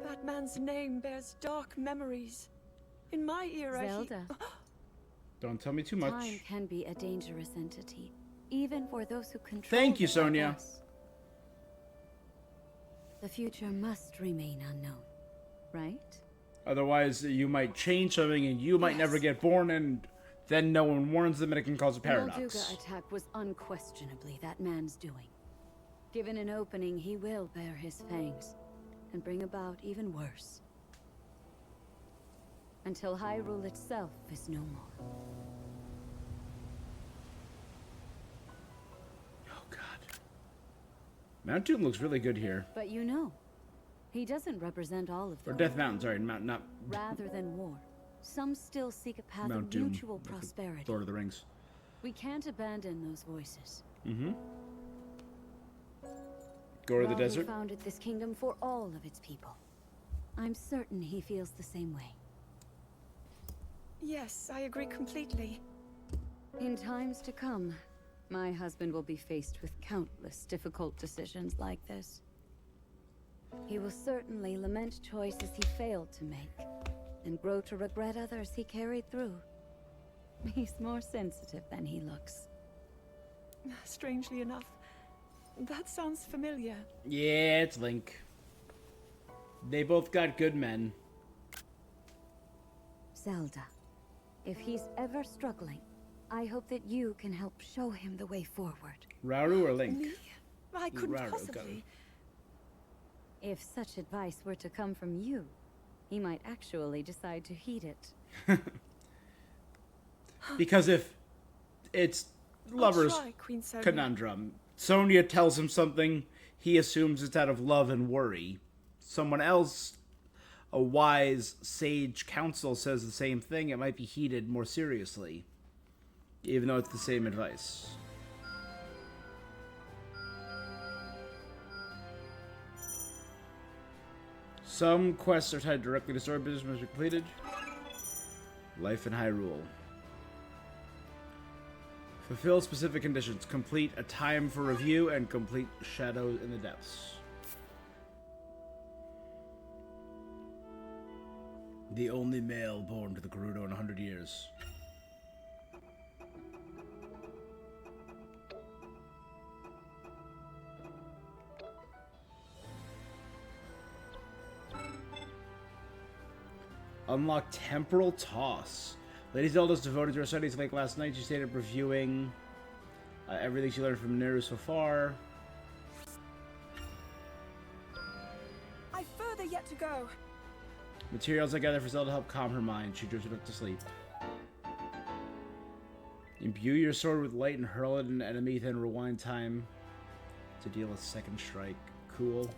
That man's name bears dark memories. In my era, Zelda. Don't tell me too much. Time can be a dangerous entity, even for those who control. Thank you, it like Sonia. us. The future must remain unknown, right? Otherwise, you might change something and you might never get born, and then no one warns them and it can cause a The paradox. Molduga attack was unquestionably that man's doing. Given an opening, he will bare his fangs and bring about even worse. Until Hyrule itself is no more. Oh, God. Mount Doom looks really good here. But you know, he doesn't represent all of Or them. Death Mountain, sorry. Not Rather than war, some still seek a path Mount of Doom. mutual like prosperity. Lord of the Rings. We can't abandon those voices. Mm-hmm. Go to the Rahu desert. founded this kingdom for all of its people. I'm certain he feels the same way. Yes, I agree completely. In times to come, my husband will be faced with countless difficult decisions like this. He will certainly lament choices he failed to make, and grow to regret others he carried through. He's more sensitive than he looks. Strangely enough, that sounds familiar. Yeah, it's Link. They both got good men. Zelda, if he's ever struggling, I hope that you can help show him the way forward. Rauru or Link? Me? I couldn't Rauru, got possibly. If such advice were to come from you, he might actually decide to heed it. Because if it's lover's I'll try, Queen Sonia. conundrum, Sonia tells him something, he assumes it's out of love and worry. Someone else, a wise, sage counsel, says the same thing, it might be heeded more seriously, even though it's the same advice. Some quests are tied directly to story business must be completed. Life in Hyrule. Fulfill specific conditions. Complete a time for review and complete Shadows in the Depths. The only male born to the Gerudo in 100 years. Unlock Temporal Toss. Lady Zelda's devoted to her studies late last night. She stayed up reviewing everything she learned from Niru so far. I've further yet to go. Materials I gather for Zelda help calm her mind. She drifted up to sleep. Imbue your sword with light and hurl it at an enemy, then rewind time to deal a second strike. Cool.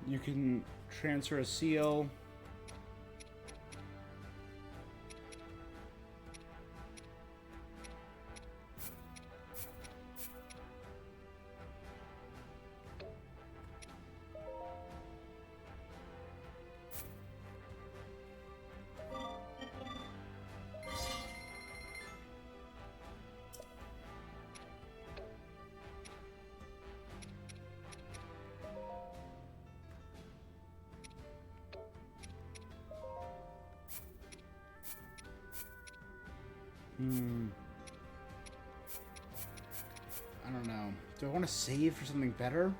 You can transfer a seal. I don't know. Do I want to save for something better?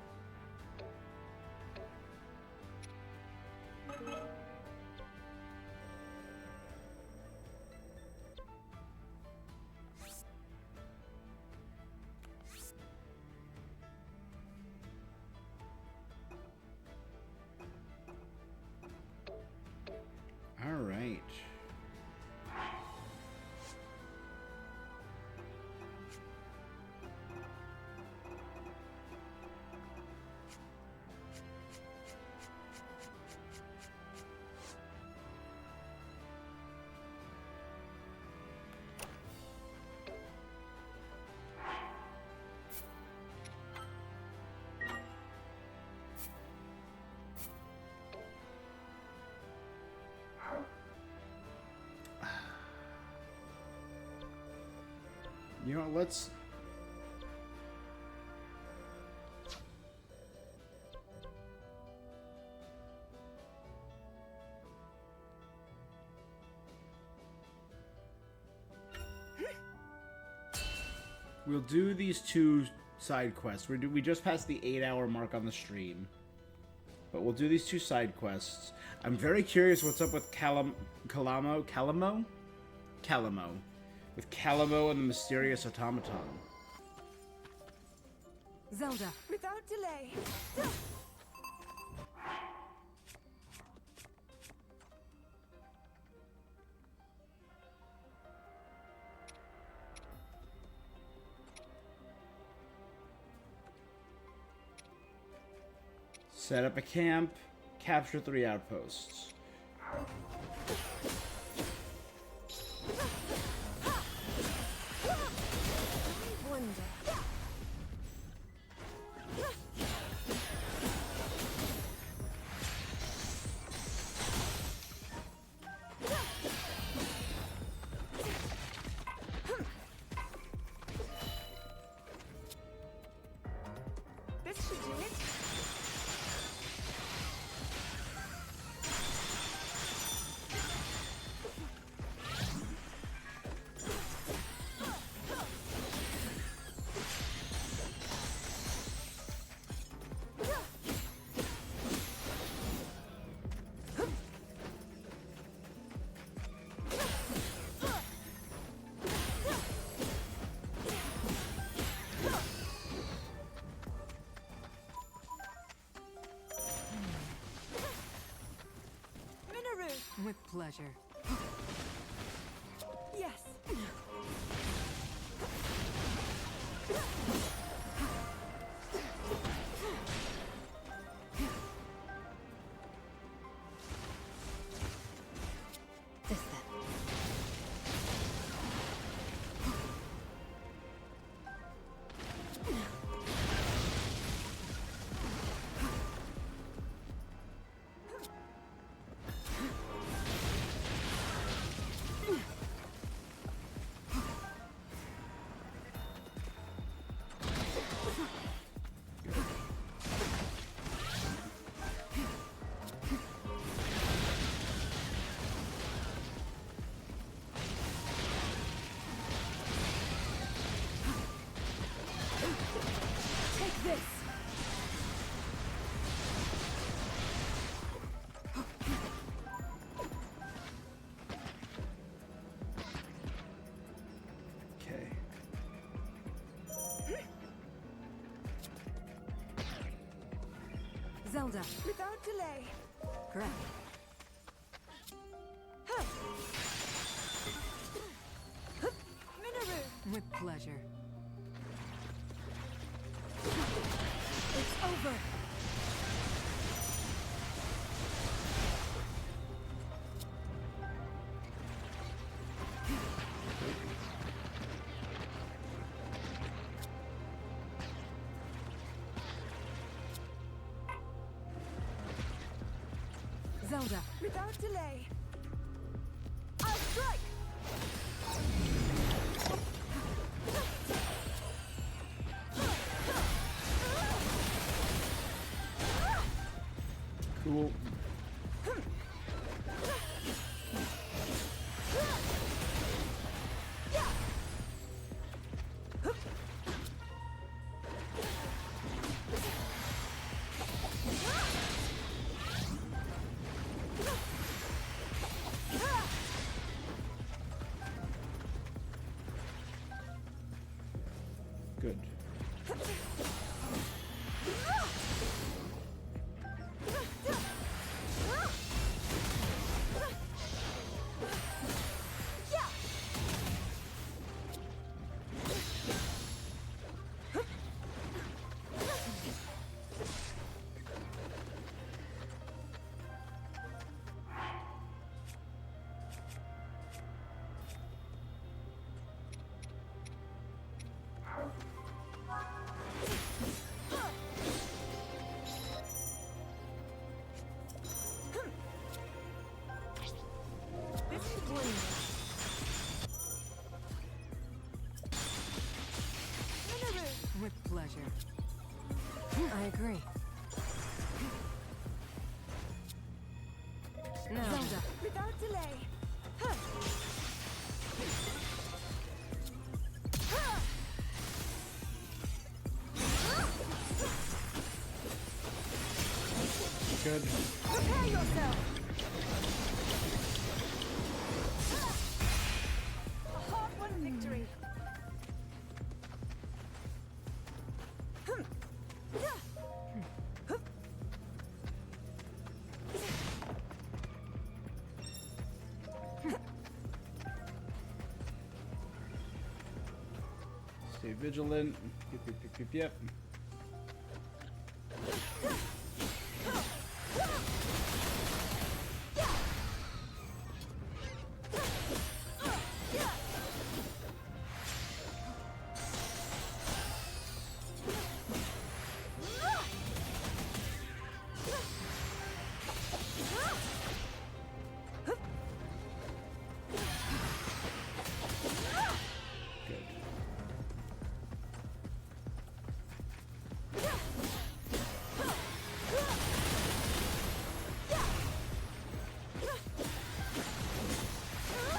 You know, let's... We'll do these 2 side quests. We just passed the 8-hour mark on the stream. But we'll do these 2 side quests. I'm very curious what's up with Calamo? With Calamo and the mysterious automaton. Zelda. Without delay. Set up a camp. Capture 3 outposts. This should do it. With pleasure. Yes. This then. Take this. Okay. Zelda. Without delay. Correct. Minaru. With pleasure. It's over. Zelda. Without delay. I'll strike. Cool. Good. agree. Now, Zelda, without delay. Huh. Good. Prepare yourself. A hard-won victory. Stay vigilant. Yep.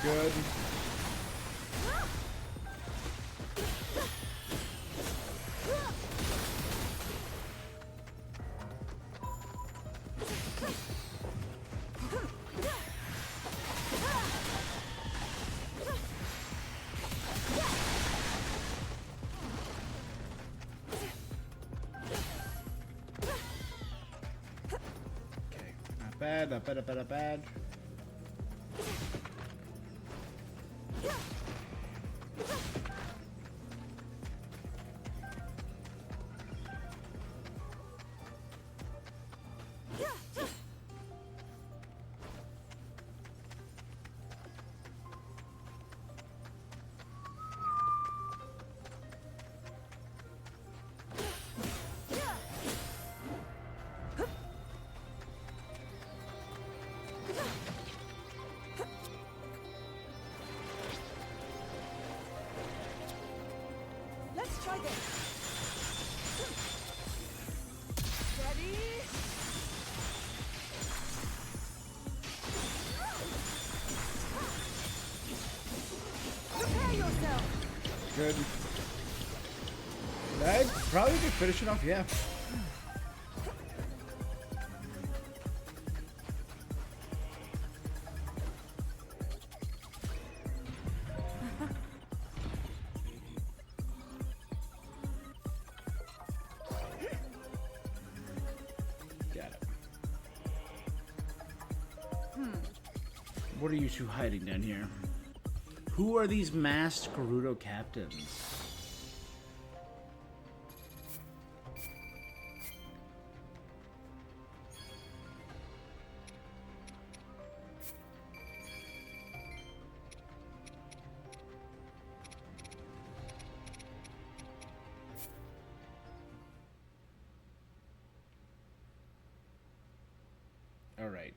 Good. Okay, not bad, not bad, not bad, not bad. Let's try this. Ready? Prepare yourself. Good. I probably could finish it off, yeah. Got it. What are you two hiding down here? Who are these masked Gerudo captains? All right.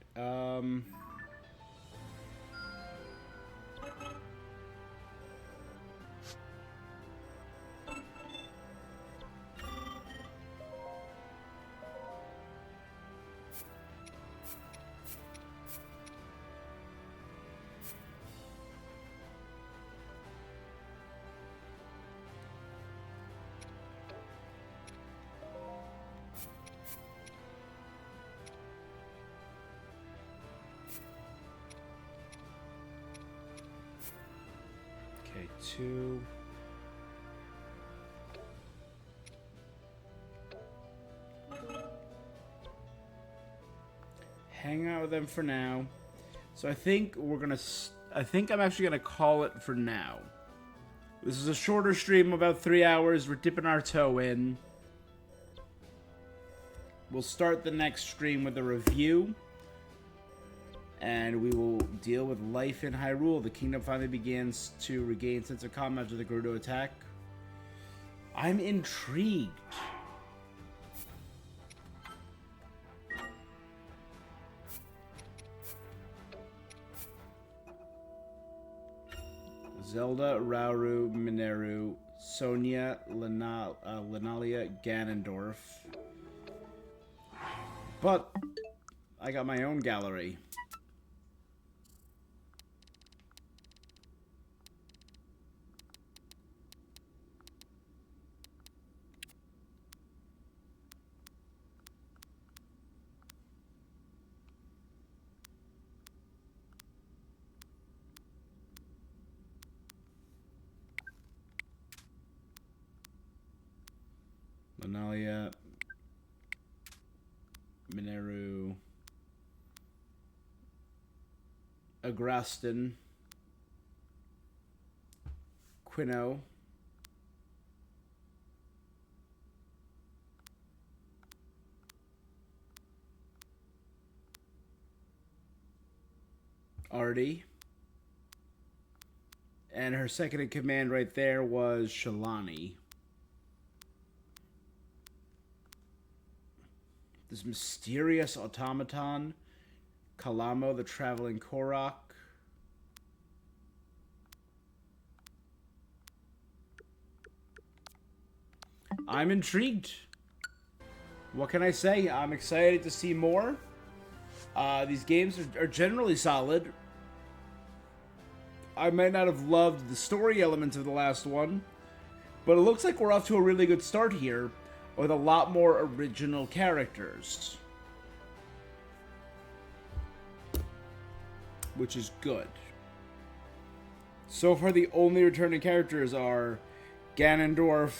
Okay, 2. Hang out with them for now. So I think we're gonna. I think I'm actually gonna call it for now. This is a shorter stream, about 3 hours. We're dipping our toe in. We'll start the next stream with a review. And we will deal with life in Hyrule. The kingdom finally begins to regain sense of calm after the Gerudo attack. I'm intrigued. Zelda, Rauru, Mineru, Sonia, Lenalia, Ganondorf. But I got my own gallery. Manalia, Mineru, Agraston, Quino, Artie, and her second in command right there was Shalani. This mysterious automaton, Kalamo the traveling Korok. I'm intrigued. What can I say? I'm excited to see more. These games are generally solid. I might not have loved the story elements of the last one, but it looks like we're off to a really good start here with a lot more original characters, which is good. So far, the only returning characters are Ganondorf,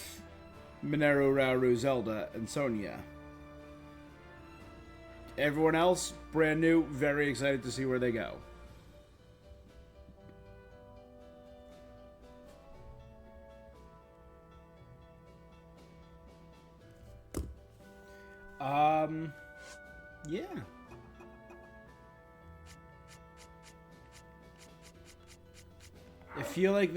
Mineru, Rauru, Zelda, and Sonia. Everyone else, brand new, very excited to see where they go. Yeah. I feel like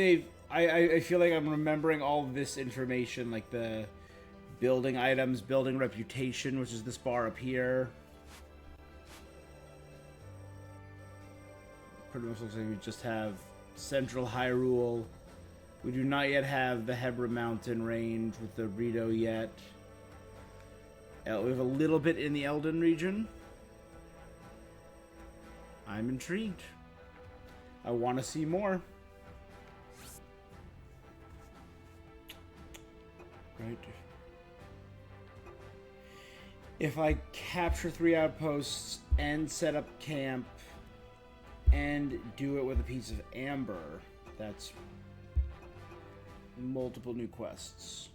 I feel like I'm remembering all of this information, like the building items, building reputation, which is this bar up here. Pretty much looks like we just have Central Hyrule. We do not yet have the Hebra Mountain range with the Rito yet. We have a little bit in the Elden region. I'm intrigued. I want to see more. Right. If I capture 3 outposts and set up camp and do it with a piece of amber, that's multiple new quests.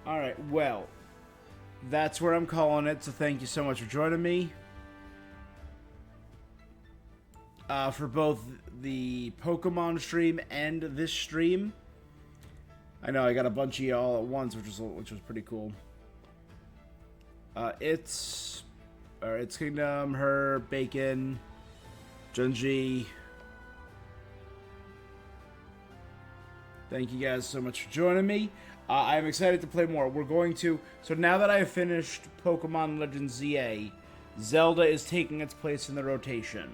Alright, well, that's where I'm calling it, so thank you so much for joining me. For both the Pokemon stream and this stream. I know I got a bunch of y'all at once, which was pretty cool. It's Kingdom, her, Bacon, Junji. Thank you guys so much for joining me. I'm excited to play more. We're going to... So now that I have finished Pokemon Legends ZA, Zelda is taking its place in the rotation.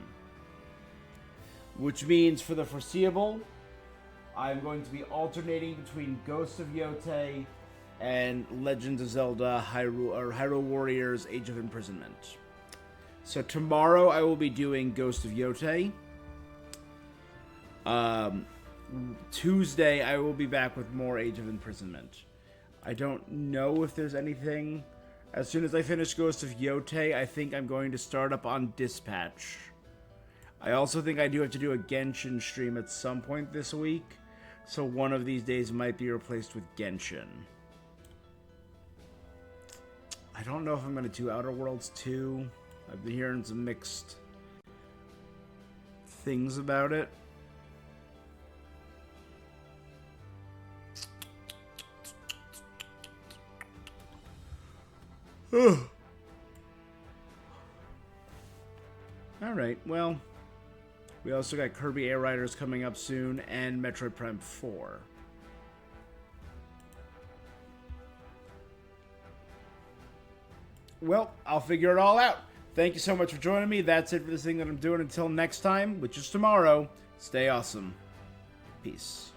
Which means for the foreseeable, I'm going to be alternating between Ghost of Yotei and Legends of Zelda Hyrule Warriors Age of Imprisonment. So tomorrow I will be doing Ghost of Yotei. Tuesday I will be back with more Age of Imprisonment. I don't know if there's anything. As soon as I finish Ghost of Yotei, I think I'm going to start up on Dispatch. I also think I do have to do a Genshin stream at some point this week, so one of these days might be replaced with Genshin. I don't know if I'm going to do Outer Worlds 2. I've been hearing some mixed things about it. Alright, well, we also got Kirby Air Riders coming up soon, and Metroid Prime 4. Well, I'll figure it all out. Thank you so much for joining me. That's it for this thing that I'm doing. Until next time, which is tomorrow, stay awesome. Peace.